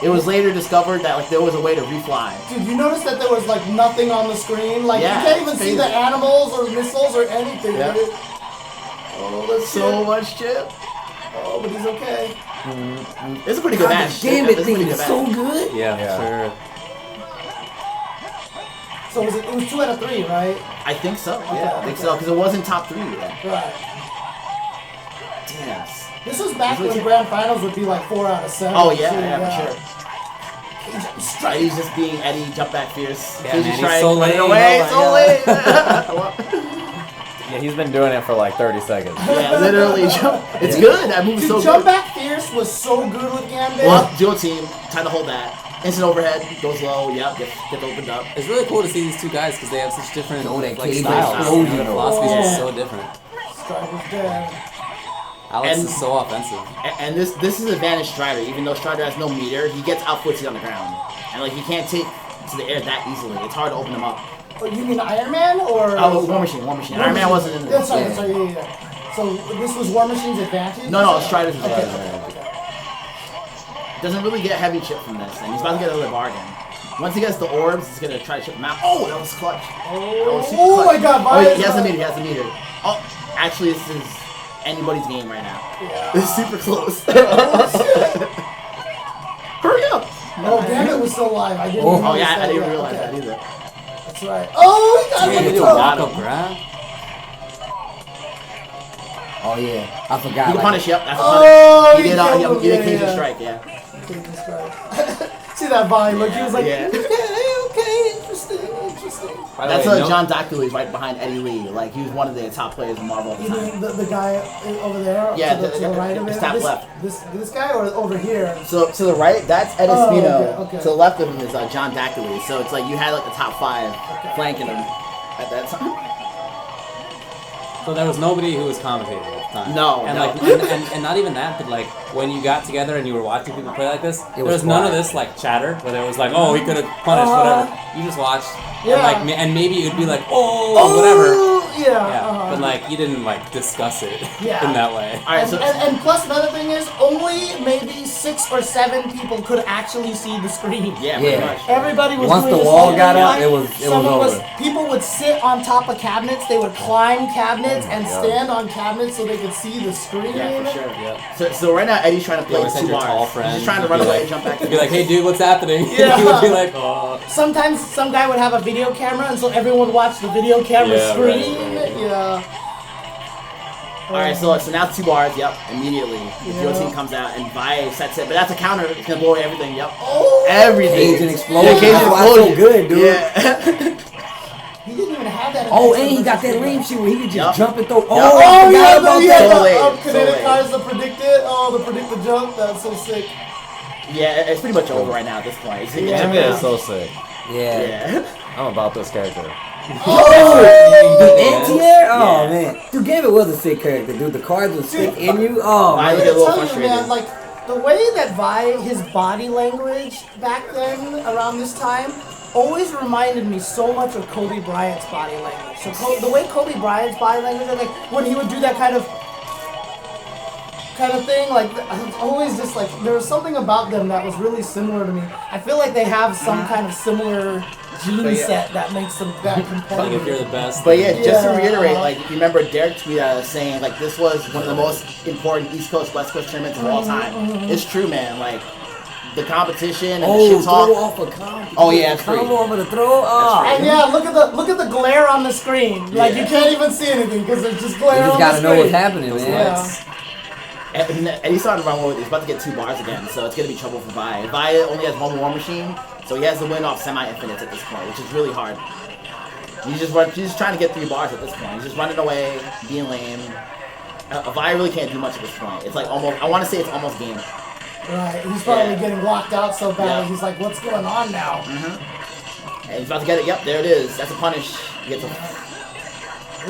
It was later discovered that like there was a way to refly. Dude, you noticed that there was like nothing on the screen? Like Yeah, you can't even it's see the crazy. animals or missiles or anything. Yeah. Dude. Oh, let's So much chip. Oh, but he's okay. It's a pretty good God, match. the Gambit It's a thing pretty is good so match. good. Yeah, sure. So it was 2 out of 3, right? I think so. Yeah, I think okay. so because it wasn't top 3 yet. Right. Damn. This was back This was when it. grand finals would be like 4 out of 7. Oh too, yeah, for sure. He's just being Eddie, jump back fierce. Yeah, He's man, just he's trying so to run it lame. away. Oh So my late. Yeah, he's been doing it for like 30 seconds. Yeah, literally. It's good. That move is so Dude, Jump good. Back Fierce was so good with Gambit. Well, dual team, time to hold that. Instant overhead, goes low. Yep, get opened up. It's really cool to see these two guys because they have such different Oh, that like Cajun styles. Explosion. Their philosophies are Yeah. so different. Strider's dead. Alex And- is so offensive. And this is advantage Strider. Even though Strider has no meter, he gets outfooted on the ground, and like he can't take to the air that easily. It's hard to open him up. Oh, you mean Iron Man or? Oh, War Machine. Iron Man wasn't in Yeah, this. sorry, yeah. So this was War Machine's advantage? No, Strider's Okay. advantage. Doesn't really get heavy chip from this, and he's about to get another bargain. Once he gets the orbs, he's gonna try to chip him out. Oh, that was clutch. That was super Oh clutch. my God! Oh, he has the meter. Oh, actually, this is anybody's game right now. Yeah. This is super close. Hurry up! Oh, Gambit was still alive. I didn't. Oh notice yeah, I that didn't yet. realize Okay. that either. That's right. Oh, he got Yeah, him he in did the a toe. walk-up grab. Oh yeah, I forgot. You can like- punish, yep, that's a Oh, punish. He did killed him. he did Yeah, Cajun yeah. strike, yeah. Cajun strike. See that Vine look? He was like, Yeah. okay, interesting. By the That's way, no- John Dactylou is right behind Eddie Lee. Like, he was one of the top players in Marvel at the You time. mean the guy over there? Yeah, to the right of the it? top this, left. This guy or over here? So to the right, that's Ed Oh, Espino. okay. To the left of him is John Dactylou. So it's like you had like the top 5 flanking him at that time. So there was nobody who was commentating at the time. No, and no. like, and not even that, but like when you got together and you were watching people play like this, there was was none of quiet. this like chatter where there was like, oh, he could have punished whatever. You just watched, Yeah. and like, and maybe you'd be like, oh, whatever. Yeah. Yeah, but like you didn't like discuss it Yeah. in that way. All right, And, so and plus another thing is only maybe 6 or 7 people could actually see the screen. yeah, pretty Yeah. much. Everybody was Once doing the this wall whole got thing, up, like, it was someone over. People would sit on top of cabinets. They would climb cabinets and God. stand on cabinets so they could see the screen. Yeah, for sure. Yeah. So right now Eddie's trying to You play always had 2 your tall bars. friend. He's just trying to You'd run be away like- and jump back. You'd be like, hey dude, what's happening? Yeah. He would be like, oh. Sometimes some guy would have a video camera, and so everyone would watch the video camera Yeah, screen. right. Yeah. All right, so now 2 bars. Yep, immediately the Yeah. Geo team comes out and Vi sets it, but that's a counter. It's gonna blow away everything. Yep, Oh. everything. Cajun explosion. Yeah, Cajun That's why it's so explosion. good, dude. Yeah. He didn't even have that. Oh, in and he the got that versus ring shoot where he could just Yup. jump and throw. Oh, Yup. I Oh, forgot yeah, about the, that. So the late, kinetic so cards, the predicted. Oh, the predicted jump. That's so sick. Yeah, it's pretty much over right now at this point. It's, Yeah. Gambit is so sick. Yeah. yeah. I'm about this character. Oh, the Yeah. anti-air? Oh, Yeah. man. Dude, Gambit was a sick character, dude. The cards would stick in you. Oh, I I man. get a can little tell you, frustrated. man, like the way that his body language back then, around this time, always reminded me so much of Kobe Bryant's body language. So the way Kobe Bryant's body language, like when he would do that kind of thing, like it's always just like there was something about them that was really similar to me. I feel like they have some kind of similar gene But yeah. set that makes them that Like if competitive. you're the best. But yeah, just to Yeah. reiterate, like you remember Derek tweeted at us saying like this was one of the most important East Coast West Coast tournaments of all time. It's true, man. Like the competition and the Oh, shit throw talk. off a combo. Oh, yeah, it's free. combo over the throw. Oh, free. And yeah, look at the glare on the screen. Like you Yeah. can't even see anything because there's just glare you just on gotta the know screen. what's happening, man. Yeah. And he started to run with it. He's about to get 2 bars again, so it's gonna be trouble for Vi. Vi only has 1 war machine, so he has to win off semi-infinites at this point, which is really hard. He's just trying to get 3 bars at this point. He's just running away, being lame. Vi really can't do much at this point. It's like almost, I want to say it's almost game. Right. He's probably Yeah. getting locked out so bad. Yeah. He's like, what's going on now? And he's about to get it. Yep, there it is. That's a punish. He gets a.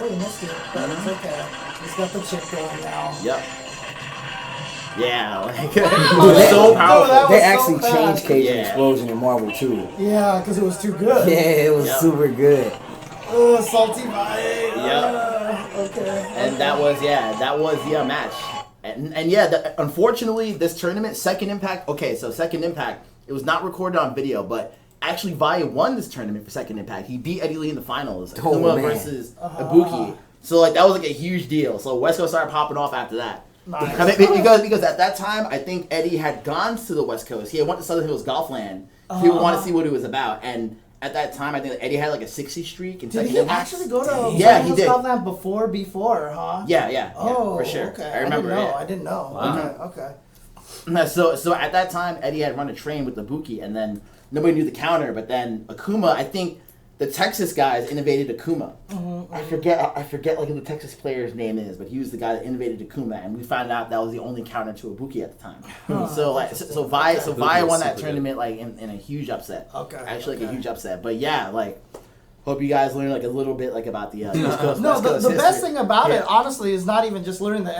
Really missed it, but it's okay. He's got the chip going now. Yep. Yeah, like Dude, so that powerful. was They so actually fast. changed Cajun Yeah. Explosion in Marvel too. Yeah, because it was too good. Yeah, it was Yep. super good. Ugh, salty vibe. Yep. Okay. And that was the match. And yeah, unfortunately, this tournament, Second Impact. Okay, so Second Impact, it was not recorded on video, but actually, Vi won this tournament for Second Impact. He beat Eddie Lee in the finals, Oh, Akuma man. versus Ibuki. So like that was like a huge deal. So West Coast started popping off after that. Nice. I mean, because at that time, I think Eddie had gone to the West Coast. He had went to Southern Hills Golfland. He would want to see what it was about. And at that time, I think Eddie had like a 60 streak in Did Second he Impact. actually go to Yeah, he did. Scotland before, huh? Yeah, Oh, for sure. Okay. I remember. I didn't know. Wow. Okay. So at that time, Eddie had run a train with Ibuki, and then nobody knew the counter. But then Akuma, I think the Texas guys innovated Akuma. I forget like who the Texas player's name is, but he was the guy that innovated Akuma, and we found out that was the only counter to Ibuki at the time. So Vi Ibuki won was that super tournament like in a huge upset. Okay, Actually, like a okay. huge upset. But yeah, like hope you guys learn like a little bit like about the East Coast, No, West the Coast best history. thing about Yeah. it, honestly, is not even just learning the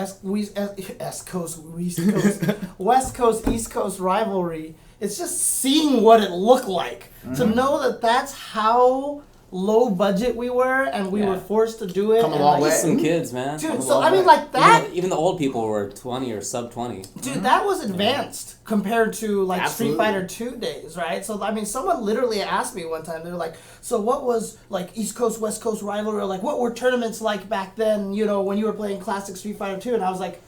West Coast, East Coast rivalry. It's just seeing what it looked like. To know that that's how low budget we were, and we Yeah. were forced to do it. Come a and, long like, way. Just some kids, man. Dude, Come so along I mean, way. like that. Even the old people were 20 or sub 20. Dude, that was advanced compared to like Absolutely. Street Fighter 2 days, right? So I mean, someone literally asked me one time. They were like, "So what was like East Coast West Coast rivalry? Or like what were tournaments like back then? You know, when you were playing classic Street Fighter 2?" And I was like,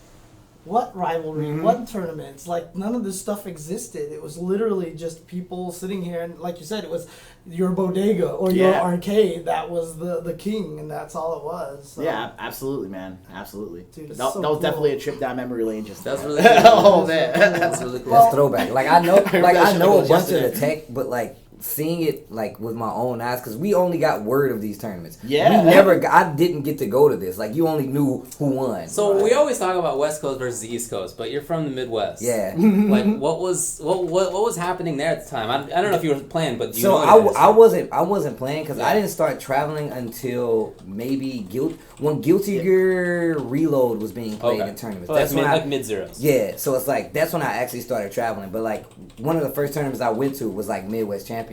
what rivalry, what tournaments. Like, none of this stuff existed. It was literally just people sitting here, and like you said, it was your bodega or your arcade that was the king, and that's all it was. So. Yeah, absolutely, man. Absolutely. Dude, that, so that was cool. definitely a trip down memory lane. Just That's really cool. oh man. That's really cool. That's throwback. Like I know, like I know a bunch of yesterday. the tech, but like seeing it like with my own eyes, because we only got word of these tournaments. Yeah. we never. I didn't get to go to this. Like you only knew who won. So we always talk about West Coast versus the East Coast, but you're from the Midwest. Yeah. Like what was happening there at the time? I don't know if you were playing, but do you So know what it is? I wasn't playing because I didn't start traveling until maybe when Guilty Gear Reload was being played in tournaments. So That's when like mid zeros. Yeah, so it's like that's when I actually started traveling. But like one of the first tournaments I went to was like Midwest Championships.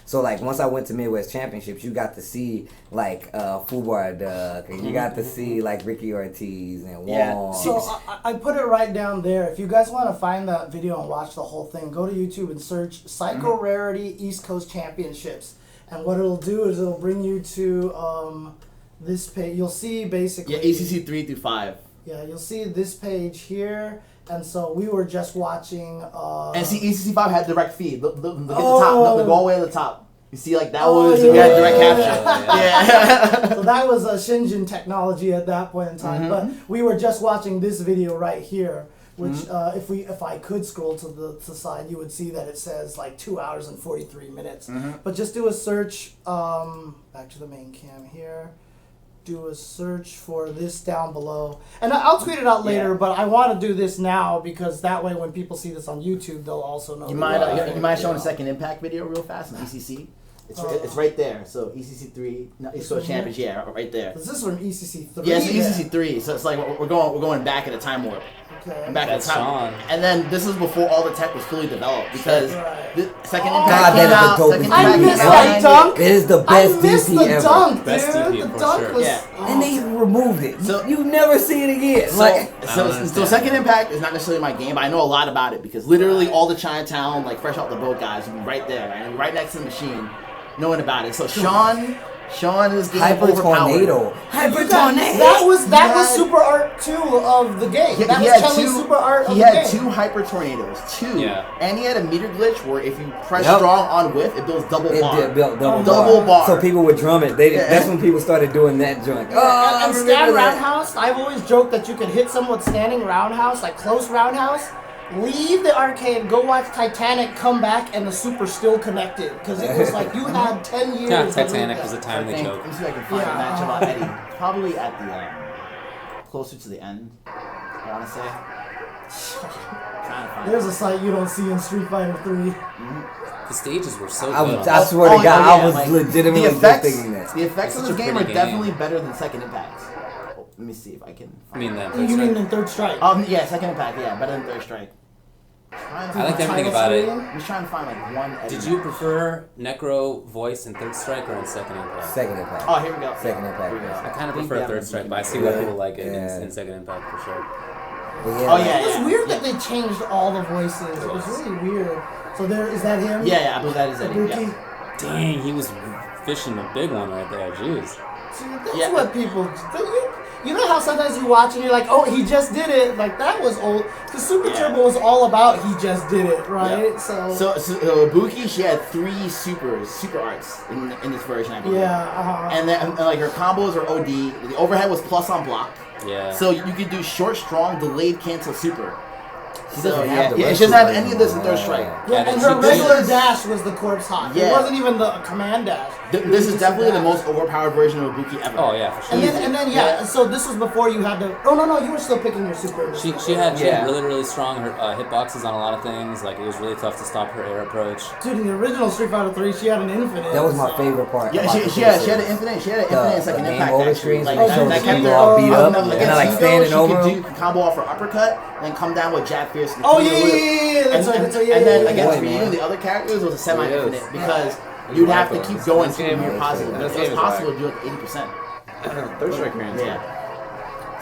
So like once I went to Midwest Championships, you got to see like Fubar Duck, and you got to see like Ricky Ortiz and Wong. So I put it right down there. If you guys want to find that video and watch the whole thing, go to YouTube and search Psycho Rarity East Coast Championships. And what it'll do is it'll bring you to this page. You'll see basically... Yeah, ACC 3 through 5. Yeah, you'll see this page here. And so we were just watching... And see, ACC 5 had direct feed. Look at the top. Look all the way at the top. You see, like, that was... yeah. We had direct capture. Yeah. So that was a Shinjin technology at that point in time. But we were just watching this video right here. Which, if I could scroll to the side, you would see that it says like 2 hours and 43 minutes. But just do a search. Back to the main cam here. Do a search for this down below, and I'll tweet it out later. But I want to do this now because that way, when people see this on YouTube, they'll also know. You might show a second Impact video real fast in ECC. It's right there. So ECC 3, East Coast Champions, right there. This is from ECC 3. Yeah, it's ECC 3. So it's like we're going back in a time warp. Okay. Back That's in time. Sean. And then this is before all the tech was fully developed because the second Oh, Impact God, came that out. is the Second dopest I Impact missed came that out. dunk. It is the I best missed DP the ever. dunk, dude. Best DP, the for dunk sure. was. Yeah. And they removed it. So- You never see it again. So Second Impact is not necessarily my game, but I know a lot about it because literally all the Chinatown, like fresh out the boat guys, would be right there, and right next to the machine, knowing about it. So Sean is getting Hyper overpowered. Tornado. Hyper Tornado. That was had- Super Art 2 of the game. He That had was Kelly's two. Super Art of He the had game. 2 hyper tornadoes, 2, Yeah. and he had a meter glitch where if you press Yep. strong on whiff, it builds double It bar. did build double Double bar. So people would drum it. Yeah. That's when people started doing that joint. Oh, I And remember stand that. roundhouse, I've always joked that you could hit someone with standing roundhouse, like close roundhouse, leave the arcade, go watch Titanic, come back, and the super still connected. Because it was like you had 10 years. Yeah, of Titanic that. was a I timely think, joke. let me see if I can find a match about Eddie. Probably at the closer to the end. I want to say. Trying to find There's a sight you don't see in Street Fighter 3. The stages were so I, good. was, I swear to God, I was like, legitimately the just effects, thinking that. The effects It's of this such a game are pretty game. definitely better than Second Impact. Oh, let me see if I can. I mean, that. You mean in Third Strike? Yeah, Second Impact. Yeah, better than Third Strike. I liked everything about it. I'm just trying to find like one. Did you prefer Necro voice in Third Strike or in Second Impact? Second Impact. Oh, here we go. Second Impact. Here we go. I kind of think prefer that Third was Strike, the but I see game. why people like it Yeah. in Second Impact for sure. But Oh, yeah. It was weird that they changed all the voices. It was really weird. So is that him? Yeah, I believe that is it. Ibuki? Yeah. Dang, he was fishing a big one right there. Jeez. See, that's Yeah. what people. You know how sometimes you watch and you're like, oh, he just did it. Like that was old. Because Super Turbo was all about he just did it, right? Yeah. So So Ibuki, she had 3 super arts in this version, I believe. yeah. And then and like her combos are OD. The overhead was plus on block. Yeah. So you could do short, strong, delayed, cancel, super. She So doesn't yeah, have the she doesn't have rest of any of it. this in Third Strike. Yeah, Yeah, and she her did. regular dash was the corpse hop. It Yeah. wasn't even the command dash. It was This is just definitely a the dash. most overpowered version of Ibuki ever. Oh yeah, for And sure. then yeah, so this was before you had to. Oh no, you were still picking your super. in this She one. had Yeah. really strong hitboxes on a lot of things. Like it was really tough to stop her air approach. Dude, in the original Street Fighter 3, she had an infinite. That was my favorite part. Yeah, about the she had an series. infinite. She had an infinite The Second game Impact. over actually. screens Like, when it that, shows that you kept all her beat up, Against and then, like, Hugo, standing she over could him. do combo off her uppercut, and then come down with jab fierce. Oh yeah, that's right. That's right. Yeah, And then yeah, against Boy, Ryu man. and the other characters, it was a semi-infinite Yes. because He's you'd have to right, keep though. going This to game your is- positive. this It game was is possible whack. to do like 80%. Third Strike Koreans. Yeah.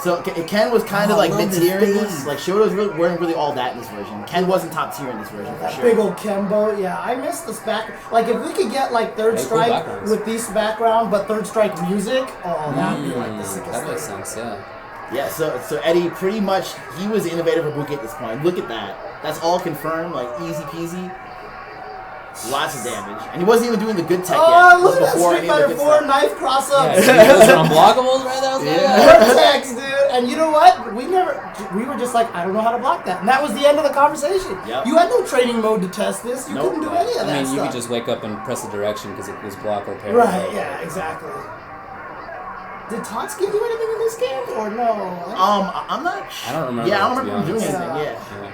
So Ken was kind of Oh, I like love this mid-tier in thing. this. Like Shoto's weren't really all that in this version. Ken wasn't top tier in this version for That sure. big old Kembo, yeah, I miss this back. Like, if we could get like Third Hey, cool Strike backgrounds. with this background, but Third Strike music, oh, that'd be like the sickest That makes thing. sense. Yeah. Yeah, so Eddie, pretty much, he was the innovator for Buki at this point. Look at that. That's all confirmed, like, easy peasy. Lots of damage. And he wasn't even doing the good tech yet. Oh, look at that Before Street any of the Fighter good 4 stuff. knife cross-ups. Yeah, those are unblockables right there. Vortex, dude. And you know what? We were just like, I don't know how to block that. And that was the end of the conversation. Yep. You had no training mode to test this. You Nope. couldn't do any of that I mean, stuff. you could just wake up and press a direction because it was block or parry. Right, yeah, exactly. Did taunts give you anything in this game, or no? I'm not I don't remember. Yeah, I don't to be remember doing honest. anything, Yeah. yeah.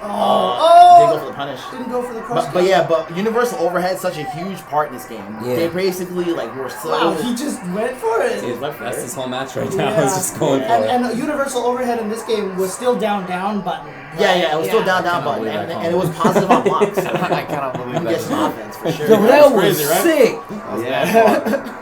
Oh, Didn't go for the punish. Didn't go for the crush. But yeah, but Universal Overhead such a huge part in this game. Yeah. They basically like were so. Wow, he just went for it. He went for That's it. his whole match right now. He's just going for it. And Universal Overhead in this game was still down button. Yeah, it was still down cannot button, believe and, that and it was positive on blocks. So I cannot believe you that. get some offense for sure. Yo, that was crazy, right? sick. Yeah.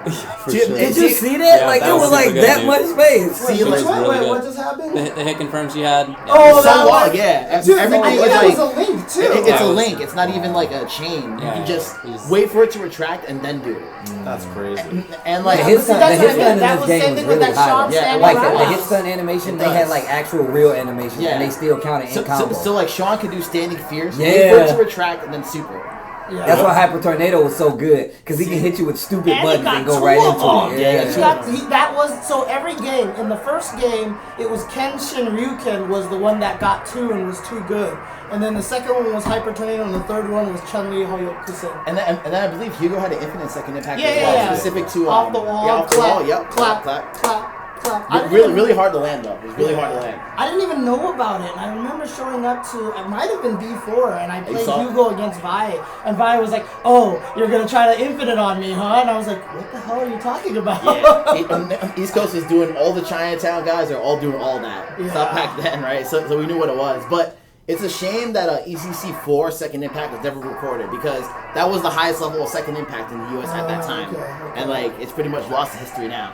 For Dude, sure. it- Did you see that? Yeah, like that it was was like super good, that dude. much space. See, Wait, like, which one? really Wait, good. what just happened? The hit confirm she had. Yeah. Oh, so that long, was, yeah. Dude, Everything I think was that like. was a link too. It's Yeah, a it was- link. It's not even like a chain. Yeah, you yeah. just You just- wait for it to retract and then do it. That's crazy. And like The Yeah, hit but see, stun, that's the what hit I stun meant. in That this was game same was thing with really that high. shot Yeah, standing Like around. the hit stun animation, It they had does. like actual real animations, Yeah. and they still counted in combo. so like Sean could do standing fierce. Yeah. Wait for it to retract and then super. Yeah. That's why Hyper Tornado was so good, because he can hit you with stupid And he buttons got and go two right of into them. it. Yeah, He two got, that was so every game. In the first game, it was Kenshin Ryuken was the one that got two and was too good, and then the second one was Hyper Tornado, and the third one was Chun-Li Hoyokusen. And then I believe Hugo had an infinite second impact Yeah, as well, yeah. specific to Off the wall, Yeah, off the clap, wall. Yep. clap, clap. clap. I didn't Really, even- really hard to land though. It was really hard to land. I didn't even know about it. And I remember showing up to, it might have been D4, and I played saw it? Hugo against Vi, and Vi was like, "Oh, you're gonna try to infinite on me, huh?" And I was like, "What the hell are you talking about?" Yeah, East Coast was doing all the Chinatown guys are all doing all that Yeah. stuff back then, right? So we knew what it was. But it's a shame that ECC4 Second Impact was never recorded because that was the highest level of Second Impact in the US at that time, Okay. and like it's pretty much lost to history now.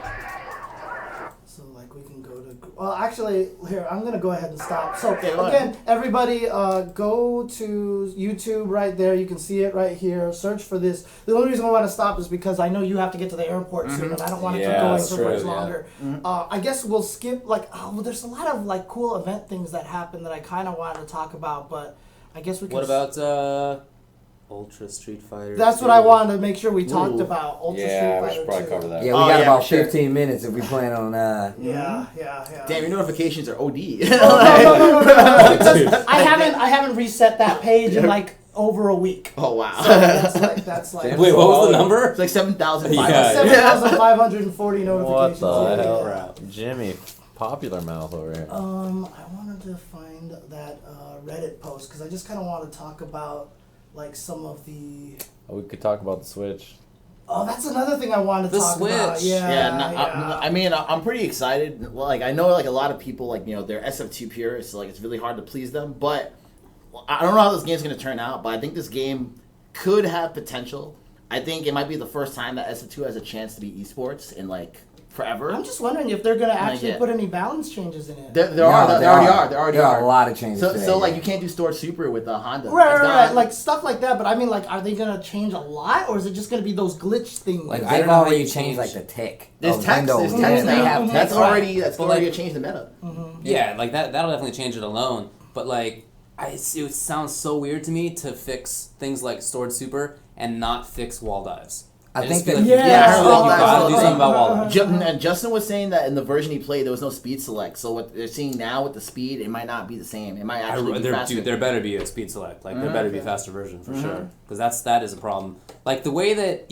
So like we can go to. Well, actually, here I'm gonna go ahead and stop. So Okay, go again, ahead. everybody, go to YouTube right there. You can see it right here. Search for this. The only reason I want to stop is because I know you have to get to the airport soon, and I don't want to keep Yeah, going that's for much true, yeah. longer. I guess we'll skip there's a lot of like cool event things that happen that I kind of wanted to talk about, but I guess we can. What about Ultra Street Fighter? That's what 2? I wanted to make sure we talked Ooh. about. Ultra Yeah, we Street should Fighter probably 2. cover that. Yeah, we Oh, got yeah, about for sure. 15 minutes if we plan on. Yeah. Damn, your notifications are OD. No, because I haven't reset that page in like over a week. Oh wow. So that's like Wait, what was the number? It's like 7,000. Yeah. 7,540 What notifications. the Yeah. hell? Jimmy, popular mouth over here. I wanted to find that Reddit post because I just kind of want to talk about like some of the. Oh, we could talk about the Switch. Oh, that's another thing I wanted to The talk about. Switch. Yeah. I mean, I'm pretty excited. Like, I know, like, a lot of people, like, you know, they're SF2 purists, so, like, it's really hard to please them. But I don't know how this game's going to turn out, but I think this game could have potential. I think it might be the first time that SF2 has a chance to be esports in, like, forever. I'm just wondering if they're gonna actually yeah. put any balance changes in it. There already are. There already are. a lot of changes. So, to that, so like, yeah. you can't do stored super with Honda. Right, That's right, gone. like stuff like that. But I mean, like, are they gonna change a lot, or is it just gonna be those glitch things? Like I they've don't know how already you changed like change- the tech. There's of text. Windows. There's text Yeah, they now. have That's text. already But, gonna like- change the meta. Yeah, like that'll definitely change it alone. But like, it sounds so weird to me to fix things like stored super and not fix wall dives. I just think feel that- like Yeah, I feel like wall you dives gotta all do the something time. about wall dives. And Justin was saying that in the version he played, there was no speed select. So what they're seeing now with the speed, it might not be the same. It might actually be faster. There better be a speed select. Like there better be a faster version for sure, because that is a problem. Like the way that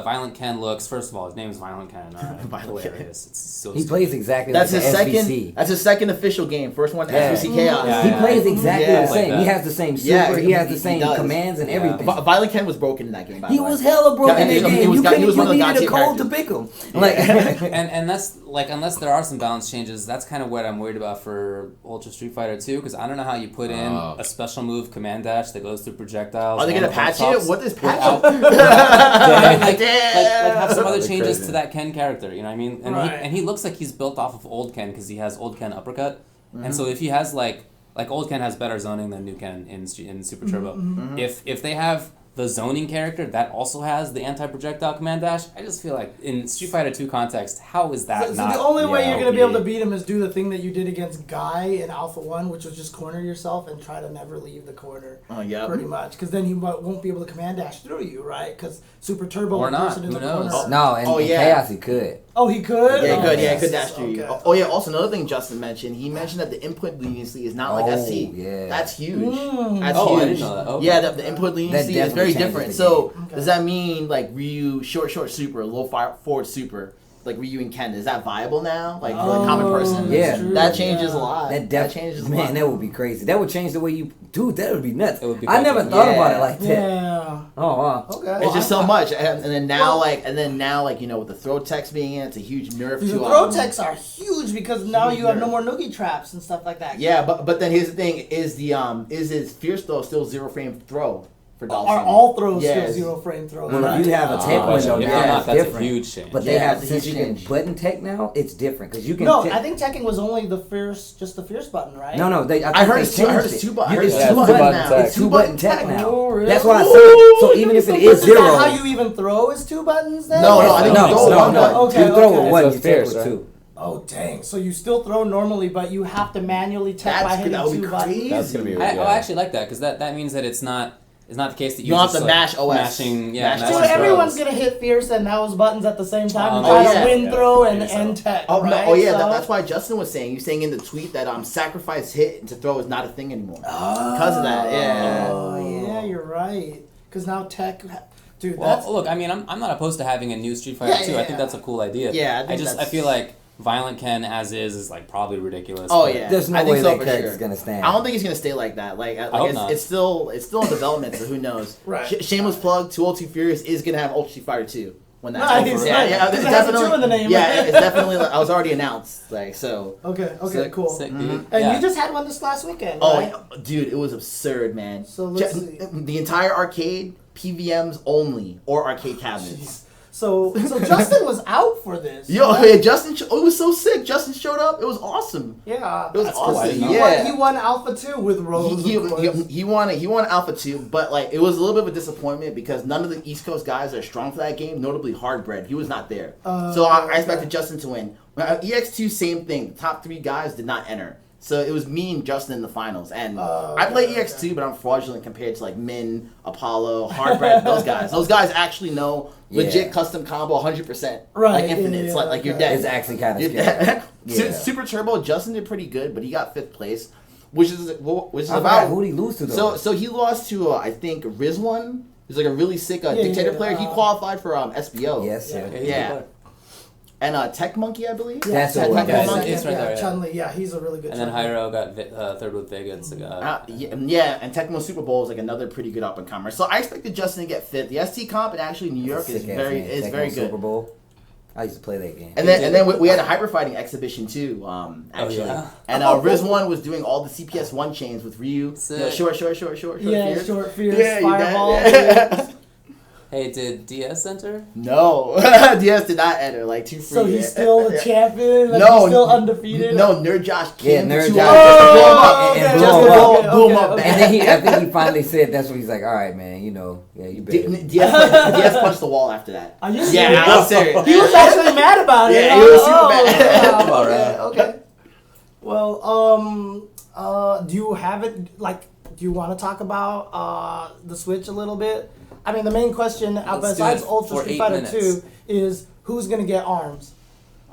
Violent Ken looks. First of all, his name is Violent Ken. Violent Ken. Hilarious. It's so. He stupid. plays exactly That's like his the second. SVC. That's his second official game. First one, Yeah. SVC Chaos. Yeah, He yeah. plays exactly Yeah. the same. Like He that. has the same super. Yeah, he has he the same does. commands and Yeah. everything. Violent Ken was broken in that game. By He the way. was hella broken Yeah, in he that game. was You got- he was one of the needed a God-tier code to characters. pick him. Like, and that's like unless there are some balance changes, that's kind of what I'm worried about for Ultra Street Fighter 2, because I don't know how you put in a special move command dash that goes through projectiles. Are they and gonna patch tops it? What is patch? like Damn. have some other That'd be changes crazy. to that Ken character, you know what I mean? And Right. he looks like he's built off of old Ken because he has old Ken uppercut, and so if he has like old Ken has better zoning than new Ken in Super Turbo. If they have the zoning character that also has the anti-projectile command dash. I just feel like in Street Fighter 2 context, how is that So not? the only way yeah, you're gonna be able to OP? beat him is do the thing that you did against Guy in Alpha 1, which was just corner yourself and try to never leave the corner. Oh, yeah. Pretty much, because then he won't be able to command dash through you, right? Because Super Turbo Or will not, person in who the knows? corner. No, and, Oh, and yeah. Chaos he could. Oh, he could. Yeah, Oh, he could. Yeah, yes. he could dash through you. Okay. Oh, yeah. Also, another thing Justin mentioned. He mentioned that the input leniency is not like Oh, SC. yeah. That's huge. Mm. That's Oh, I huge. didn't know that. Okay. Yeah, the input leniency is definitely very changes different. the So game. Okay. does that mean like Ryu short super, low forward super, like Ryu and Ken? Is that viable now? Like for a common person? that's Yeah. true, That changes yeah. a lot. That changes a lot. Man, that would be crazy. That would change the way you. Dude, that would be nuts. It would be I never crazy. thought Yeah. about it like that. Yeah. Oh, wow. Okay. It's just so I- much, and then now Well- like you know with the throw text being in, it's a huge nerf The to throw techs are huge because now Huge you have nerf. no more noogie traps and stuff like that. Yeah, but then here's the thing: is his fierce throw still 0 frame throw for Dawson? Are all throws Yes. still 0 frame throws? Well, right? if you have a tech Oh, window if now, not, it's that's a different. huge change. But they Yeah, have, it's a since huge you can change. button tech now, it's different because you can. No, tech- I think teching was only the fierce button, right? No, I think I heard they it's two. I heard changed it's it. two button. You- I heard It's it's Yeah, two two it's button two-button now. tech. It's two button tech tech now. Oh, really? That's what I Ooh, said. So even if it is Is zero, that how you even throw is 2 buttons then? No, I think no, you throw no, one no. button. Okay, You throw okay. with one, It's you fierce, take with right? two. Oh dang! So you still throw normally, but you have to manually tech by hitting that would be 2 buttons. crazy. That's gonna be I yeah. actually like that because that means that it's not the case that You don't have just, to like, mash OS. mashing Mash mashing So throws. everyone's throws. gonna hit fierce and those buttons at the same time and Oh, try yeah. to win Yeah, throw and maybe so. end tech. Oh right? no! Oh yeah, So- that's why Justin was saying. He's saying in the tweet that sacrifice hit to throw is not a thing anymore because of that. Yeah. Oh yeah, you're right. Because now tech, dude. Well, that's look, I mean, I'm not opposed to having a new Street Fighter Yeah, 2. yeah, I think yeah. that's a cool idea. Yeah, I think I that's- feel like Violent Ken as is like probably ridiculous. Oh but- yeah. There's no I think way so that for character's sure. gonna stand. I don't think he's gonna stay like that. Like hope it's, not. it's still in development, so who knows? Right. Shameless plug: 202 Furious is gonna have Ultra Street Fighter 2 when that's Nice, over. nice. Yeah, It it's has a definitely 2 in the name. Yeah, it's definitely. Like, I was already announced. Like so. okay. Sick, Cool. Sick, Mhm. dude. And Yeah. you just had one this last weekend. Oh, right? dude, it was absurd, man. So let's see. The entire arcade, PVMs only, or arcade cabinets. So Justin was out for this. Yo, right? yeah, Justin. It was so sick. Justin showed up. It was awesome. Yeah. It was That's cool. I awesome. didn't know. Yeah. He won Alpha 2 with Rose. He, of course. he won Alpha 2, but like it was a little bit of a disappointment because none of the East Coast guys are strong for that game, notably Hardbread. He was not there. So I expected Justin to win. EX2, same thing. The top 3 guys did not enter. So it was me and Justin in the finals. And I play EX2, but I'm fraudulent compared to like Min, Apollo, Hardbread, those guys. Those guys actually know legit Yeah. custom combo 100%. Right, Like infinite. yeah, It's like you're okay. dead. It's actually kind of You're scary. dead. Yeah. Super Turbo, Justin did pretty good, but he got 5th place, which is I forgot about who he lose to though. so he lost to I think Rizwan. He's like a really sick dictator yeah, player. He qualified for SBO. Yes, Yeah. sir. he's a Yeah. good player. And Tech Monkey, I believe. That's Tech what Monkey, yeah, Monkey, it's right there, yeah. Chun-Li, yeah, he's a really good. And then Chun-Li. Hyro got third with Vega. And Yeah, and Tecmo Super Bowl is like another pretty good up and comer. So I expected Justin to get 5th. The ST comp in actually New York is Sick-ass very name. is Tecmo very Super good. Bowl. I used to play that game. And then we had a hyper fighting exhibition too. Actually, yeah? and Rizwan was doing all the CPS 1 chains with Ryu. You know, Sick. short, Yeah, fierce. short fierce, Yeah, you got- fireball. yeah. Hey, did DS enter? No, DS did not enter. Like 2 free. So he's still the champion. Like No, he's still undefeated. No, Nerd Josh Yeah, came Nerd to Josh. just to blow him up. Oh, and okay, blew Just him to up. blow him up okay. bad. And then I think he finally said that's what he's like. All right, man. You know, yeah, you better. DS punched the wall after that. Are you Yeah, serious? I'm serious. He was actually mad about it. Yeah, he was super Oh, mad. wow, All okay, right. okay. Well, do you have it? Like, do you want to talk about the Switch a little bit? I mean, the main question Let's besides do it Ultra for Street 8 Fighter minutes. 2 is who's gonna get ARMS.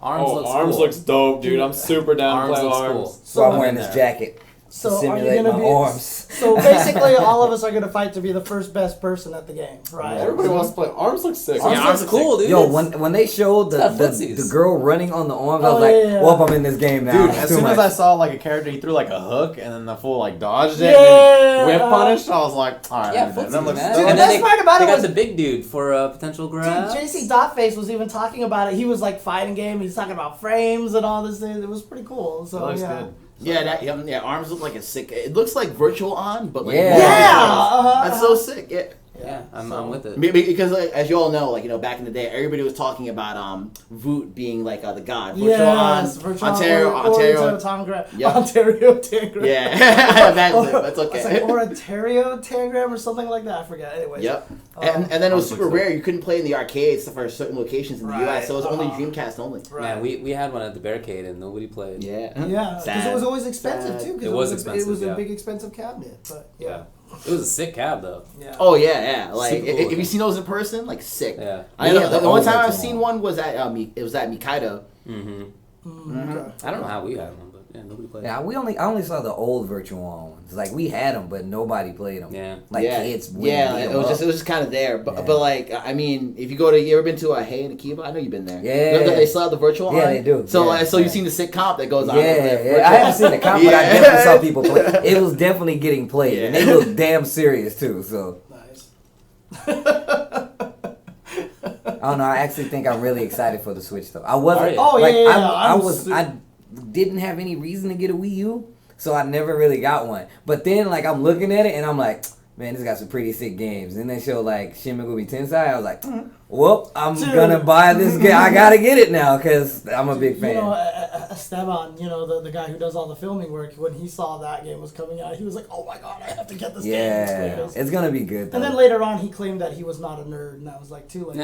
Arms looks Arms cool. looks dope, dude. I'm super down to Arms play looks Arms. cool. So I'm So- wearing this jacket So to are you simulate gonna my be? arms. So basically, all of us are gonna fight to be the first best person at the game, right? Everybody wants to play. Arms looks sick. Arms Yeah, looks Arms cool, dude. Yo, It's- when they showed It's got the footsies. girl running on the arms, I Oh, was like, yeah. well, I'm in this game now. Dude, It's as too soon as much. I saw like a character, he threw like a hook and then the fool like dodged it Yeah. and whip punished. I was like, all right, yeah, I'm in there. footsies, That looks- man. that Dude, looks- the best part about they it got was- the big dude for a potential grab. Dude, JC Dotface was even talking about it. He was like fighting game. He's talking about frames and all this thing. It was pretty cool. So That looks yeah. good. Yeah, Arms look like a sick. It looks like Virtual On, but like Yeah. Yeah. That's so sick. Yeah. Yeah, I'm with it. Because like, as you all know, like back in the day, everybody was talking about Voot being like the god. Virtual Ontario. Yep. Ontario Tangram. Yeah, that's okay. It's like Ontario Tangram or something like that. I forget. Anyways. Yep. And then it was super rare. You couldn't play in the arcades for certain locations in the U.S. So it was only Dreamcast only. Right. Yeah, we had one at the Barricade and nobody played. Yeah. Yeah, because it was always expensive too. It was expensive. It was a big expensive cabinet, but yeah. It was a sick cab though. Yeah. Oh yeah. Like cool if you seen those in person, like sick. Yeah. I know. The only time I've seen one was at it was at Mikaido. Okay. I don't know how we had one, but yeah, nobody played. Yeah, I only saw the old Virtual On ones. Like we had them, but nobody played them. Yeah. Like kids. It was just kind of there. But like I mean, if you ever been to a Hey and Akiba? I know you've been there. Yeah. They still have the Virtual On. Yeah, they do. So Yeah, so you've seen the sick comp that goes on. Yeah. I haven't seen the comp, but I definitely saw people play. It was definitely getting played, and they looked damn serious too. So. Nice. I don't know. I actually think I'm really excited for the Switch though. I wasn't. Oh like, yeah. I didn't have any reason to get a Wii U, so I never really got one. But then like I'm looking at it and I'm like, man, this got some pretty sick games. And they show like Shin Megami Tensei. I was like, whoop, I'm gonna buy this game. I gotta get it now because I'm a big fan. You know, Esteban, the guy who does all the filming work, when he saw that game was coming out, he was like, oh my god, I have to get this game. Yeah, it's gonna be good though. And then later on, he claimed that he was not a nerd, and I was like, too late.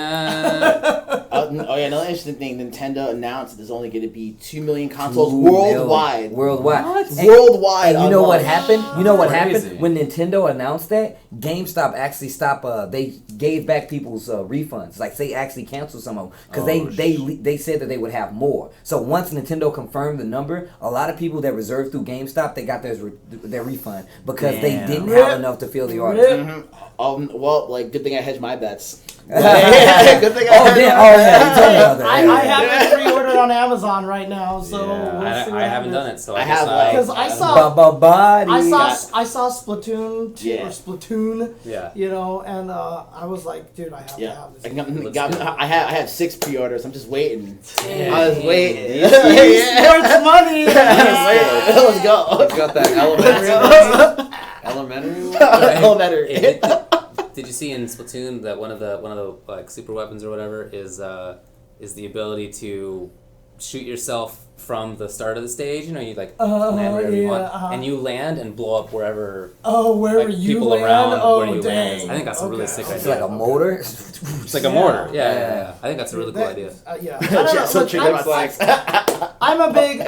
Another interesting thing, Nintendo announced there's only going to be 2 million consoles worldwide. Worldwide. Worldwide. And you know what happened? You know what Crazy. happened? When Nintendo announced that, GameStop actually stopped, they gave back people's refunds. Like, they actually canceled some of them. Because they said that they would have more. So once Nintendo confirmed the number, a lot of people that reserved through GameStop, they got their refund. Because they didn't have enough to fill the order. Well, like, good thing I hedged my bets. Good thing I you told me about that. I have it pre-ordered on Amazon right now, so we'll see I haven't done it, so I have, like, because I saw Splatoon 2 or Splatoon, and I was like, dude, I have to have this. I have 6 pre-orders. I'm just waiting. Damn. I was waiting. Sports money. Let's go. He's got that elementary. Did you see in Splatoon that one of the like super weapons or whatever is the ability to shoot yourself from the start of the stage? You like land wherever you want, and you land and blow up wherever. Oh, wherever like, you people land. around Where you dang. land. I think that's a really sick idea. It's like a motor. It's like a mortar. Yeah. I think that's a really cool idea. Yeah. I'm a big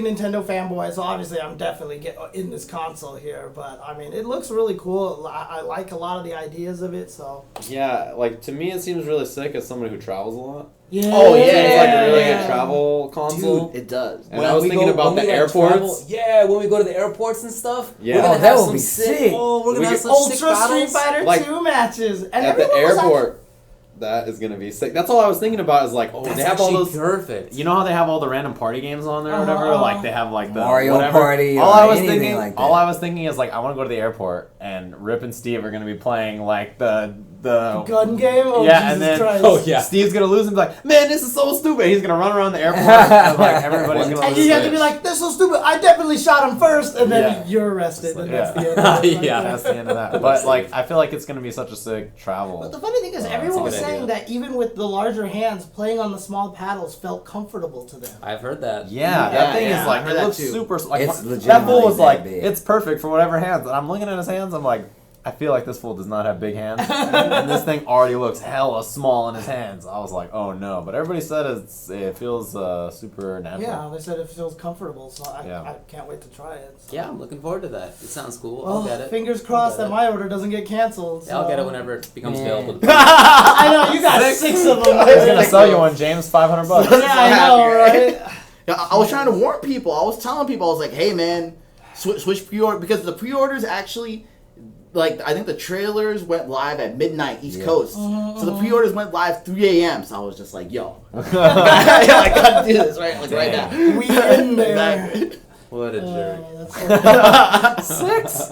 Nintendo fanboy, so obviously I'm definitely in this console here. But I mean, it looks really cool. I like a lot of the ideas of it. So Yeah, like to me, it seems really sick as somebody who travels a lot. yeah. Oh, yeah. It's like a really good travel console. Dude, it does. And I was thinking about the airports. When we go to the airports and stuff. Yeah. We're gonna that have would some be sick. Oh, we're gonna have some sick Ultra Street battles. Fighter Like, 2 matches, and At the everyone was airport. That is gonna be sick. That's all I was thinking about. Is like, That's they have all those. perfect. You know how they have all the random party games on there or whatever? Like they have like the Mario whatever. Party All or I was anything thinking, like that. all I was thinking is like, I want to go to the airport and Rip and Steve are gonna be playing like the gun game. Oh, yeah, Jesus and then Christ. Steve's gonna lose and be like, man, this is so stupid. He's gonna run around the airport and like everybody's gonna And lose. you have to be like, this is so stupid. I definitely shot him first, and then Yeah. you're arrested, and that's the Yeah. end of it. Yeah, that's the end of that. But like, I feel like it's gonna be such a sick travel. But the funny thing is, everyone was that's a good saying that even with the larger hands, playing on the small paddles felt comfortable to them. I've heard that. Yeah, Yeah, that thing yeah, is like, I heard it that looks too. super, like, It's that legitimately fool was that like, big. it's perfect for whatever hands. And I'm looking at his hands, I'm like, I feel like this fool does not have big hands. And this thing already looks hella small in his hands. I was like, oh no. But everybody said it feels super natural. Yeah, they said it feels comfortable, so I Yeah. can't wait to try it. So. Yeah, I'm looking forward to that. It sounds cool. Well, I'll get it. fingers crossed that my order doesn't get canceled. Yeah, I'll so- get it whenever it becomes Man. available. I know, you got 6 of them. I was gonna sell you one, James, $500. Yeah, I know, right? Yeah, I was trying to warn people. I was telling people, I was like, hey man, switch pre-order, because the pre-orders actually, like, I think the trailers went live at midnight East Coast. So the pre-orders went live 3 a.m. So I was just like, yo. I gotta do this right now. We in there. Exactly. What a jerk. That's so 6?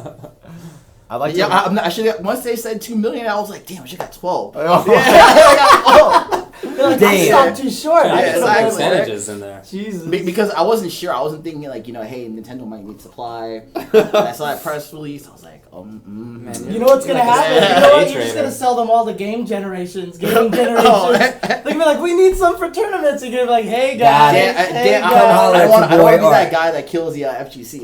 I like Yeah, I should have, once they said 2 million, I was like, damn, I should have got 12. Oh. Yeah, I got 12. You're like, I Damn. stopped too short. Yeah, I could've exactly. been- Percentages in there. Jesus. Because I wasn't sure. I wasn't thinking like, hey, Nintendo might need supply. And I saw that press release. I was like, Man, You know what's gonna Like a happen? Yeah. You know what? day You're just trader. gonna sell them all the gaming generations. They're gonna be like, we need some for tournaments. You're gonna be like, hey guys, hey I holler don't at want your to boy be that Art. guy that kills the FGC.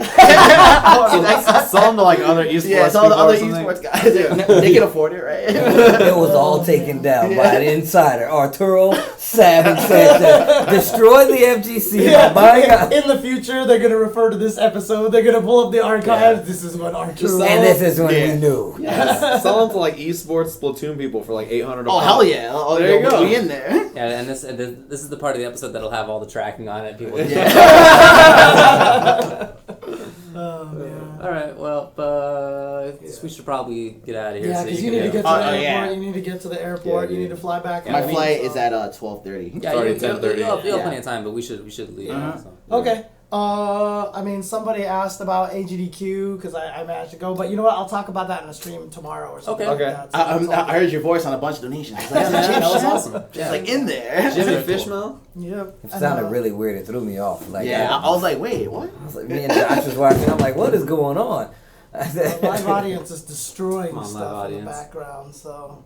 Sell them to like other esports. Yeah, it's all the people or other something. esports guys. They can afford it, right? It was all taken down by an insider. Arturo Savage said to destroy the FGC by buying out. In the future, they're gonna refer to this episode. They're gonna pull up the archives. This is what Arturo. And this is when Yeah. we knew. Sell them to like esports Splatoon people for like $800. Oh hell yeah! Oh, There you go. We in there. Yeah, and this is the part of the episode that'll have all the tracking on it. People. Oh man. All right. Well, we should probably get out of here. Yeah, so because you you need to can get to go. the Oh, airport. yeah. You need to get to the airport. Yeah, You need to fly back. Yeah, My we- flight is at 12:30. Yeah, Sorry, you'll 10:30. have Yeah. plenty of time, but we should leave. Uh-huh. So. Okay. I mean, somebody asked about AGDQ because I managed to go, but you know what? I'll talk about that in a stream tomorrow or something. Okay. Like Okay. that. So that's all I heard your voice on a bunch of donations. I was like, Yeah, man, that was awesome. Just Yeah. like in there. Jimmy Very cool. Fishmouth? Yep. It sounded really weird. It threw me off. Like, Yeah, I was like, wait, what? I was like, me and Josh was watching. I'm like, what is going on? The live audience is destroying Come on, stuff live in the audience. background. So,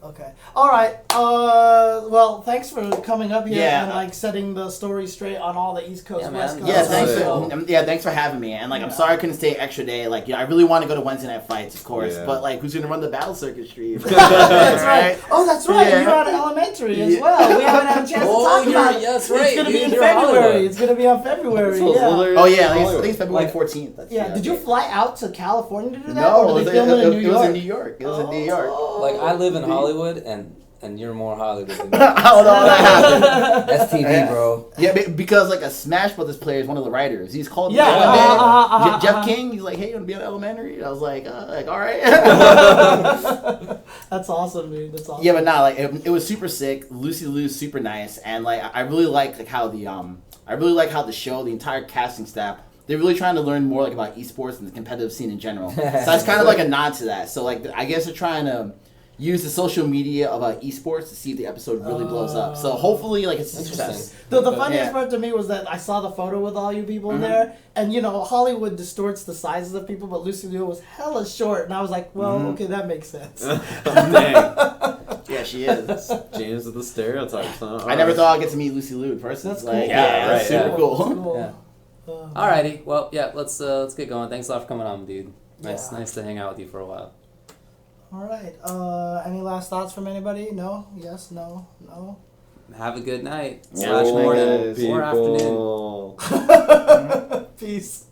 okay, all right. Well, thanks for coming up here Yeah. and like setting the story straight on all the East Coast, Yeah, West man. Coast. Yeah, Oh, thanks. yeah. Thanks for having me. And like, I'm sorry I couldn't stay extra day. Like, I really want to go to Wednesday night fights, of course. Yeah. But like, who's gonna run the battle circuit stream? That's right. Oh, that's right. Yeah. You're on elementary as Yeah. well. We haven't had a chance Oh, to talk you're- about it. that's It's right. gonna be in You're February. Hollywood. It's gonna be on February. So it's Yeah. literally- Oh yeah, I Hollywood. think it's February Like- 14th. That's, Yeah. Did you fly out to California to do that, No, or did they film it in New it York? was in New York. It was in New York. Like I live in Hollywood, and you're more Hollywood than me. I don't know how that happened. That's TV, bro. Yeah, because like a Smash Brothers player is one of the writers. He's called me Yeah, the other day. uh-huh. Jeff King. He's like, hey, you want to be on Elementary? And I was like all right. That's awesome, dude. That's awesome. Yeah, but nah, like it was super sick. Lucy Lou's super nice, and like I really like how the show, the entire casting staff, they're really trying to learn more like about esports and the competitive scene in general. So that's kind of like a nod to that. So like I guess they're trying to use the social media about esports to see if the episode really blows up. So hopefully like it's a success. Interesting. The funniest Yeah. part to me was that I saw the photo with all you people in there, and you know Hollywood distorts the sizes of people, but Lucy Liu was hella short, and I was like, well, okay, that makes sense. Dang. Yeah, she is. James with the stereotypes, huh? I never thought I'd get to meet Lucy Liu in person. That's Like, cool. yeah, that's right, super yeah. cool. Yeah. Alrighty. Well, yeah. Let's get going. Thanks a lot for coming on, dude. Nice Yeah. to hang out with you for a while. All right. Any last thoughts from anybody? No. Yes. No. No. Have a good night. Yeah, / morning Oh, or afternoon. people. Peace.